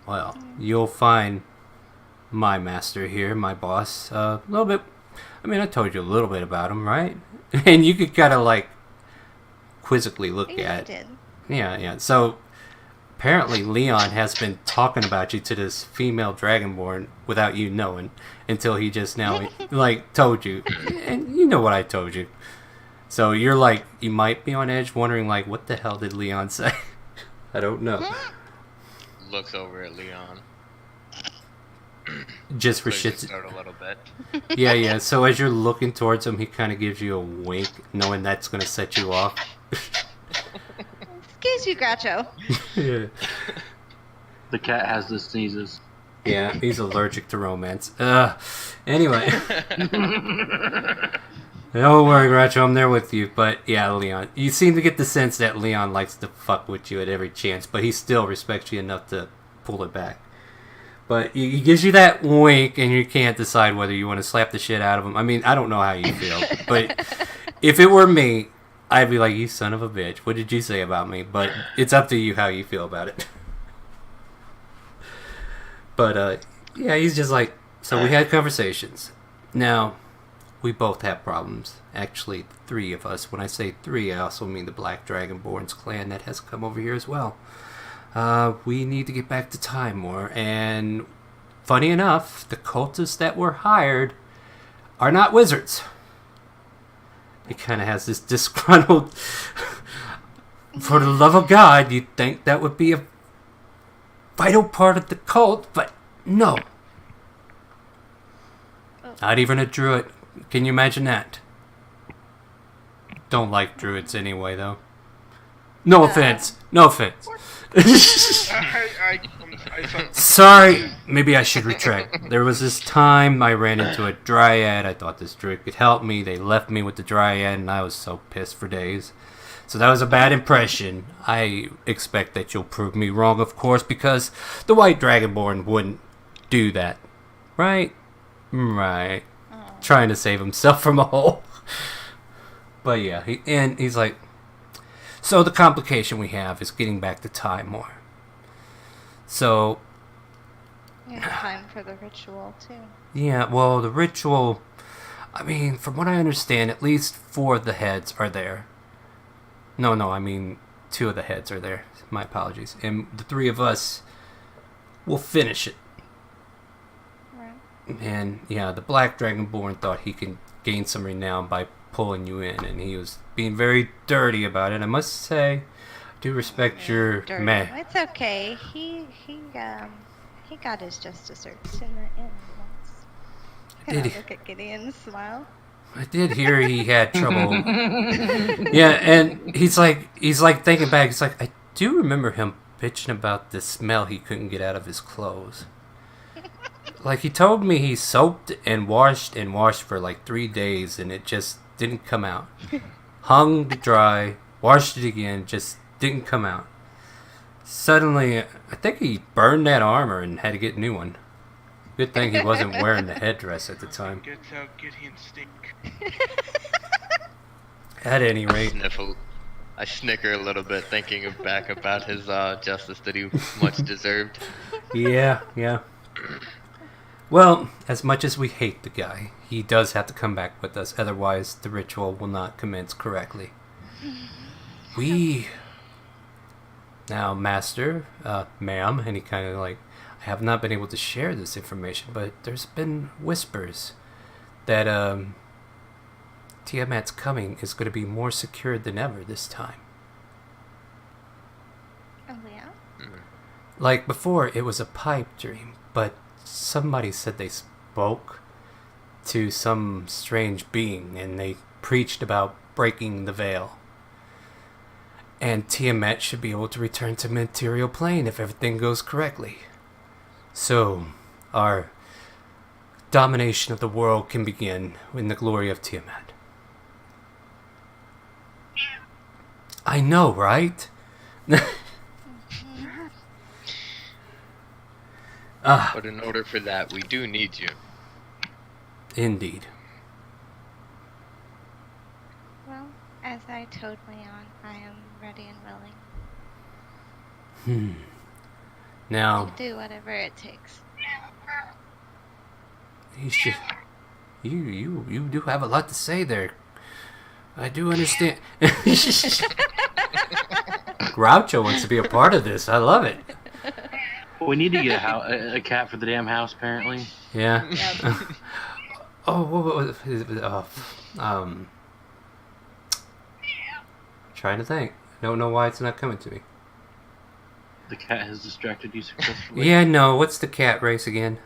Well, you'll find my master here, my boss, a little bit... I mean, I told you a little bit about him, right? And you could kind of, like, quizzically look Yeah, at... I did. Yeah. So, apparently Leon has been talking about you to this female Dragonborn without you knowing until he just now, like, told you. And you know what I told you. So you're like, you might be on edge wondering, like, what the hell did Leon say? I don't know. Looks over at Leon. Just for Clears shits. his throat a little bit. Yeah. So as you're looking towards him, he kind of gives you a wink, knowing that's going to set you off. Excuse you, Groucho. Yeah. The cat has the sneezes. Yeah, he's allergic to romance. Anyway. Don't worry, Groucho, I'm there with you. But yeah, Leon. You seem to get the sense that Leon likes to fuck with you at every chance, but he still respects you enough to pull it back. But he gives you that wink, and you can't decide whether you want to slap the shit out of him. I mean, I don't know how you feel, but if it were me, I'd be like, you son of a bitch, what did you say about me? But it's up to you how you feel about it. But, yeah, he's just like, so we had conversations. Now, we both have problems. Actually, 3 of us. When I say 3, I also mean the Black Dragonborn's clan that has come over here as well. We need to get back to Timor, and funny enough, the cultists that were hired are not wizards. It kind of has this disgruntled... For the love of God, you'd think that would be a vital part of the cult, but no. Not even a druid. Can you imagine that? Don't like druids anyway, though. No offense. No offense. Sorry, maybe I should retract. There was this time I ran into a dryad. I thought this druid could help me. They left me with the dryad, and I was so pissed for days. So that was a bad impression. I expect that you'll prove me wrong, of course, because the White Dragonborn wouldn't do that. Right? Right. Trying to save himself from a hole. But yeah, he's like... So the complication we have is getting back to Timor. So... You have time for the ritual, too. Yeah, well, the ritual... I mean, from what I understand, at least 4 of the heads are there. No, I mean, 2 of the heads are there. My apologies. And the 3 of us will finish it. Right. And, yeah, the Black Dragonborn thought he could gain some renown by pulling you in, and he was being very dirty about it. I must say, I do respect your... It's okay. He got his just desserts in the end once. Did he? Look at Gideon and smile. I did hear he had trouble. Yeah, and he's like thinking back. He's like, I do remember him bitching about the smell he couldn't get out of his clothes. Like, he told me he soaped and washed for like 3 days, and it just didn't come out. Hung to dry, washed it again, just didn't come out. Suddenly, I think he burned that armor and had to get a new one. Good thing he wasn't wearing the headdress at the time. Gets out Gideon stink. At any rate. I snicker a little bit thinking back about his justice that he much deserved. Yeah. Well, as much as we hate the guy, he does have to come back with us, otherwise the ritual will not commence correctly. Now, Master, ma'am, and he kind of like, I have not been able to share this information, but there's been whispers that Tiamat's coming is going to be more secured than ever this time. Oh, yeah? Like before, it was a pipe dream, but somebody said they spoke to some strange being, and they preached about breaking the veil. And Tiamat should be able to return to material plane if everything goes correctly. So, our domination of the world can begin in the glory of Tiamat. I know, right? But in order for that, we do need you. Indeed. Well, as I told Leon, I am ready and willing. Now, To do whatever it takes. you do have a lot to say there. I do understand. Groucho wants to be a part of this. I love it. We need to get a cat for the damn house, apparently. Yeah. Yep. Oh, what was it? Trying to think. I don't know why it's not coming to me. The cat has distracted you successfully. Yeah, no. What's the cat race again?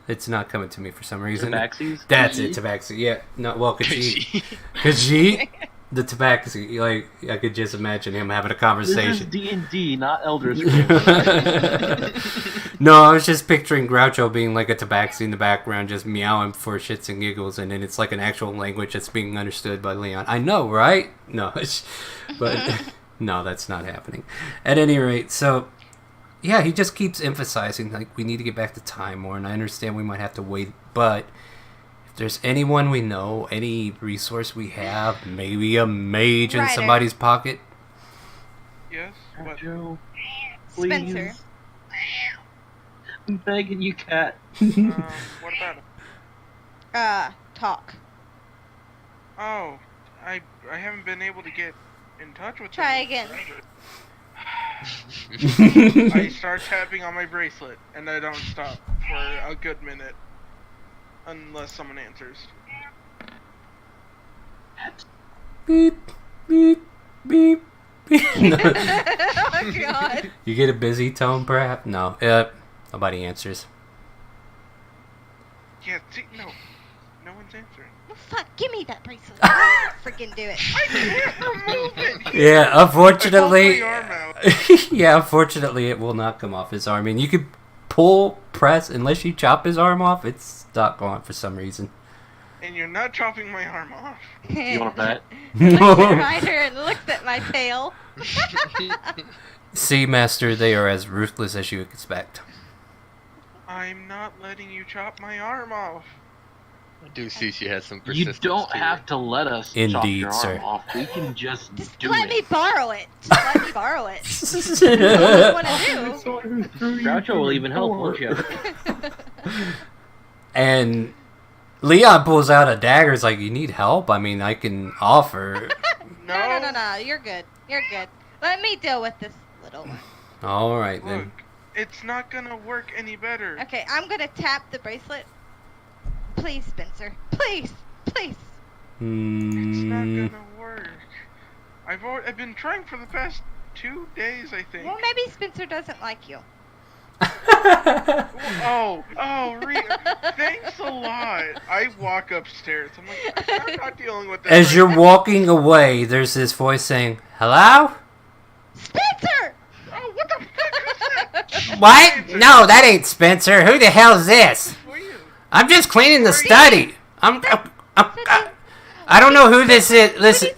It's not coming to me for some reason. Tabaxis? That's it, Tabaxi. Yeah. No, well, Khajiit. Khajiit, the Tabaxi. Like, I could just imagine him having a This is conversation. D&D, not Elder Scrolls. No, I was just picturing Groucho being like a Tabaxi in the background, just meowing for shits and giggles, and then it's like an actual language that's being understood by Leon. I know, right? No, but no, that's not happening. At any rate, so yeah, he just keeps emphasizing like we need to get back to time more, and I understand we might have to wait, but if there's anyone we know, any resource we have, maybe a mage in Ryder. somebody's pocket. Yes, but Joe, please. Spencer. I'm begging you, cat. what about him? Talk. Oh, I haven't been able to get in touch with Try him. again. I start tapping on my bracelet, and I don't stop for a good minute. Unless someone answers. Beep, beep, beep, beep. No. Oh god. You get a busy tone, perhaps? No. Nobody answers. Yeah, see, no one's answering. Well, fuck, give me that bracelet. I'll freaking do it. I can't remove it! Yeah, unfortunately. I pulled my arm out. Yeah, unfortunately, it will not come off his arm. And you could press, unless you chop his arm off, it's stuck on for some reason. And you're not chopping my arm off. You want a pet? Looks at Ryder and looks at my tail. See, Master, they are as ruthless as you expect. I'm not letting you chop my arm off. I do see she has some You persistence. don't to her. have to let us chop Indeed, your sir. arm off. We can just Just do let it. me borrow it. Just let me borrow it. That's all I want to Groucho will even help, won't you? And Leon pulls out a dagger. It's like, you need help? I mean, I can offer. No. No. You're good. You're good. Let me deal with this little one. All right, Look, then. it's not gonna work any better. Okay, I'm gonna tap the bracelet. Please, Spencer. Please. Please. It's not Hmm. gonna work. I've been trying for the past 2 days, I think. Well, maybe Spencer doesn't like you. Thanks a lot. I walk upstairs. I'm like, I'm not dealing with this. As right you're now. walking away, there's this voice saying, "Hello? Spencer! Oh, what the fuck was that? What? No, that ain't Spencer. Who the hell is this? Who are you? I'm just cleaning the study. I don't know who this is. Listen,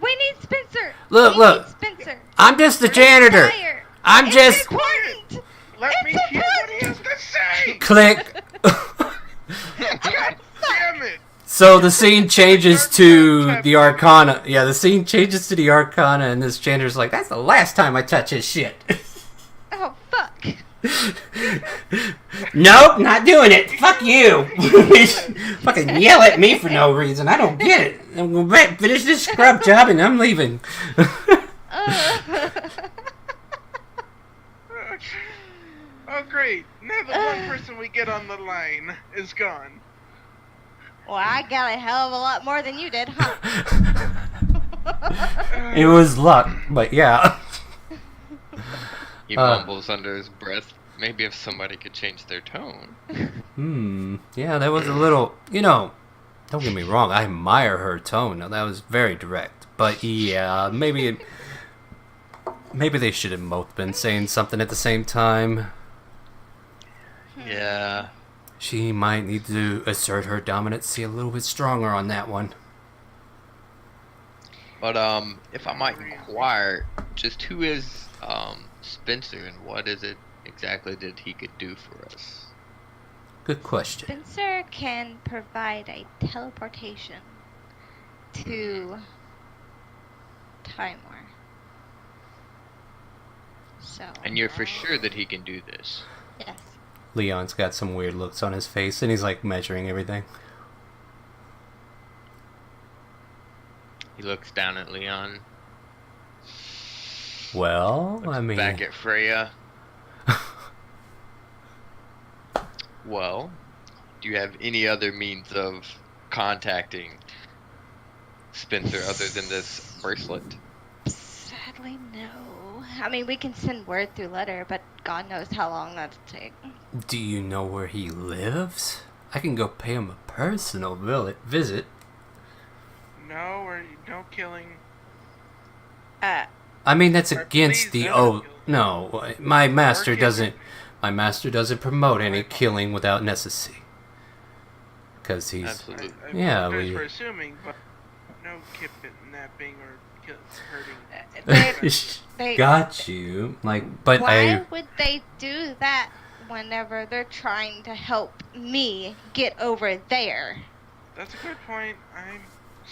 We need Spencer. Look, We look. Need Spencer. I'm just the janitor. Fire. I'm It's just important. Let It's me hear what he has to say. click. God damn it. So the scene changes to the Arcana. Yeah, the scene changes to the Arcana, and this janitor's like, "That's the last time I touch his shit." Oh, fuck. Nope, not doing it. Fuck you. Fucking yell at me for no reason. I don't get it. I'm gonna finish this scrub job and I'm leaving. Oh, great. Now the one person we get on the line is gone. Well, I got a hell of a lot more than you did, huh? It was luck, but yeah. He mumbles under his breath. Maybe if somebody could change their tone. Yeah, that was a little, don't get me wrong, I admire her tone. Now, that was very direct. But yeah, maybe they should have both been saying something at the same time. Yeah. She might need to assert her dominancy a little bit stronger on that one. But if I might inquire, just who is Spencer, and what is it exactly that he could do for us? Good question. Spencer can provide a teleportation to Timor. So. And you're for sure that he can do this? Yes. Leon's got some weird looks on his face, and he's like measuring everything. He looks down at Leon. Well, Looks I mean... back at Freya. Well, do you have any other means of contacting Spencer other than this bracelet? Sadly, no. I mean, we can send word through letter, but God knows how long that'll take. Do you know where he lives? I can go pay him a personal visit. No, or no killing. I mean, that's Or against please the don't oath. kill. No, my master Or doesn't. kidnapping. My master doesn't promote any killing without necessity. Because he's... Absolutely. I Yeah, apologize we- for assuming, but no kidnapping or hurting. They, Got you. Like, but why would they do that whenever they're trying to help me get over there? That's a good point. I'm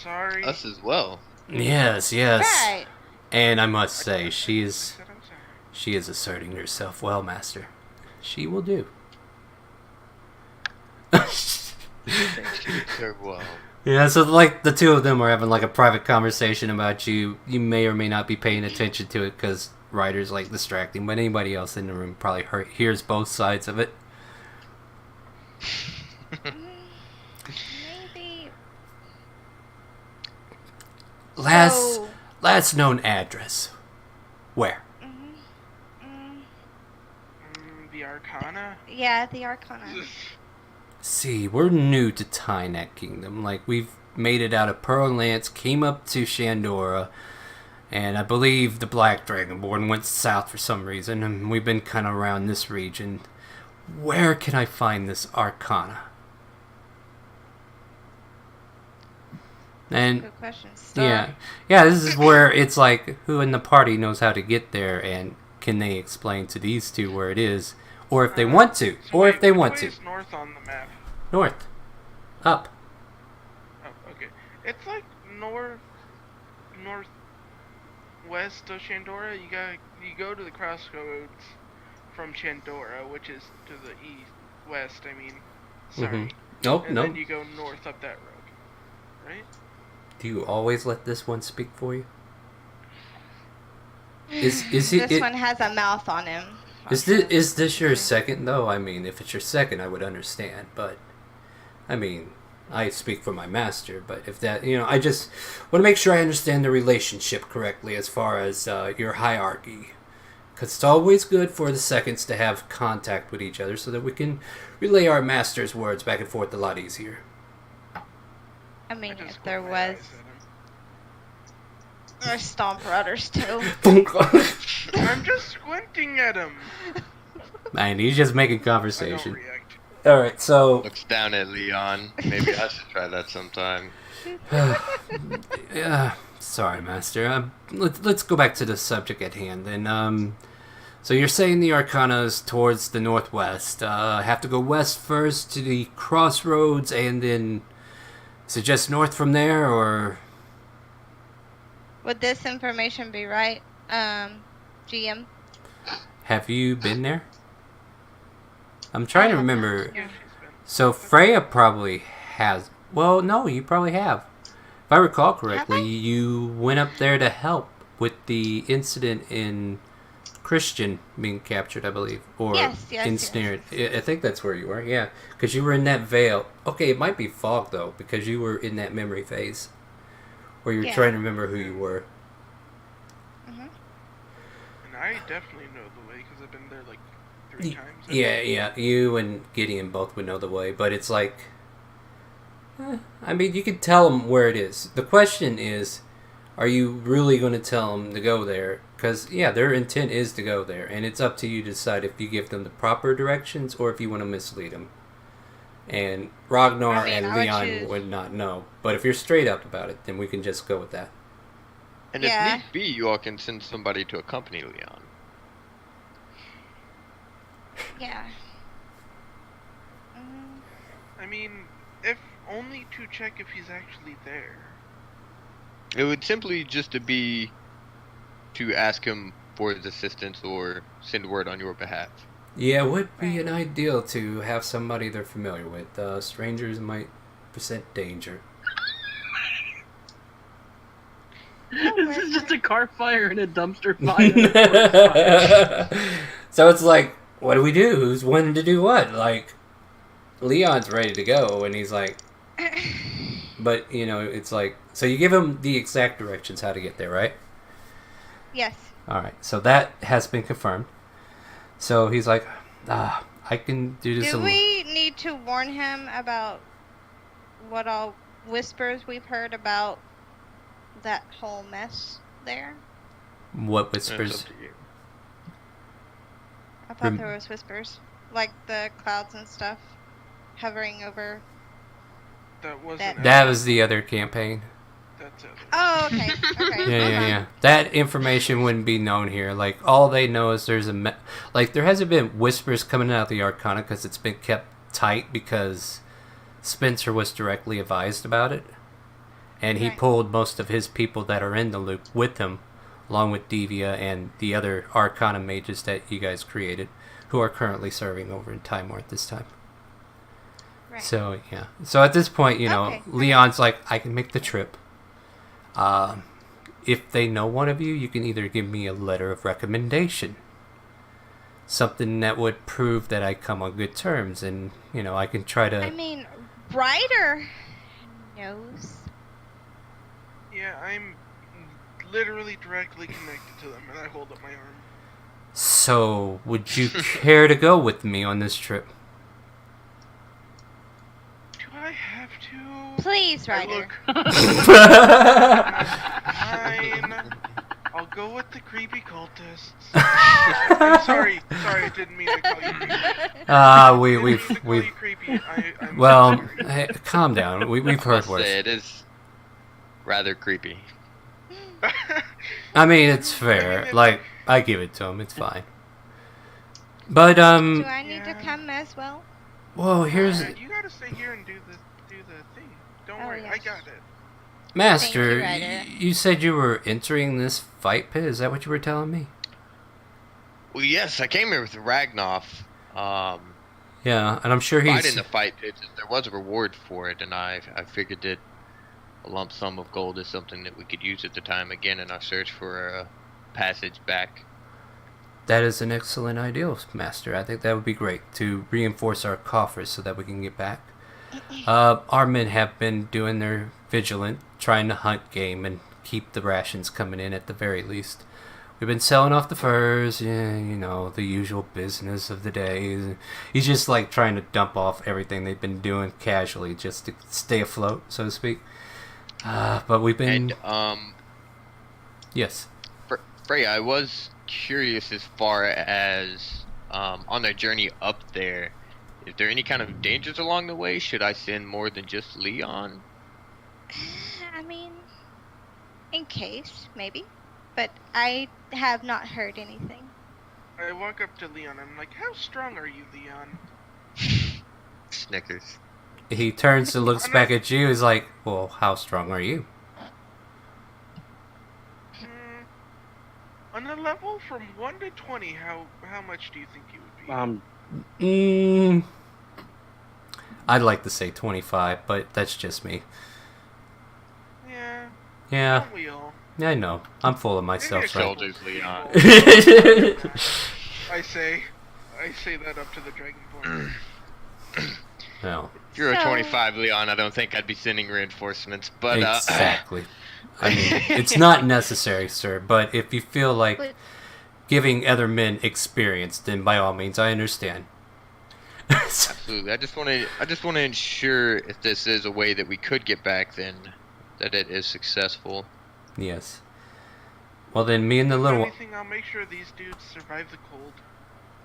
sorry. Us as well. Yes. Right. And I must say, I she is said I'm sorry. she is asserting herself well, master. She will do. Sure, well. Yeah, so like the two of them are having like a private conversation about you. You may or may not be paying attention to it because Ryder's like distracting, but anybody else in the room probably hears both sides of it. Maybe. Last known address. Where? The Arcana? Yeah, the Arcana. See, we're new to Tynac Kingdom. Like, we've made it out of Pearl Lance, came up to Shandora, and I believe the Black Dragonborn went south for some reason, and we've been kind of around this region. Where can I find this Arcana? And Good question. yeah, this is where it's like, who in the party knows how to get there, and can they explain to these two where it is, or if they want to, So or wait, if they which want way to. is north on the map? North, up. Oh, okay. It's like northwest of Shandora. You go to the crossroads from Shandora, which is to the west. I mean, sorry. Nope, And no. then you go north up that road, right? Do you always let this one speak for you? Is he? This one has a mouth on him. Is this your second though? I mean, if it's your second, I would understand. But I mean, I speak for my master. But if that, I just want to make sure I understand the relationship correctly as far as your hierarchy. Because it's always good for the seconds to have contact with each other so that we can relay our master's words back and forth a lot easier. I mean, I just if there squint my was, eyes at him. or stomp rudders too. I'm just squinting at him. Man, he's just making I don't conversation. react. All right, so Looks down at Leon. Maybe I should try that sometime. sorry, master. Let's go back to the subject at hand. Then, so you're saying the Arcana is towards the northwest. Have to go west first to the crossroads, and then is it just north from there, or? Would this information be right, GM? Have you been there? I'm trying to remember. Yeah, she's been. So Freya probably has. Well, no, you probably have. If I recall correctly, Have I? you went up there to help with the incident in Christian being captured, I believe, or Yes, ensnared. I think that's where you were. Yeah, because you were in that veil. Okay, it might be fog though, because you were in that memory phase where you were Yeah. trying to remember who you were. And I definitely know the way because I've been there like 3 times. I Yeah, you and Gideon both would know the way, but it's like, I mean, you could tell them where it is. The question is, are you really going to tell them to go there? Because, yeah, their intent is to go there, and it's up to you to decide if you give them the proper directions or if you want to mislead them. And Ragnar I mean, and I would Leon choose- would not know. But if you're straight up about it, then we can just go with that. And Yeah. if need be, you all can send somebody to accompany Leon. Yeah. I mean, if only to check if he's actually there. It would simply just to be to ask him for his assistance or send word on your behalf. Yeah, it would be Right. an ideal to have somebody they're familiar with. Strangers might present danger. This is just a car fire and a dumpster fire. And a forest fire. So it's like, what do we do? Who's wanting to do what? Like, Leon's ready to go, and he's like, but, you know, it's like, so you give him the exact directions how to get there, right? Yes. Alright, so that has been confirmed. So he's like, I can do this Do alone. we need to warn him about what all whispers we've heard about that whole mess there? What It's whispers? up to you. I thought there was whispers. Like the clouds and stuff hovering over. That wasn't. That was the other campaign. That's it. Oh, okay. Okay. Yeah. That information wouldn't be known here. Like, all they know is there's like, there hasn't been whispers coming out of the Arcana because it's been kept tight because Spencer was directly advised about it. And he Right. pulled most of his people that are in the loop with him, along with Devia and the other Arcana mages that you guys created, who are currently serving over in Timor at this time. Right. So, yeah. So at this point, you know, Okay. Leon's like, I can make the trip. If they know one of you, you can either give me a letter of recommendation. Something that would prove that I come on good terms, and, you know, I can try to... I mean, Ryder knows. Yeah, I'm literally directly connected to them, and I hold up my arm. So, would you care to go with me on this trip? Do I have to? Please, I Ryder. look fine. I'll go with the creepy cultists. I'm sorry, I didn't mean to call you creepy. We've Creepy. I'm well, sorry. hey, calm down. We've heard Must worse. say, it is rather creepy. I mean, it's fair. Like, I give it to him. It's fine. But Do I need to Yeah. come as well? well, here's You gotta stay here and do the thing. Don't Oh, worry, I yes. got it. Master. Thank you, Ryder. You said you were entering this fight pit. Is that what you were telling me? Well, yes, I came here with Ragnoff. Yeah, and I'm sure Right in he's. the fight pit, there was a reward for it, and I figured that a lump sum of gold is something that we could use at the time again in our search for a passage back. That is an excellent idea, Master. I think that would be great to reinforce our coffers so that we can get back. Our men have been doing their vigilant, trying to hunt game and keep the rations coming in at the very least. We've been selling off the furs, yeah, you know, the usual business of the day. He's just like trying to dump off everything they've been doing casually just to stay afloat, so to speak. But we've been... And, yes. Freya, I was curious as far as, on their journey up there, is there any kind of dangers along the way? Should I send more than just Leon? I mean, in case, maybe. But I have not heard anything. I walk up to Leon. I'm like, "How strong are you, Leon?" Snickers. He turns and looks back at you. He's like, well, how strong are you? On a level from 1 to 20, how much do you think you would be? I'd like to say 25, but that's just me. Yeah. Yeah, Don't we all? I know. I'm full of myself. Maybe Right? Shoulders, Leon. I say that up to the Dragonborn. No, If you're a So- 25, Leon, I don't think I'd be sending reinforcements, but, exactly. I mean, it's not necessary, sir. But if you feel like But- giving other men experience, then by all means, I understand. Absolutely. I just want to ensure if this is a way that we could get back, then that it is successful. Yes. Well, then me and the little one. Anything, I'll make sure these dudes survive the cold.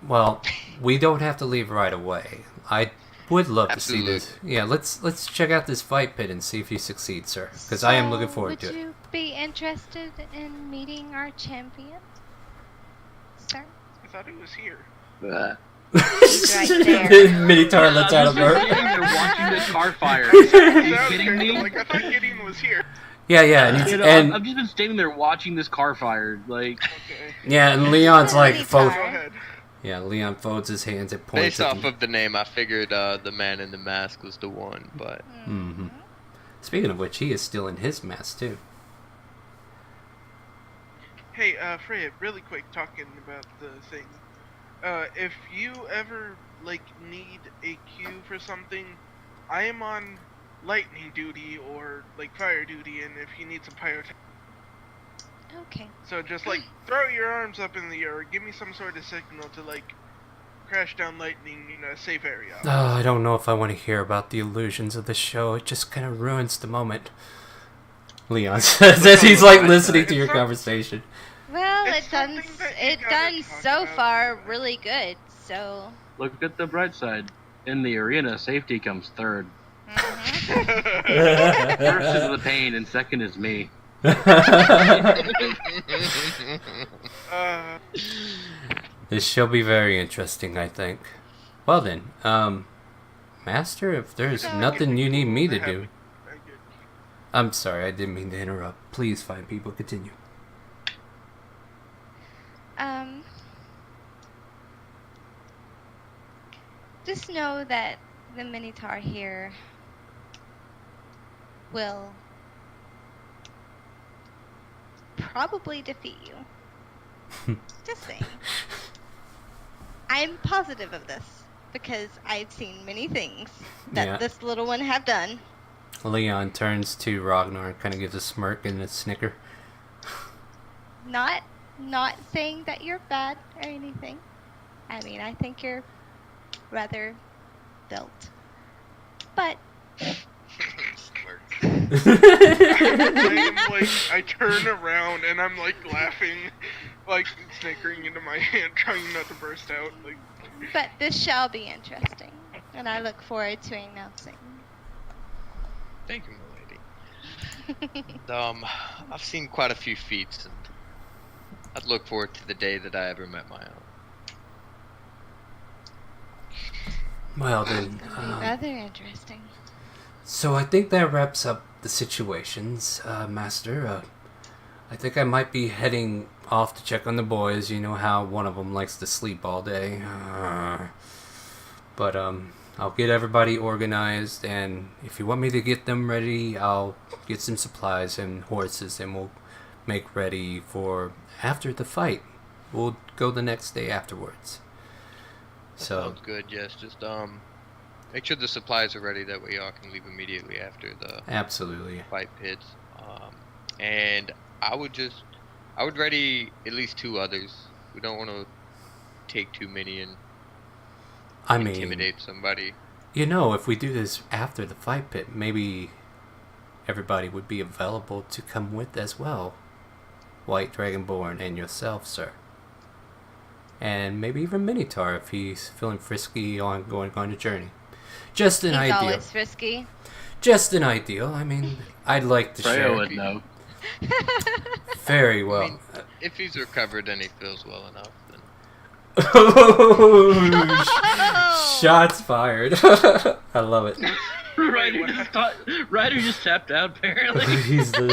Well, we don't have to leave right away. I would love to see this. Absolutely. Yeah, let's check out this fight pit and see if you succeed, sir. Because I am looking forward to Would it. you be interested in meeting our champion, sir? I thought he was here. He's right there. Minotaur lets out a They're burp. watching this car fire. Are you kidding me? Like, I thought Gideon was here. Yeah, and, You know, and I've just been standing there watching this car fire. Like, Okay. yeah, and Leon's like, Minotaur. Go ahead. yeah, Leon folds his hands and points Based at off of the name, I figured the man in the mask was the one, but Mm-hmm. Speaking of which, he is still in his mask too. Hey, Freya, really quick, talking about the thing. If you ever, like, need a cue for something, I am on lightning duty or, like, fire duty, and if you need some pyrotechnics. Okay. So just, like, throw your arms up in the air or give me some sort of signal to, like, crash down lightning in a safe area. Oh, I don't know if I want to hear about the illusions of the show. It just kind of ruins the moment. Leon says as he's like listening to your conversation. Well, It's it done something that you it gotta done talk so about. far really good. So. look at the bright side. In the arena, safety comes third. Mhm. First is the pain, and second is me. This shall be very interesting, I think. Well then, Master, if there's nothing you need me to do. I'm sorry, I didn't mean to interrupt. Please, fine people, continue. Just know that the Minotaur here will probably defeat you. Just saying. I'm positive of this because I've seen many things that Yeah. this little one have done. Leon turns to Ragnar and kind of gives a smirk and a snicker. Not saying that you're bad or anything. I mean, I think you're rather built. But I am like, I turn around and I'm like laughing, like snickering into my hand, trying not to burst out. Like, but this shall be interesting, and I look forward to announcing. thank you, milady. I've seen quite a few feats, and I'd look forward to the day that I ever met my own. Well then, Rather interesting. so I think that wraps up the situations, Master. I think I might be heading off to check on the boys. You know how one of them likes to sleep all day. But I'll get everybody organized, and if you want me to get them ready, I'll get some supplies and horses, and we'll make ready for after the fight. We'll go the next day afterwards. That So sounds good. Yes, just make sure the supplies are ready. That way, y'all can leave immediately after the absolutely. fight pits. And I would ready at least 2 others. We don't want to take too many and I mean, intimidate somebody. you know, if we do this after the fight pit, maybe everybody would be available to come with as well. White Dragonborn and yourself, sir. And maybe even Minotaur if he's feeling frisky on going on a journey. Just an He's ideal. always risky. Just an ideal. I mean, I'd like to Freya share. would know. Very well. I mean, if he's recovered and he feels well enough, then Shots fired. I love it. Ryder just tapped out, apparently. He's the...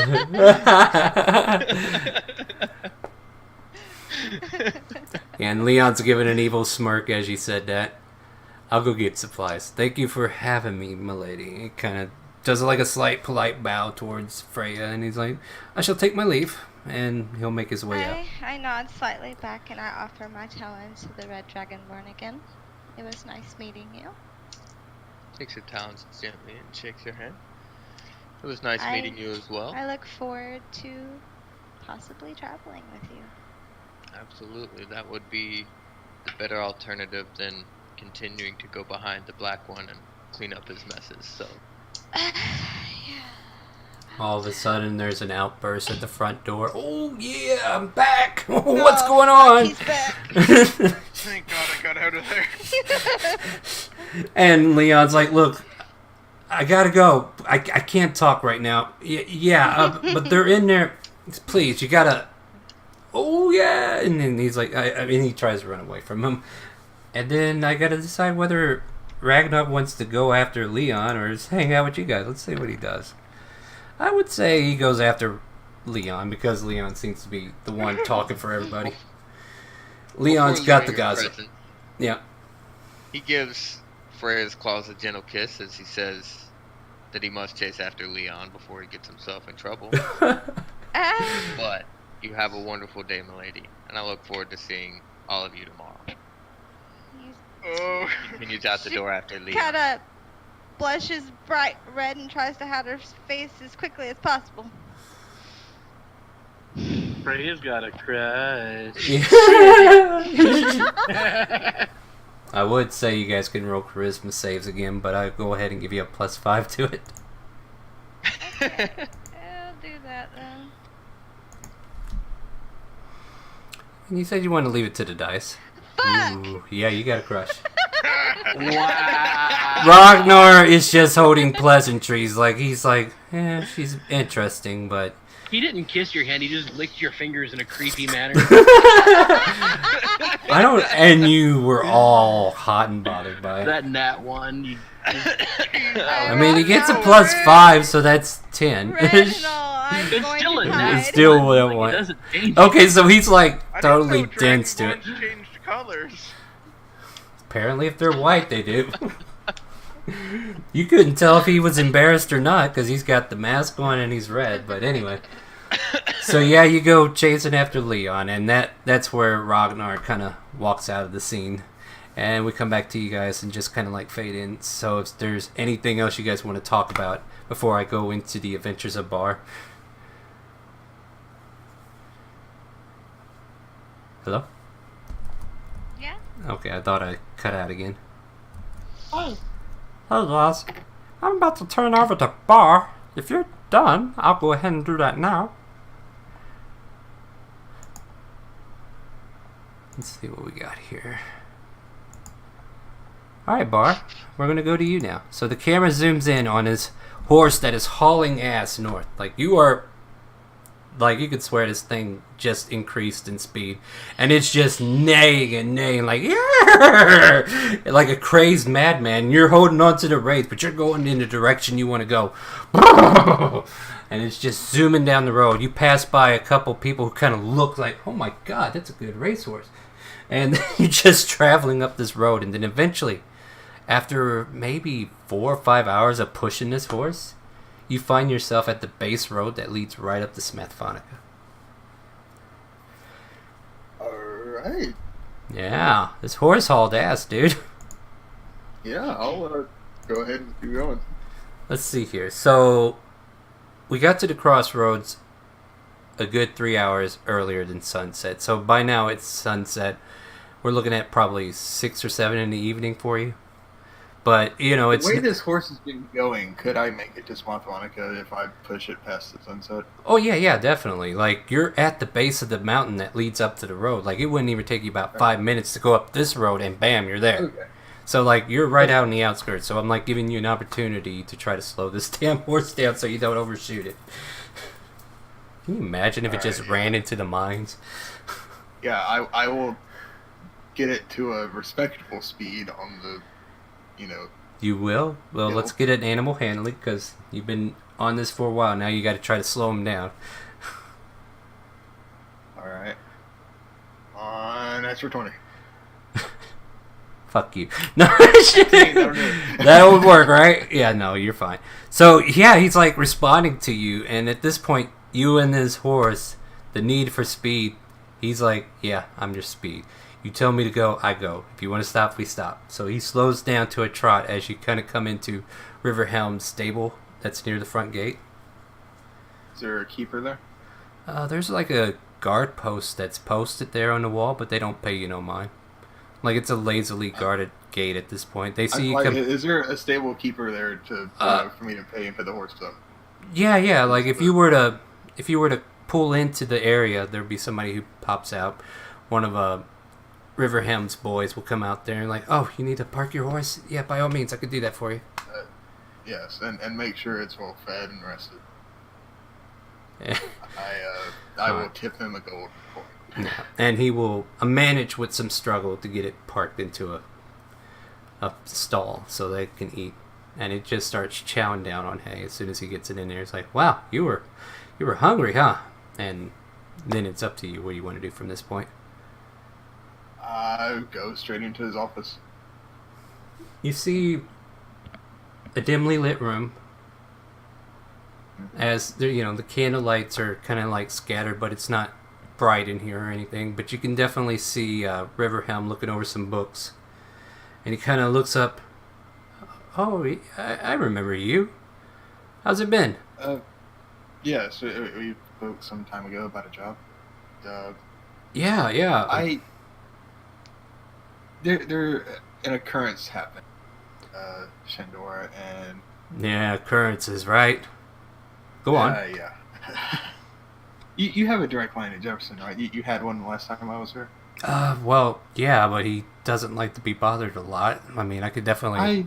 And Leon's giving an evil smirk as you said that. I'll go get supplies. Thank you for having me, milady. He kind of does like a slight polite bow towards Freya, and he's like, I shall take my leave, and he'll make his way out. I nod slightly back and I offer my challenge to the Red Dragonborn again. It was nice meeting you. takes her talons gently and shakes her hand. It was nice I- meeting you as well. I look forward to possibly traveling with you. Absolutely, that would be the better alternative than continuing to go behind the black one and clean up his messes. So All of a sudden, there's an outburst at the front door. Oh yeah, I'm back! What's going on? He's back. thank God I got out of there. And Leon's like, look, I gotta go. I can't talk right now. But they're in there. Please, you gotta... Oh, yeah. And then he's like, I mean, he tries to run away from him. And then I gotta decide whether Ragnar wants to go after Leon or just hang out with you guys. Let's see what he does. I would say he goes after Leon because Leon seems to be the one talking for everybody. Leon's got the gossip. Yeah. He gives Freya's claws a gentle kiss as he says that he must chase after Leon before he gets himself in trouble. But you have a wonderful day, milady, and I look forward to seeing all of you tomorrow. Oh. He continues out the door after Leon. Kinda blushes bright red and tries to hide her face as quickly as possible. Freya's got a crush. I would say you guys can roll charisma saves again, but I'll go ahead and give you a +5 to it. Okay. I'll do that then. And you said you wanted to leave it to the dice. Fuck! Ooh, yeah, you got a crush. Wow. Ragnar is just holding pleasantries. Like, he's like, she's interesting, but... He didn't kiss your hand, he just licked your fingers in a creepy manner. I don't... And you were all hot and bothered by it. That nat one, you I mean, he gets a +5, so that's 10. Reginald, I'm It's going still to a nat. hide. It's still what I It want. doesn't change. Okay, so he's like I totally didn't know dense to it. dragonborns changed colors. Apparently, if they're white, they do. You couldn't tell if he was embarrassed or not because he's got the mask on and he's red. But anyway, so yeah, you go chasing after Leon, and that's where Ragnar kind of walks out of the scene, and we come back to you guys and just kind of like fade in. So if there's anything else you guys want to talk about before I go into the adventures of Bar. Hello? Yeah? Okay, I thought I cut out again. Hey guys, I'm about to turn over to Bar. If you're done, I'll go ahead and do that now. Let's see what we got here. Alright, Bar, we're gonna go to you now. So the camera zooms in on his horse that is hauling ass north. Like, you are... Like, you could swear this thing just increased in speed. And it's just neighing and neighing, like, yeah, like a crazed madman. You're holding on to the reins, but you're going in the direction you want to go. And it's just zooming down the road. You pass by a couple people who kind of look like, oh my god, that's a good racehorse. And you're just traveling up this road. And then eventually, after maybe 4 or 5 hours of pushing this horse, you find yourself at the base road that leads right up to Smethphonica. Alright. Yeah, this horse hauled ass, dude. Yeah, I'll go ahead and keep going. Let's see here. So, we got to the crossroads a good 3 hours earlier than sunset. So by now it's sunset. We're looking at probably 6 or 7 in the evening for you. But, you know, it's... The way this horse has been going, could I make it to Smethphonica if I push it past the sunset? Oh, yeah, definitely. Like, you're at the base of the mountain that leads up to the road. Like, it wouldn't even take you about 5 minutes to go up this road, and bam, you're there. Okay. So, like, you're right out in the outskirts. So I'm, like, giving you an opportunity to try to slow this damn horse down so you don't overshoot it. Can you imagine if it just ran into the mines? Yeah, I will get it to a respectable speed on the, you know... You will? Well, Yeah. let's get an animal handling, because you've been on this for a while. Now you got to try to slow him down. Alright. That's for 20. Fuck you. No, that would work, right? Yeah, no, you're fine. So, yeah, he's like responding to you, and at this point, you and this horse, the need for speed, he's like, yeah, I'm your speed. You tell me to go, I go. If you want to stop, we stop. So he slows down to a trot as you kind of come into River Helm's stable that's near the front gate. Is there a keeper there? There's like a guard post that's posted there on the wall, but they don't pay you no mind. Like, it's a lazily guarded gate at this point. They see you come... Is there a stable keeper there to for me to pay for the horse stuff? Yeah. Like, if you were to pull into the area, there'd be somebody who pops out. One of River Helm's boys will come out there and like, oh, you need to park your horse? Yeah, by all means, I could do that for you. Yes, and make sure it's well fed and rested. Yeah. I will tip him a gold coin. Yeah. And he will manage with some struggle to get it parked into a stall so they can eat. And it just starts chowing down on hay as soon as he gets it in there. It's like, wow, you were hungry, huh? And then it's up to you what you want to do from this point. I go straight into his office. You see a dimly lit room. As the candle lights are kind of like scattered, but it's not bright in here or anything. But you can definitely see Riverhelm looking over some books, and he kind of looks up. Oh, I remember you. How's it been? Yeah, so we spoke some time ago about a job. Yeah. There an occurrence happened, Shandor, and yeah, occurrences, right? Go on. Yeah. You have a direct line to Jefferson, right? You had one last time I was here. Well, yeah, but he doesn't like to be bothered a lot. I mean, I could definitely.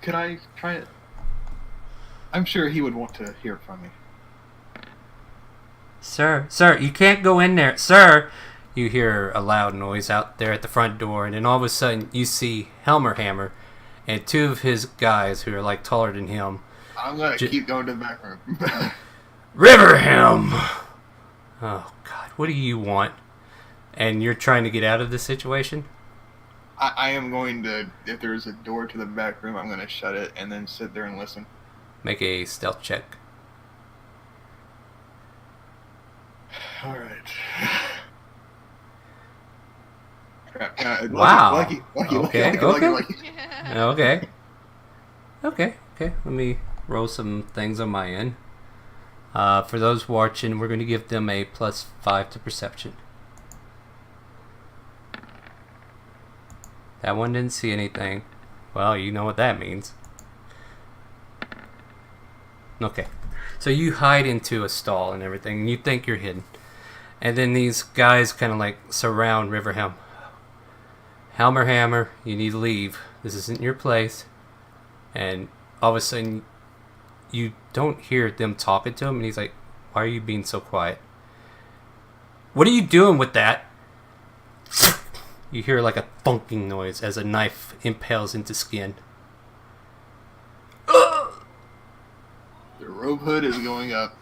Could I try it? I'm sure he would want to hear from me. Sir, you can't go in there, sir. You hear a loud noise out there at the front door, and then all of a sudden you see Hammer and two of his guys who are like taller than him. I'm gonna keep going to the back room. Riverhelm! Oh, God, what do you want? And you're trying to get out of this situation? I am going to, if there's a door to the back room, I'm going to shut it and then sit there and listen. Make a stealth check. Alright. Crap. Wow. Lucky. Okay. Let me roll some things on my end. For those watching, we're going to give them a +5 to perception. That one didn't see anything. Well, you know what that means. Okay. So you hide into a stall and everything, and you think you're hidden. And then these guys kind of like surround Riverhelm. Hammer, you need to leave. This isn't your place. And all of a sudden, you don't hear them talking to him, and he's like, why are you being so quiet? What are you doing with that? You hear like a thunking noise as a knife impales into skin. The robe hood is going up.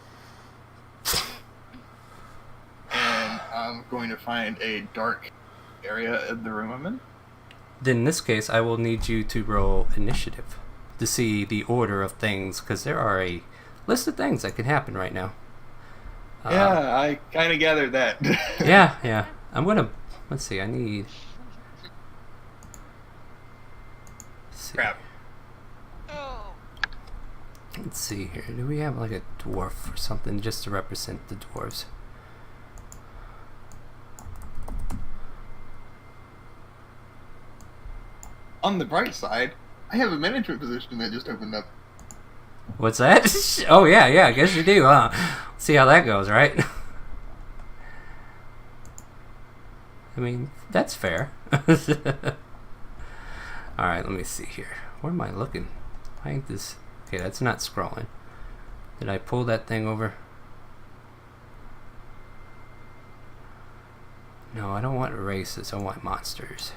And I'm going to find a dark area of the room I'm in. Then in this case, I will need you to roll initiative to see the order of things, because there are a list of things that can happen right now. Yeah, I kind of gathered that. Yeah. I'm going to... Let's see, I need... Crap. Let's see here. Do we have like a dwarf or something just to represent the dwarves? On the bright side, I have a management position that just opened up. What's that? Oh, yeah, I guess you do, huh? See how that goes, right? I mean, that's fair. Alright, let me see here. Where am I looking? Why ain't this... Okay, that's not scrolling. Did I pull that thing over? No, I don't want races. I want monsters.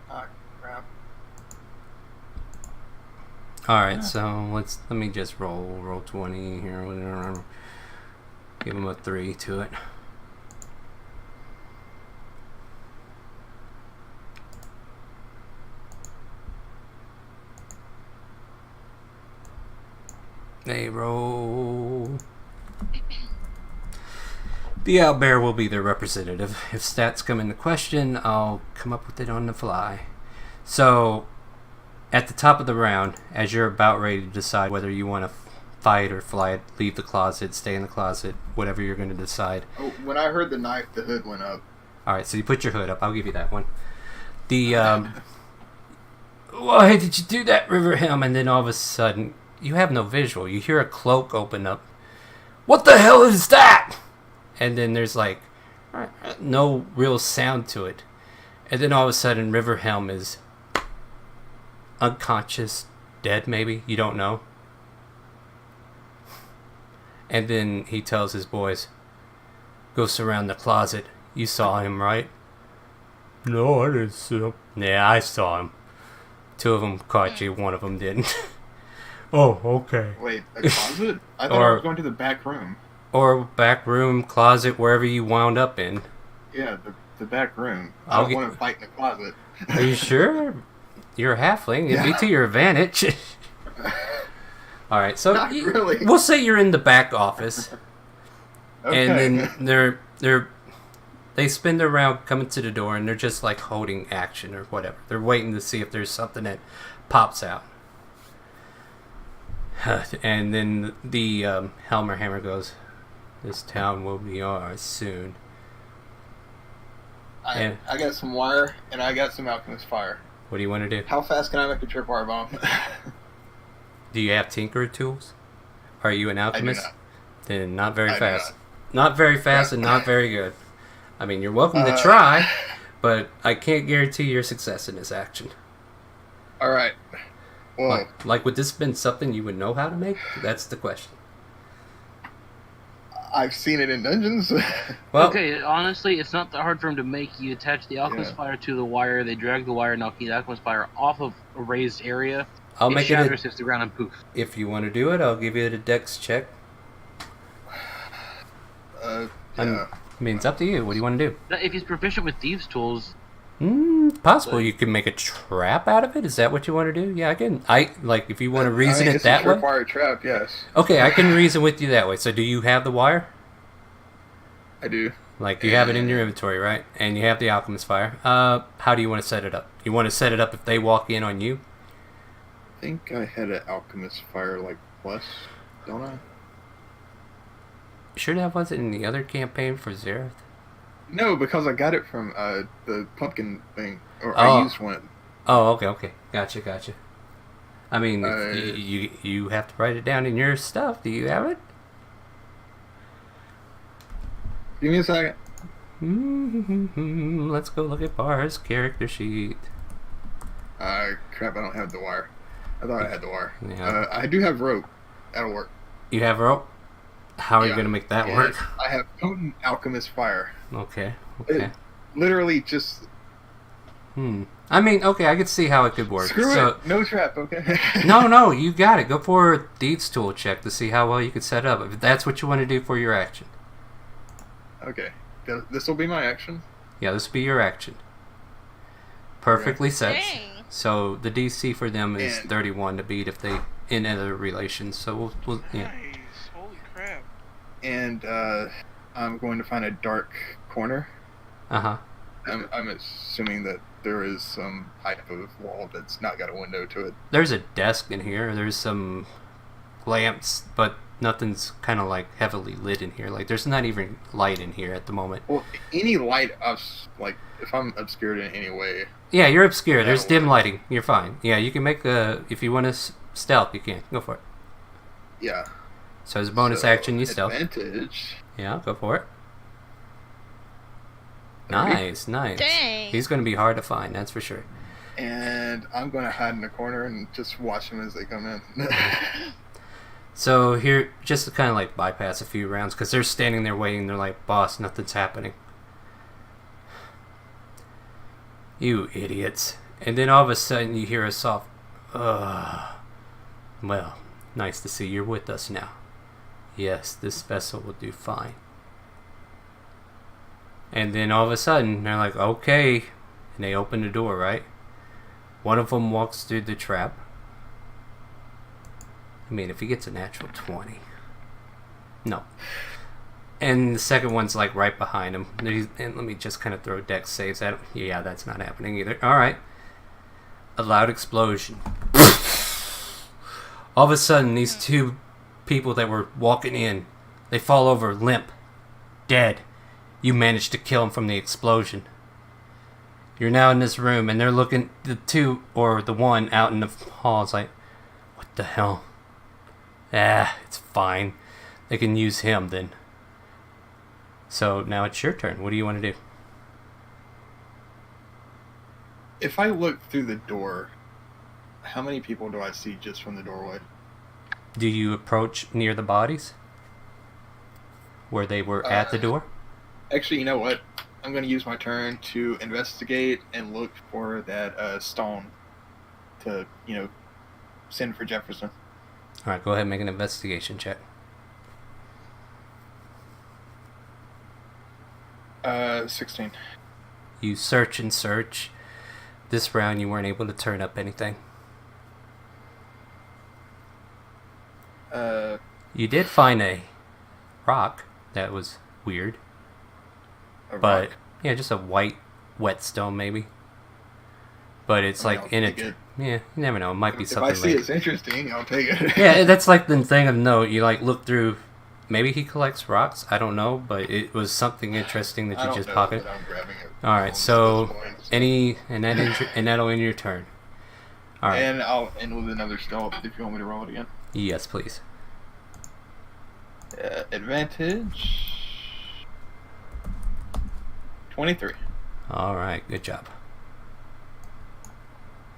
Ah, crap. Alright, so let me just roll 20 here. Give him a 3 to it. They roll. The owlbear will be their representative. If stats come into question, I'll come up with it on the fly. So, at the top of the round, as you're about ready to decide whether you want to fight or flight, leave the closet, stay in the closet, whatever you're going to decide. Oh, when I heard the knife, the hood went up. Alright, so you put your hood up. I'll give you that one. Why did you do that, Riverhelm? And then all of a sudden, you have no visual. You hear a cloak open up. What the hell is that? And then there's like no real sound to it. And then all of a sudden, Riverhelm is unconscious, dead maybe. You don't know. And then he tells his boys, "Go surround the closet. You saw him, right?" "No, I didn't see him." "Yeah, I saw him. 2 of them caught you, 1 of them didn't." "Oh, okay." Wait, a closet? I thought I was going to the back room. Or back room, closet, wherever you wound up in. Yeah, the back room. I don't want to fight in the closet. Are you sure? You're a halfling. It'd be to your advantage. Alright, so Not really. we'll say you're in the back office. Okay. And then they spin their round coming to the door, and they're just like holding action or whatever. They're waiting to see if there's something that pops out. And then the Helmer Hammer goes, "This town will be ours soon." I got some wire, and I got some alchemist fire. What do you want to do? How fast can I make a tripwire bomb? Do you have tinker tools? Are you an alchemist? I do not. Then not very I do fast. Not very fast and not very good. I mean, you're welcome to Uh, try, but I can't guarantee your success in this action. Alright. Well, Like, would this have been something you would know how to make? That's the question. I've seen it in dungeons. Well, Okay, honestly, it's not that hard for him to make. You attach the alchemist Yeah. fire to the wire, they drag the wire, knock the alchemist fire off of a raised area. I'll it make it. shatters, hits the ground, and poof. If you want to do it, I'll give you the dex check. Yeah. I mean, it's up to you. What do you want to do? Now, if he's proficient with thieves' tools, Possible you can make a trap out of it. Is that what you want to do? Yeah, I can. If you want to reason it it's that a way. tripwire trap, yes. Okay, I can reason with you that way. So, do you have the wire? I do. Like, you have it in your inventory, right? And you have the alchemist fire. How do you want to set it up? You want to set it up if they walk in on you? I think I had an alchemist fire like plus, don't I? Sure that wasn't in the other campaign for Xerath? No, because I got it from the pumpkin thing, or Oh. I used one. Oh, okay. Gotcha. I mean, Uh, you have to write it down in your stuff. Do you have it? Give me a second. Let's go look at Bar's character sheet. Crap, I don't have the wire. I thought I had the wire. Yeah. I do have rope. That'll work. You have rope? How are you Yeah. going to make that And work? I have potent alchemist fire. Okay. Literally just I mean, okay, I could see how it could work. screw So, it. No trap, okay? No, you got it. Go for a Thieves' Tool check to see how well you can set up. If that's what you want to do for your action. Okay. This will be my action. Yeah, this will be your action. Perfectly set. Dang. So the DC for them is And- 31 to beat if they in other relations. So we'll yeah. Nice. Holy crap. And I'm going to find a dark corner. Uh-huh. I'm assuming that there is some type of wall that's not got a window to it. There's a desk in here. There's some lamps, but nothing's kind of like heavily lit in here. Like there's not even light in here at the moment. Well, any light, like if I'm obscured in any way. Yeah, you're obscure. There's That'll dim work. lighting. You're fine. Yeah, you can make if you want to stealth, you can. Go for it. Yeah. So as a bonus So, action, you stealth. Advantage. Yeah, go for it. 30. Nice. Dang. He's going to be hard to find, that's for sure. And I'm going to hide in the corner and just watch them as they come in. So here, just to kind of like bypass a few rounds, because they're standing there waiting. They're like, "Boss, nothing's happening." You idiots. And then all of a sudden you hear a soft, "Ugh." Well, nice to see you're with us now. Yes, this vessel will do fine. And then all of a sudden, they're like, "Okay." And they open the door, right? One of them walks through the trap. I mean, if he gets a natural 20. No. And the second one's like right behind him. And let me just kind of throw dex saves at him. Yeah, that's not happening either. Alright. A loud explosion. All of a sudden, these 2 people that were walking in, they fall over limp. Dead. You managed to kill them from the explosion. You're now in this room, and they're looking, the 2, or the 1 out in the hall is like, "What the hell?" It's fine. They can use him then. So now it's your turn. What do you want to do? If I look through the door, how many people do I see just from the doorway? Do you approach near the bodies? where they were at the door? Actually, you know what? I'm going to use my turn to investigate and look for that stone to, send for Jefferson. Alright, go ahead and make an investigation check. 16. You search and search. This round you weren't able to turn up anything. You did find a rock that was weird. But yeah, just a white whetstone maybe. But it's like in a yeah, you never know. It might be something. If I see it's interesting, I'll take it. Yeah, that's like the thing of note. You like look through. Maybe he collects rocks. I don't know, but it was something interesting that you just pocketed. All right, so and that'll end your turn. All right, and I'll end with another stealth if you want me to roll it again. Yes, please. Advantage 23. All right, good job.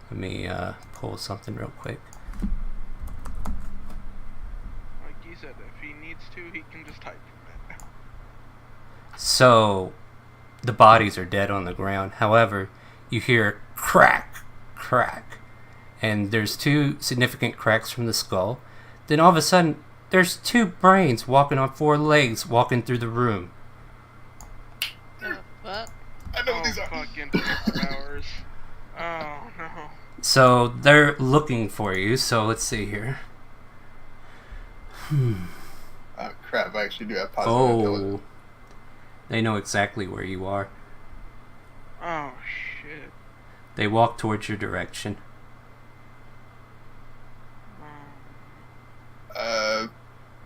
Let me pull something real quick. Like you said, if he needs to, he can just type from it. So, the bodies are dead on the ground. However, you hear crack, crack, and there's 2 significant cracks from the skull. Then all of a sudden, there's 2 brains walking on 4 legs walking through the room. What? I know what these are. Fucking hours. Oh no. So they're looking for you. So let's see here. Oh crap! I actually do have positive intelligence. They know exactly where you are. Oh shit. They walk towards your direction.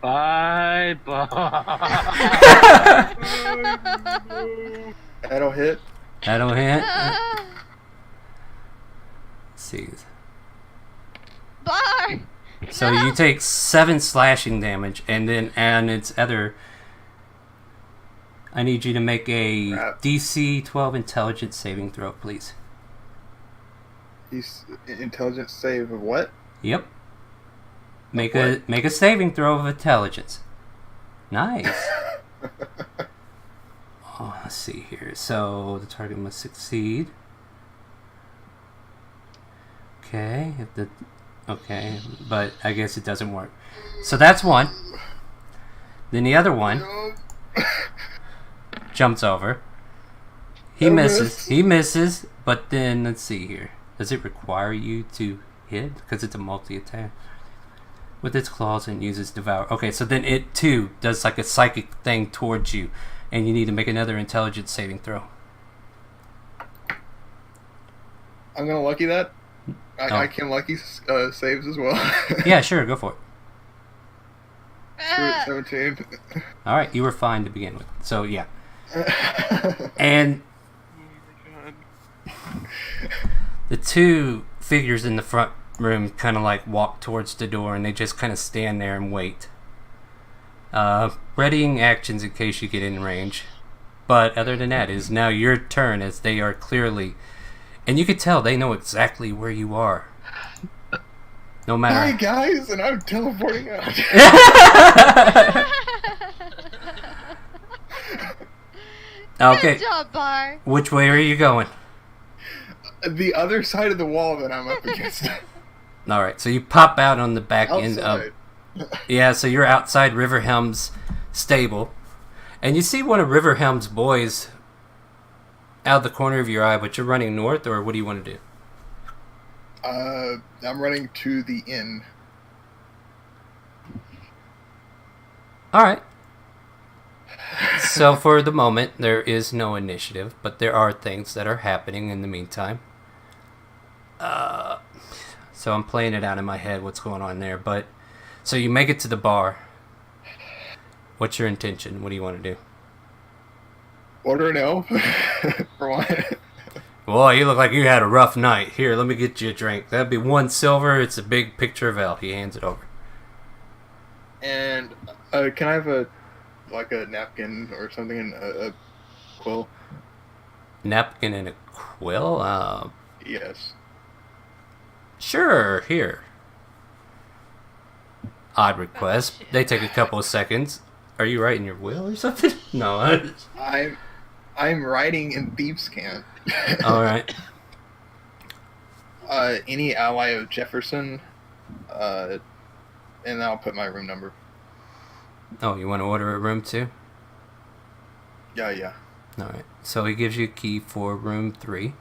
Bye. That'll hit. That'll hit. Let's see. Bar! So No! you take 7 slashing damage, and then its other. I need you to make a DC 12 intelligence saving throw, please. He's intelligence save of what? Yep. Make a saving throw of intelligence. Nice. Oh, let's see here. So the target must succeed. Okay, but I guess it doesn't work. So that's one. Then the other one jumps over. He misses, but then let's see here. Does it require you to hit? Because it's a multi-attack. With its claws and uses devour. Okay, so then it too does like a psychic thing towards you, and you need to make another intelligence saving throw. I'm gonna lucky that. I can lucky saves as well. Yeah, sure, go for it. 17. All right, you were fine to begin with. So yeah, and the 2 figures in the front room kind of like walk towards the door, and they just kind of stand there and wait, readying actions in case you get in range. But other than that, it is now your turn, as they are clearly, and you can tell they know exactly where you are. No matter. Hi guys, and I'm teleporting out. Okay. Good job, Bar. Which way are you going? The other side of the wall that I'm up against. All right, so you pop out on the back end of. Yeah, so you're outside Riverhelm's stable, and you see one of Riverhelm's boys out of the corner of your eye, but you're running north, or what do you want to do? I'm running to the inn. All right. So for the moment, there is no initiative, but there are things that are happening in the meantime. So I'm playing it out in my head what's going on there. But so you make it to the bar. What's your intention? What do you want to do? Order an ale for what? Boy, you look like you had a rough night. Here, let me get you a drink. That'd be 1 silver. It's a big picture of ale. He hands it over. And can I have a napkin or something and a quill? Napkin and a quill? Yes. Sure, here. Odd request. They take a couple of seconds. Are you writing your will or something? No. I'm writing in Thieves' Cant. All right. Any ally of Jefferson, and I'll put my room number. Oh, you want to order a room too? Yeah. All right. So he gives you a key for room 3.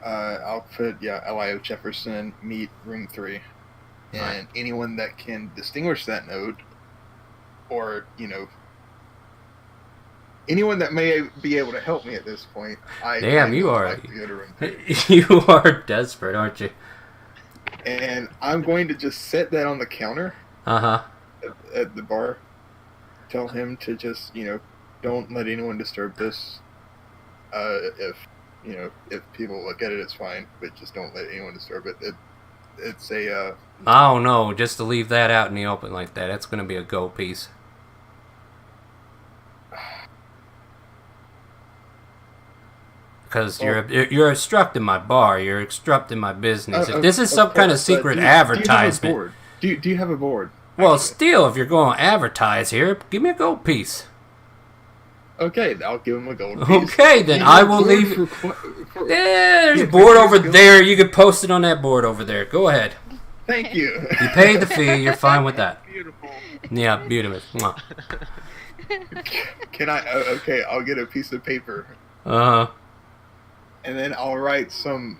I'll put ally of Jefferson, meet room 3, and right. anyone that can distinguish that note, or anyone that may be able to help me at this point. Damn, you are. Like to go to room 3. You are desperate, aren't you? And I'm going to just set that on the counter. Uh-huh. At the bar. Tell him to just, don't let anyone disturb this. If people look at it, it's fine, but just don't let anyone disturb it. It's a. Oh no! Just to leave that out in the open like that, that's gonna be a gold piece. Because you're obstructing my bar. You're obstructing my business. If this is some kind of secret advertisement. Do you have a board? Well, still, if you're going to advertise here, give me a gold piece. Okay, I'll give him a gold piece. Okay, then I will leave. There's a board over there. You can post it on that board over there. Go ahead. Thank you. You paid the fee. You're fine with that. Beautiful. Yeah, beautiful. Mwah. Can I? Okay, I'll get a piece of paper. Uh-huh. And then I'll write some,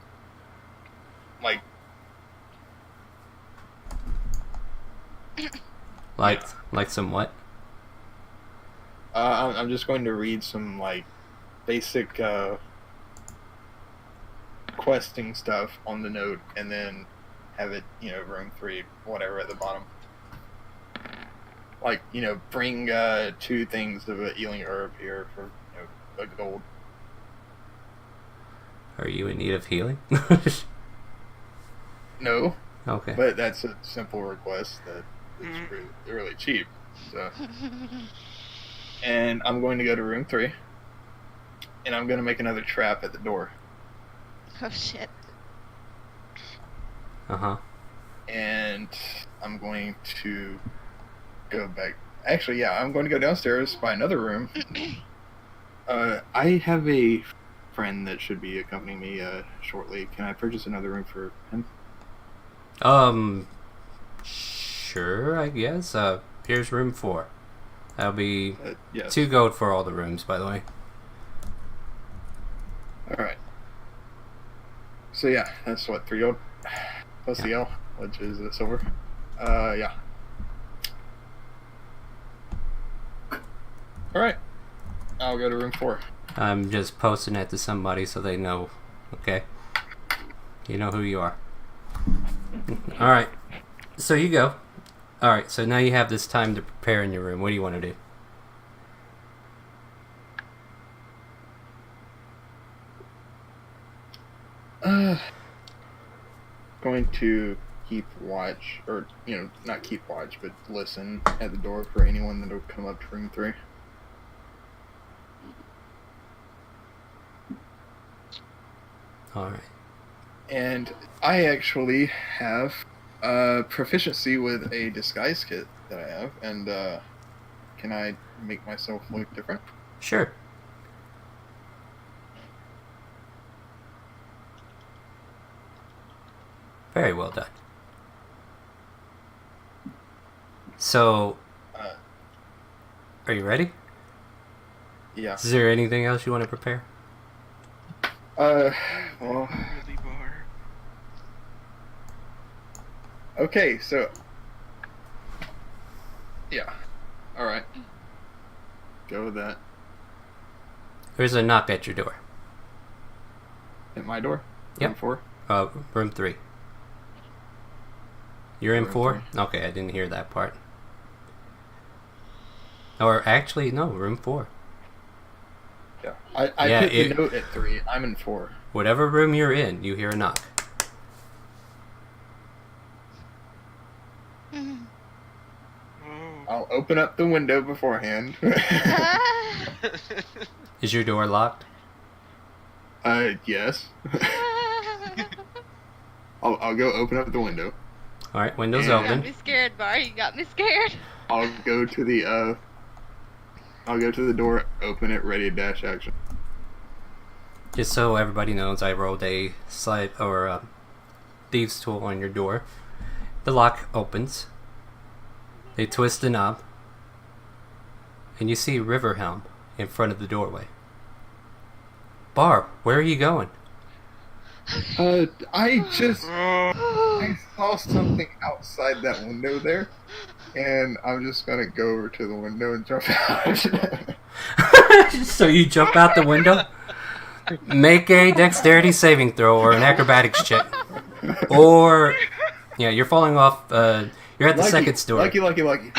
Like some what? I'm just going to read some, basic, questing stuff on the note, and then have it, room 3, whatever, at the bottom. Bring 2 things of a healing herb here for, a gold. Are you in need of healing? No. Okay. But that's a simple request that is really cheap. So. And I'm going to go to room 3. And I'm going to make another trap at the door. Oh shit. Uh-huh. And I'm going to go back. Actually, yeah, I'm going to go downstairs by another room. I have a friend that should be accompanying me shortly. Can I purchase another room for him? Sure, I guess. Here's room 4. That'll be yes. 2 gold for all the rooms, by the way. Alright. So yeah, that's what, 3 gold? Plus the L, which is the silver. Yeah. Alright. I'll go to room 4. I'm just posting it to somebody so they know, okay? You know who you are. Alright, so you go. Alright, so now you have this time to prepare in your room. What do you want to do? Going to keep watch, or, not keep watch, but listen at the door for anyone that will come up to room 3. Alright. And I actually have proficiency with a disguise kit that I have, and can I make myself look different? Sure. Very well done. So, are you ready? Yeah. Is there anything else you want to prepare? Well... Really bar. Okay, so... Yeah. Alright. Go with that. There's a knock at your door. At my door? Yep. Room 4? Room 3. You're in Room 4? 3. Okay, I didn't hear that part. Or actually, no, room 4. Yeah. I put the note at 3. I'm in 4. Whatever room you're in, you hear a knock. I'll open up the window beforehand. Is your door locked? Yes. I'll go open up the window. All right, windows You got open. me scared, Bar. You got me scared. I'll go to the door, open it, ready to dash action. Just so everybody knows, I rolled a slide or a thieves tool on your door. The lock opens. They twist the knob, and you see Riverhelm in front of the doorway. Bar, where are you going? I saw something outside that window there, and I'm just gonna go over to the window and jump out. So you jump out the window? Make a dexterity saving throw or an acrobatics check. Or, yeah, you're falling off, you're at the second story. Lucky.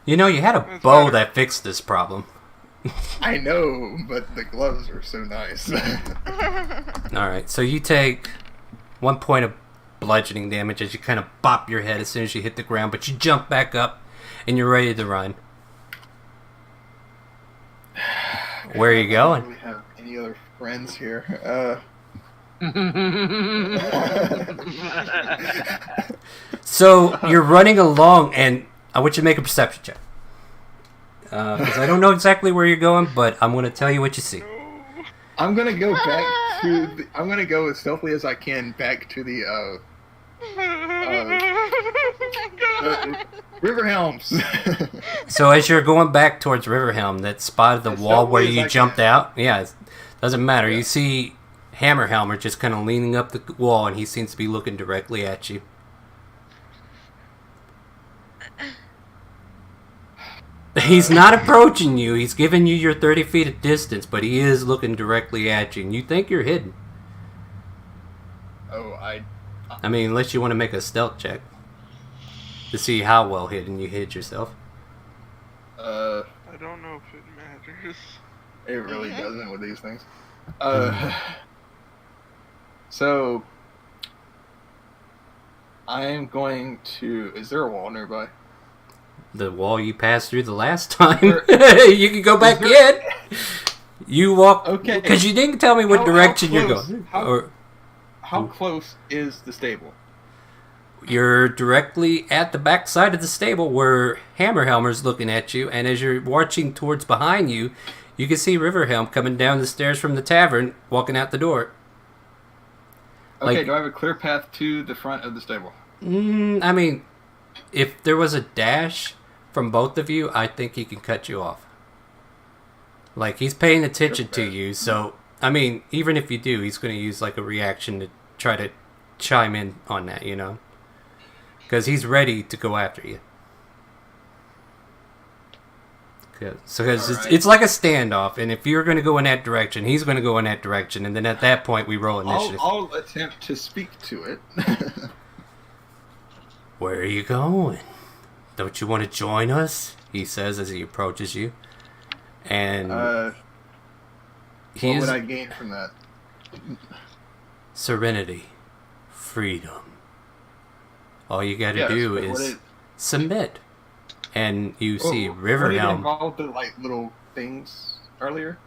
You know, you had a bow that fixed this problem. I know, but the gloves are so nice. Alright, so you take 1 point of bludgeoning damage as you kind of bop your head as soon as you hit the ground, but you jump back up and you're ready to run. Where are you going? Do we have any other friends here? So you're running along, and I want you to make a perception check. Because I don't know exactly where you're going, but I'm going to tell you what you see. I'm gonna go back to. I'm gonna go as stealthily as I can back to the Riverhelms. So as you're going back towards Riverhelm, that spot of the As wall where stealthily as you I jumped can. out, yeah, it doesn't matter. Yeah. You see Hammerhelmer just kind of leaning up the wall, and he seems to be looking directly at you. He's not approaching you. He's giving you your 30 feet of distance, but he is looking directly at you, and you think you're hidden. I mean, unless you want to make a stealth check to see how well hidden you hid yourself. I don't know if it matters. It really doesn't with these things. So I am going to. Is there a wall nearby? The wall you passed through the last time. You can go back in. You walk. Okay. Because you didn't tell me what How direction you're close- going. how- How close is the stable? You're directly at the back side of the stable where Hammerhelmer's looking at you, and as you're watching towards behind you, you can see Riverhelm coming down the stairs from the tavern, walking out the door. Okay, Like- do I have a clear path to the front of the stable? I mean, if there was a dash from both of you, I think he can cut you off. Like, he's paying attention to you, so, I mean, even if you do, he's going to use, like, a reaction to try to chime in on that, you know? Because he's ready to go after you. So it's like a standoff, and if you're going to go in that direction, he's going to go in that direction, and then at that point, we roll initiative. I'll attempt to speak to it. Where are you going? Don't you want to join us? He says as he approaches you. And What would I gain from that? Serenity. Freedom. All you gotta Yes, do but is submit. And you see What did it Riverhelm. involve the like little things earlier?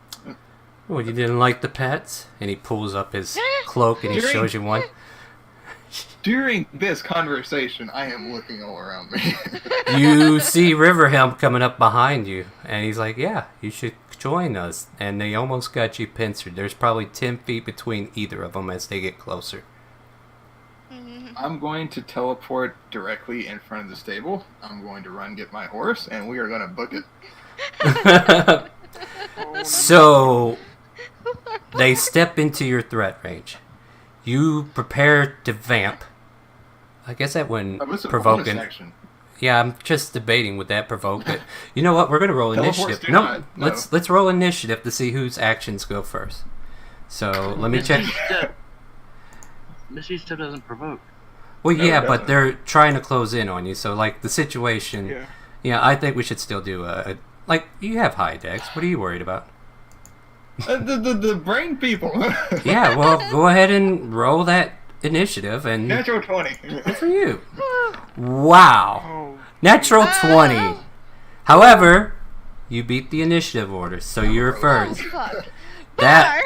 Oh, you didn't like the pets? And he pulls up his cloak and he During- shows you one. During this conversation, I am looking all around me. You see Riverhelm coming up behind you, and he's like, yeah, you should join us. And they almost got you pincered. There's probably 10 feet between either of them as they get closer. I'm going to teleport directly in front of the stable. I'm going to run get my horse, and we are going to book it. So, they step into your threat range. You prepare to vamp. I guess that wouldn't What's the provoke bonus an... action? Yeah, I'm just debating would that provoke it. You know what? We're gonna roll Teleports initiative. do No, not, no. let's roll initiative to see whose actions go first. So let me check. Misty Step doesn't provoke. Well, No, yeah, it but doesn't. they're trying to close in on you. So like the situation. Yeah. Yeah, I think we should still do a like you have high dex. What are you worried about? The brain people. Yeah, well, go ahead and roll that initiative and Natural 20. good for you. Wow. Oh, Natural 20. However, you beat the initiative order, so you're Oh, first. fuck. That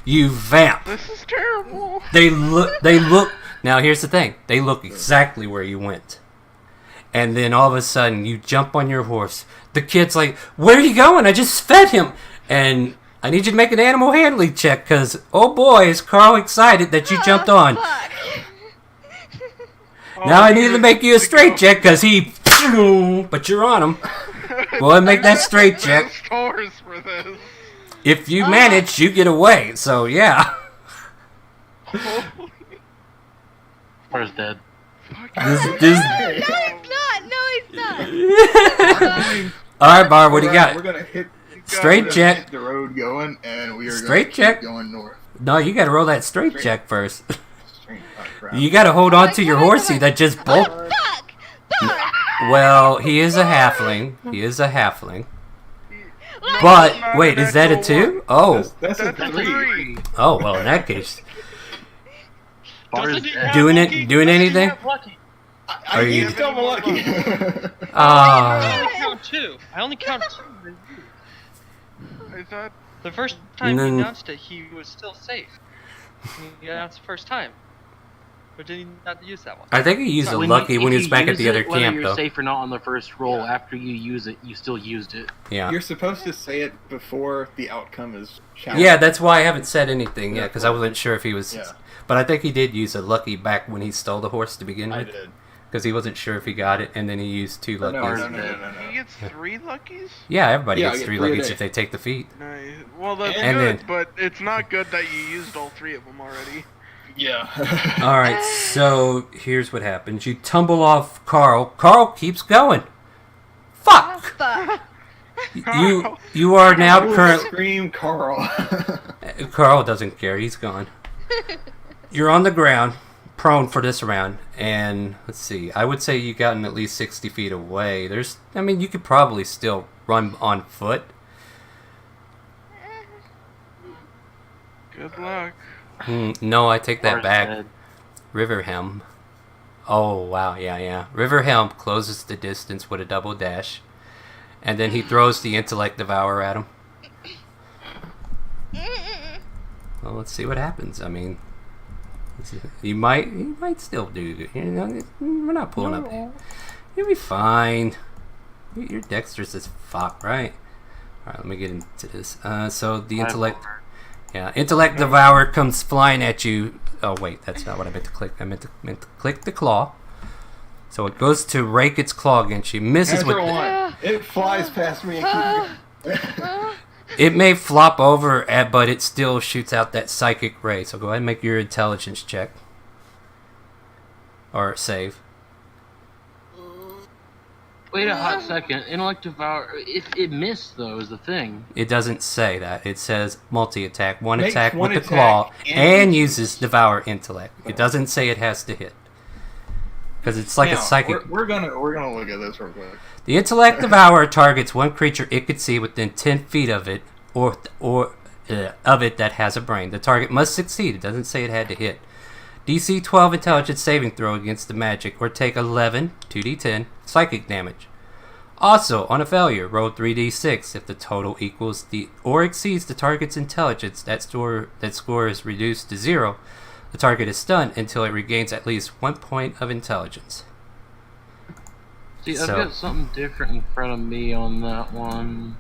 You vamp. This is terrible. They look. Now here's the thing. They look exactly where you went. And then all of a sudden, you jump on your horse. The kid's like, "Where are you going? I just fed him." And I need you to make an animal handling check, because, oh boy, is Carl excited that you jumped on. Fuck. Now I need to make you a straight check, because he... But you're on him. Go ahead and make that straight check. Best horse for this. If you manage, you get away. So, yeah. Car's dead. This, No, he's not. No, he's not. all right, Barb, what do you got? We're gonna hit Straight we're gonna check. hit the road going, and we are Straight gonna check. keep going north. No, you got to roll that straight check first. Straight, oh, crap. You got to hold on to your horsey that just bolt. Fuck. Fuck. Well, he is a halfling. He is a halfling. But wait, is that a 2? Oh, That's a That's 3. oh. Well, in that case, Car's dead. doing anything? I Are you- used double lucky. Ah. I count 2. I only count 2. I thought The first time And then- he announced it, he was still safe. He announced the first time. Or did he not use that one? I think he used a lucky when he was back at the other camp, Whether though. you're safe or not on the first roll, after you use it, you still used it. Yeah. You're supposed to say it before the outcome is challenged. Yeah, that's why I haven't said anything yet, because I wasn't sure if he was. Yeah. But I think he did use a lucky back when he stole the horse to begin I with, did. because he wasn't sure if he got it, and then he used 2 No, luckies. no. he gets 3 luckies. Yeah, everybody Yeah, gets I get 3 3 a luckies day. if they take the feat. Nice. Well, that's And good, then- but it's not good that you used all 3 of them already. Yeah. All right, so here's what happens: you tumble off Carl. Carl keeps going. Fuck! Fuck. You are now currently. Scream, Carl. Carl doesn't care. He's gone. You're on the ground, prone for this round, and let's see. I would say you gotten at least 60 feet away. I mean, you could probably still run on foot. Good luck. No, I take that Car's back. dead. Riverhelm. Oh wow, yeah. Riverhelm closes the distance with a double dash, and then he throws the intellect devourer at him. Well, let's see what happens. I mean, you might still do. You know, we're not pulling up. You'll be fine. You're dexterous as fuck, right? All right, let me get into this. So the intellect. Yeah, intellect devourer comes flying at you. Oh wait, that's not what I meant to click. I meant to click the claw. So it goes to rake its claw against you. Misses with. Natural 1. It flies past me and keeps going. It may flop over, but it still shoots out that psychic ray. So go ahead and make your intelligence check. Or save. Wait a hot second. Intellect devour. If it missed, though, is the thing. It doesn't say that. It says multi-attack. One Makes attack one with the attack claw and and uses devour intellect. It doesn't say it has to hit. Because it's like Now, a psychic. We're gonna look at this real quick. The intellect devourer targets one creature it could see within 10 feet of it, or of it that has a brain. The target must succeed. It doesn't say it had to hit. DC 12 intelligence saving throw against the magic, or take 11 2d10 psychic damage. Also, on a failure, roll 3d6. If the total equals or exceeds the target's intelligence, that score is reduced to 0. The target is stunned until it regains at least 1 point of intelligence. See, I've So- got something different in front of me on that one.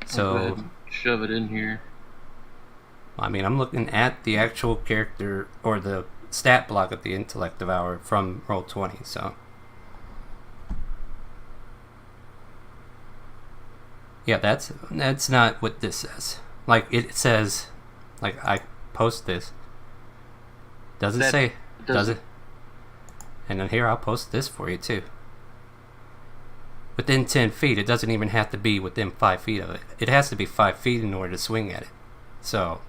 I'll go ahead So, and shove it in here. I mean, I'm looking at the actual character or the stat block of the intellect devourer from Roll20, so. Yeah, that's not what this says. Like, it says, like, I post this. Does it That say? Does doesn't. it? And then here, I'll post this for you, too. Within 10 feet, it doesn't even have to be within 5 feet of it. It has to be 5 feet in order to swing at it. So,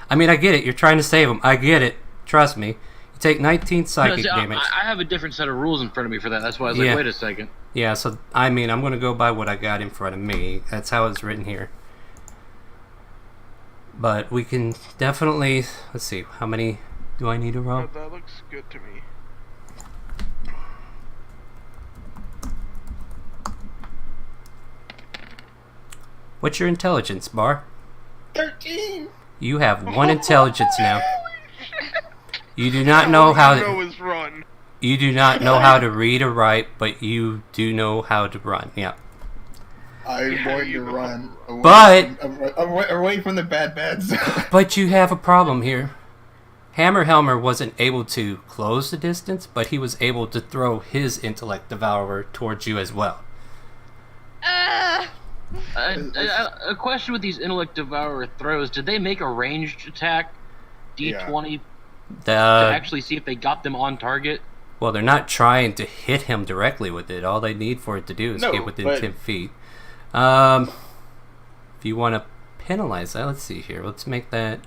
I mean, I get it. You're trying to save him. I get it. Trust me. You take 19 psychic See, damage. I have a different set of rules in front of me for that. That's why I was Yeah. like, wait a second. Yeah, so, I mean, I'm going to go by what I got in front of me. That's how it's written here. But we can definitely... Let's see. How many do I need to roll? Oh, that looks good to me. What's your intelligence, Bar? 13. You have 1 intelligence now. You do not know how to. Run. You do not know how to read or write, but you do know how to run. Yeah. I'm going to run away from the bad zone. But you have a problem here. Hammer Helmer wasn't able to close the distance, but he was able to throw his intellect devourer towards you as well. A question with these intellect devourer throws: did they make a ranged attack D20 to actually see if they got them on target? Well, they're not trying to hit him directly with it. All they need for it to do is get within 10 feet. If you want to penalize that, let's see here. Let's make that.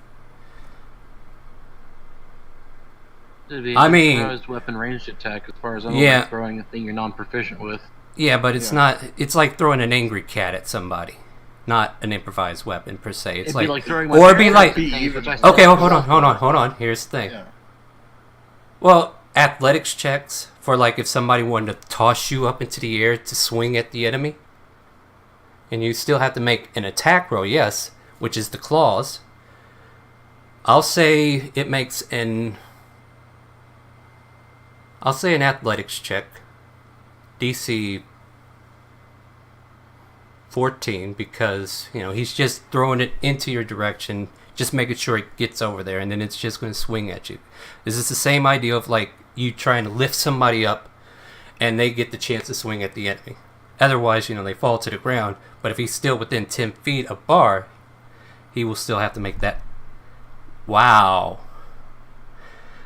I mean, weapon ranged attack as far as I'm like throwing a thing you're non-proficient with. Yeah, but it's not. It's like throwing an angry cat at somebody, not an improvised weapon per se. It's like throwing or be like. Okay, hold on. Here's the thing. Yeah. Well, athletics checks for like if somebody wanted to toss you up into the air to swing at the enemy, and you still have to make an attack roll, yes, which is the claws. I'll say it makes an. I'll say an athletics check. DC 14 because, he's just throwing it into your direction, just making sure it gets over there, and then it's just going to swing at you. Is this the same idea of like you trying to lift somebody up and they get the chance to swing at the enemy? Otherwise, they fall to the ground, but if he's still within 10 feet of Bar, he will still have to make that. Wow.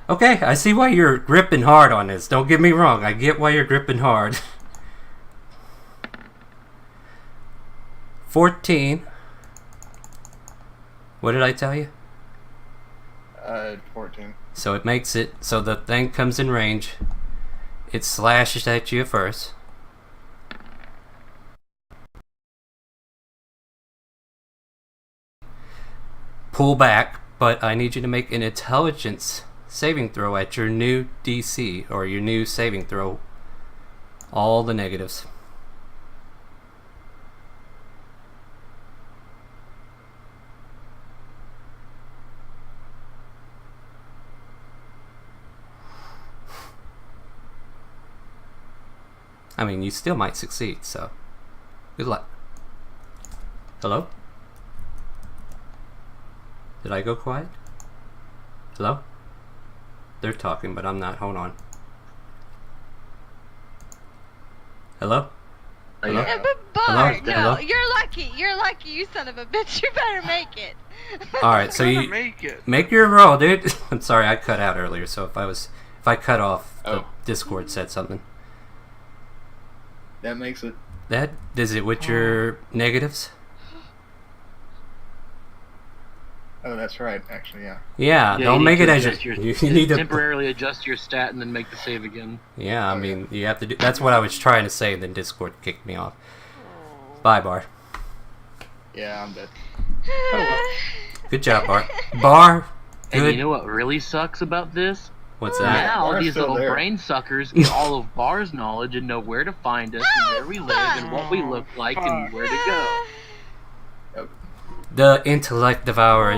Okay, I see why you're gripping hard on this. Don't get me wrong. I get why you're gripping hard. 14. What did I tell you? 14. So it makes it so the thing comes in range. It slashes at you at first. Pull back, but I need you to make an intelligence saving throw at your new DC, or your new saving throw. All the negatives. I mean, you still might succeed, so good luck. Hello? Did I go quiet? Hello? They're talking, but I'm not. Hold on. Hello? Hello? Yeah, but Bart, Hello? You're lucky. You're lucky, you son of a bitch. You better make it. Alright, so you make your roll, dude. I'm sorry, I cut out earlier, so if I cut off, the Discord said something. That makes it. That is it with your negatives? Oh, that's right. Actually, yeah. Yeah, don't make it as you need to temporarily adjust your stat and then make the save again. Yeah, I mean, you have to do. That's what I was trying to say, and then Discord kicked me off. Bye, Bar. Yeah, I'm dead. Good job, Bar. Bar. Good. And you know what really sucks about this? What's that? Now Bar's these still little there. brain suckers get all of Bar's knowledge and know where to find us and where we live and what we look like and where to go. The intellect devourer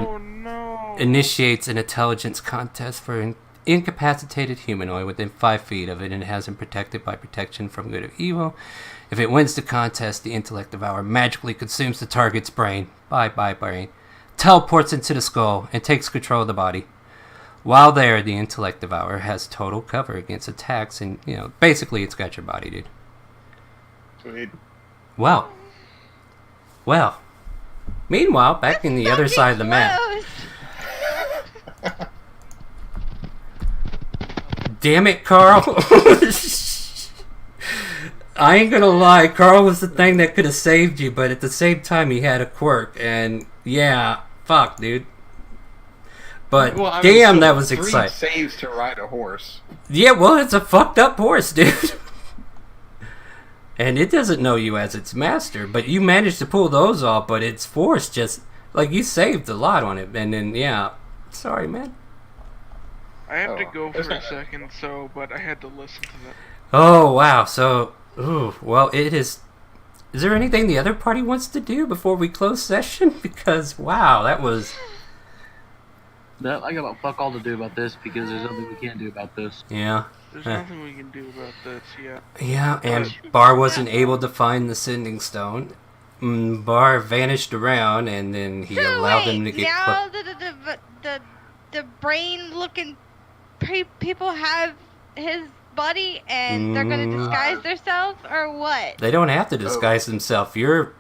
initiates an intelligence contest for an incapacitated humanoid within 5 feet of it and has him protected by protection from good or evil. If it wins the contest, the intellect devourer magically consumes the target's brain. Bye, brain. Teleports into the skull and takes control of the body. While there, the intellect devourer has total cover against attacks, and basically, it's got your body, dude. Sweet. Well. Meanwhile, back in the other side of the map. Damn it, Carl. I ain't gonna lie, Carl was the thing that could have saved you, but at the same time he had a quirk, and yeah, fuck, dude. But damn, that was exciting. 3 saves to ride a horse. Yeah, well, it's a fucked up horse, dude. And it doesn't know you as its master, but you managed to pull those off, but its force just, you saved a lot on it, and then, yeah, sorry, man. I have to go for a second, but I had to listen to that. Oh, wow, so, well, it is is there anything the other party wants to do before we close session? Because, wow, that was... No, I got fuck all to do about this because there's nothing we can do about this. Yeah. There's nothing we can do about this, yeah. Yeah, and Bar wasn't able to find the sending stone. Bar vanished around, and then he allowed them to get... Now the brain-looking people have his body, and they're gonna disguise themselves, or what? They don't have to disguise themselves.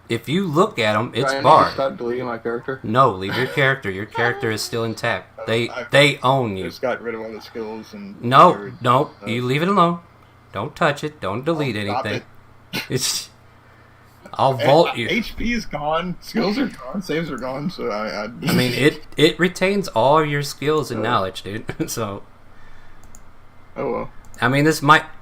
If you look at them, it's Ryan, Bar. Stop deleting my character. No, leave your character. Your character is still intact. They own you. Just got rid of all the skills and. No, you leave it alone. Don't touch it. Don't delete Stop anything. it. It's. I'll vault you. HP is gone. Skills are gone. Saves are gone. So I mean, it retains all your skills and knowledge, dude. So. Oh well. I mean,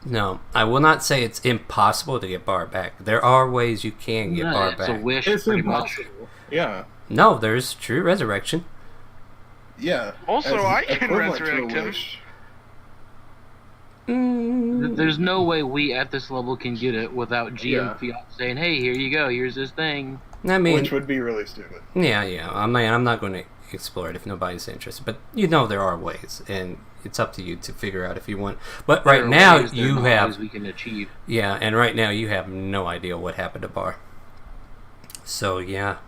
no, I will not say it's impossible to get Bar back. There are ways you can get Bar back. It's a wish, It's pretty impossible. much. Yeah. No, there's true resurrection. Yeah. Also, As I can equivalent to a resurrect him. wish. There's no way we at this level can get it without GM Fiat saying, "Hey, here you go. Here's this thing." I mean, Which would be really stupid. Yeah. I'm not going to explore it if nobody's interested. But there are ways, and it's up to you to figure out if you want. But right now you have we can achieve. Yeah, and right now you have no idea what happened to Bar. So yeah.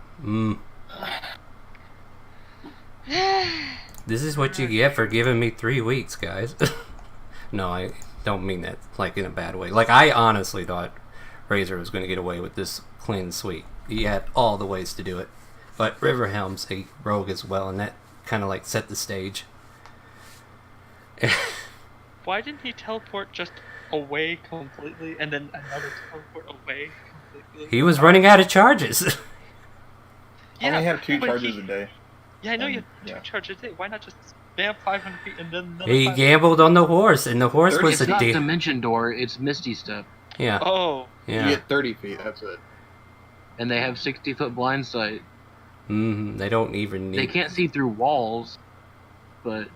This is what you get for giving me 3 weeks, guys. No, I don't mean that like in a bad way. Like, I honestly thought Razor was going to get away with this clean sweep. He had all the ways to do it. But Riverhelm's a rogue as well, and that kind of like set the stage. Why didn't he teleport just away completely and then another teleport away completely? He was running out of charges. Only have 2 but charges a day. Yeah, I know you have 2 charges a day. Why not just spam 500 feet and then another He 500? gambled on the horse, and the horse was It's a not Dimension Door, it's Misty Step. Yeah. Oh. Yeah. You get 30 feet, that's it. And they have 60-foot blind sight. They don't even need... They can't see through walls, but...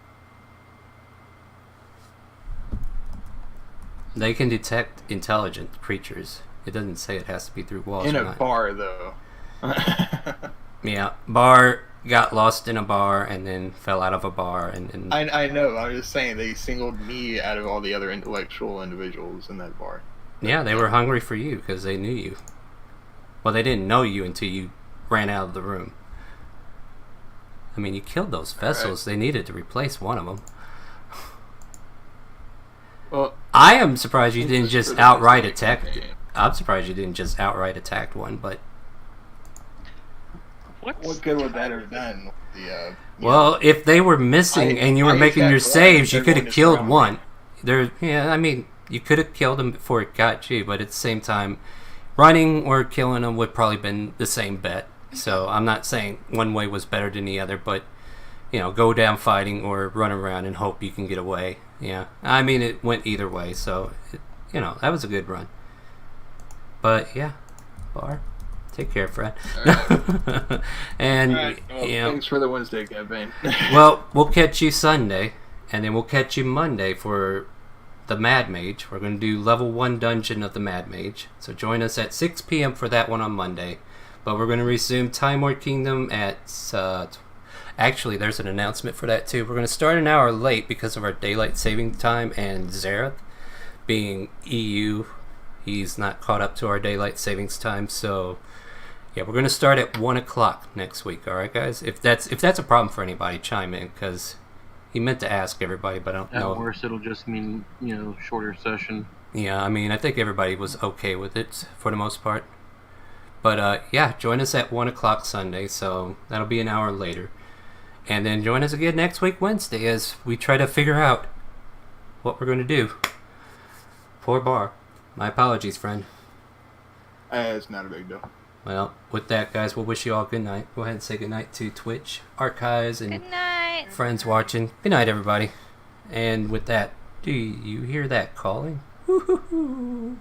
They can detect intelligent creatures. It doesn't say it has to be through walls. In or a not. bar, though. Yeah, Bar got lost in a bar and then fell out of a bar and I know, I'm just saying they singled me out of all the other intellectual individuals in that bar. yeah, they were hungry for you because they knew you. Well, they didn't know you until you ran out of the room. I mean, you killed those vessels. They needed to replace one of them. Well, I am surprised you didn't just outright attack. I'm surprised you didn't just outright attack one, but... What good would that have done? Well, if they were missing and you were making your saves, you could have killed one. I mean, you could have killed them before it got you, but at the same time, running or killing them would probably been the same bet. So I'm not saying one way was better than the other, but go down fighting or run around and hope you can get away. Yeah, I mean, it went either way, so that was a good run. But yeah, Bar. Take care, Fred. Right. And right. Well, thanks for the Wednesday campaign. Well, we'll catch you Sunday, and then we'll catch you Monday for the Mad Mage. We're going to do level 1 dungeon of the Mad Mage. So join us at 6 p.m. for that one on Monday. But we're going to resume Time War Kingdom at... actually, there's an announcement for that too. We're going to start an hour late because of our daylight saving time, and Zareth being EU, he's not caught up to our daylight savings time, so... Yeah, we're going to start at 1 o'clock next week, alright guys? If that's a problem for anybody, chime in, because he meant to ask everybody, but I don't know. At worst, it'll just mean, shorter session. Yeah, I mean, I think everybody was okay with it, for the most part. But, yeah, join us at 1 o'clock Sunday, so that'll be an hour later. And then join us again next week, Wednesday, as we try to figure out what we're going to do. Poor Bar. My apologies, friend. It's not a big deal. Well, with that, guys, we'll wish you all good night. Go ahead and say good night to Twitch, Archives, and good night. Friends watching. Good night, everybody. And with that, do you hear that calling? Woo-hoo-hoo.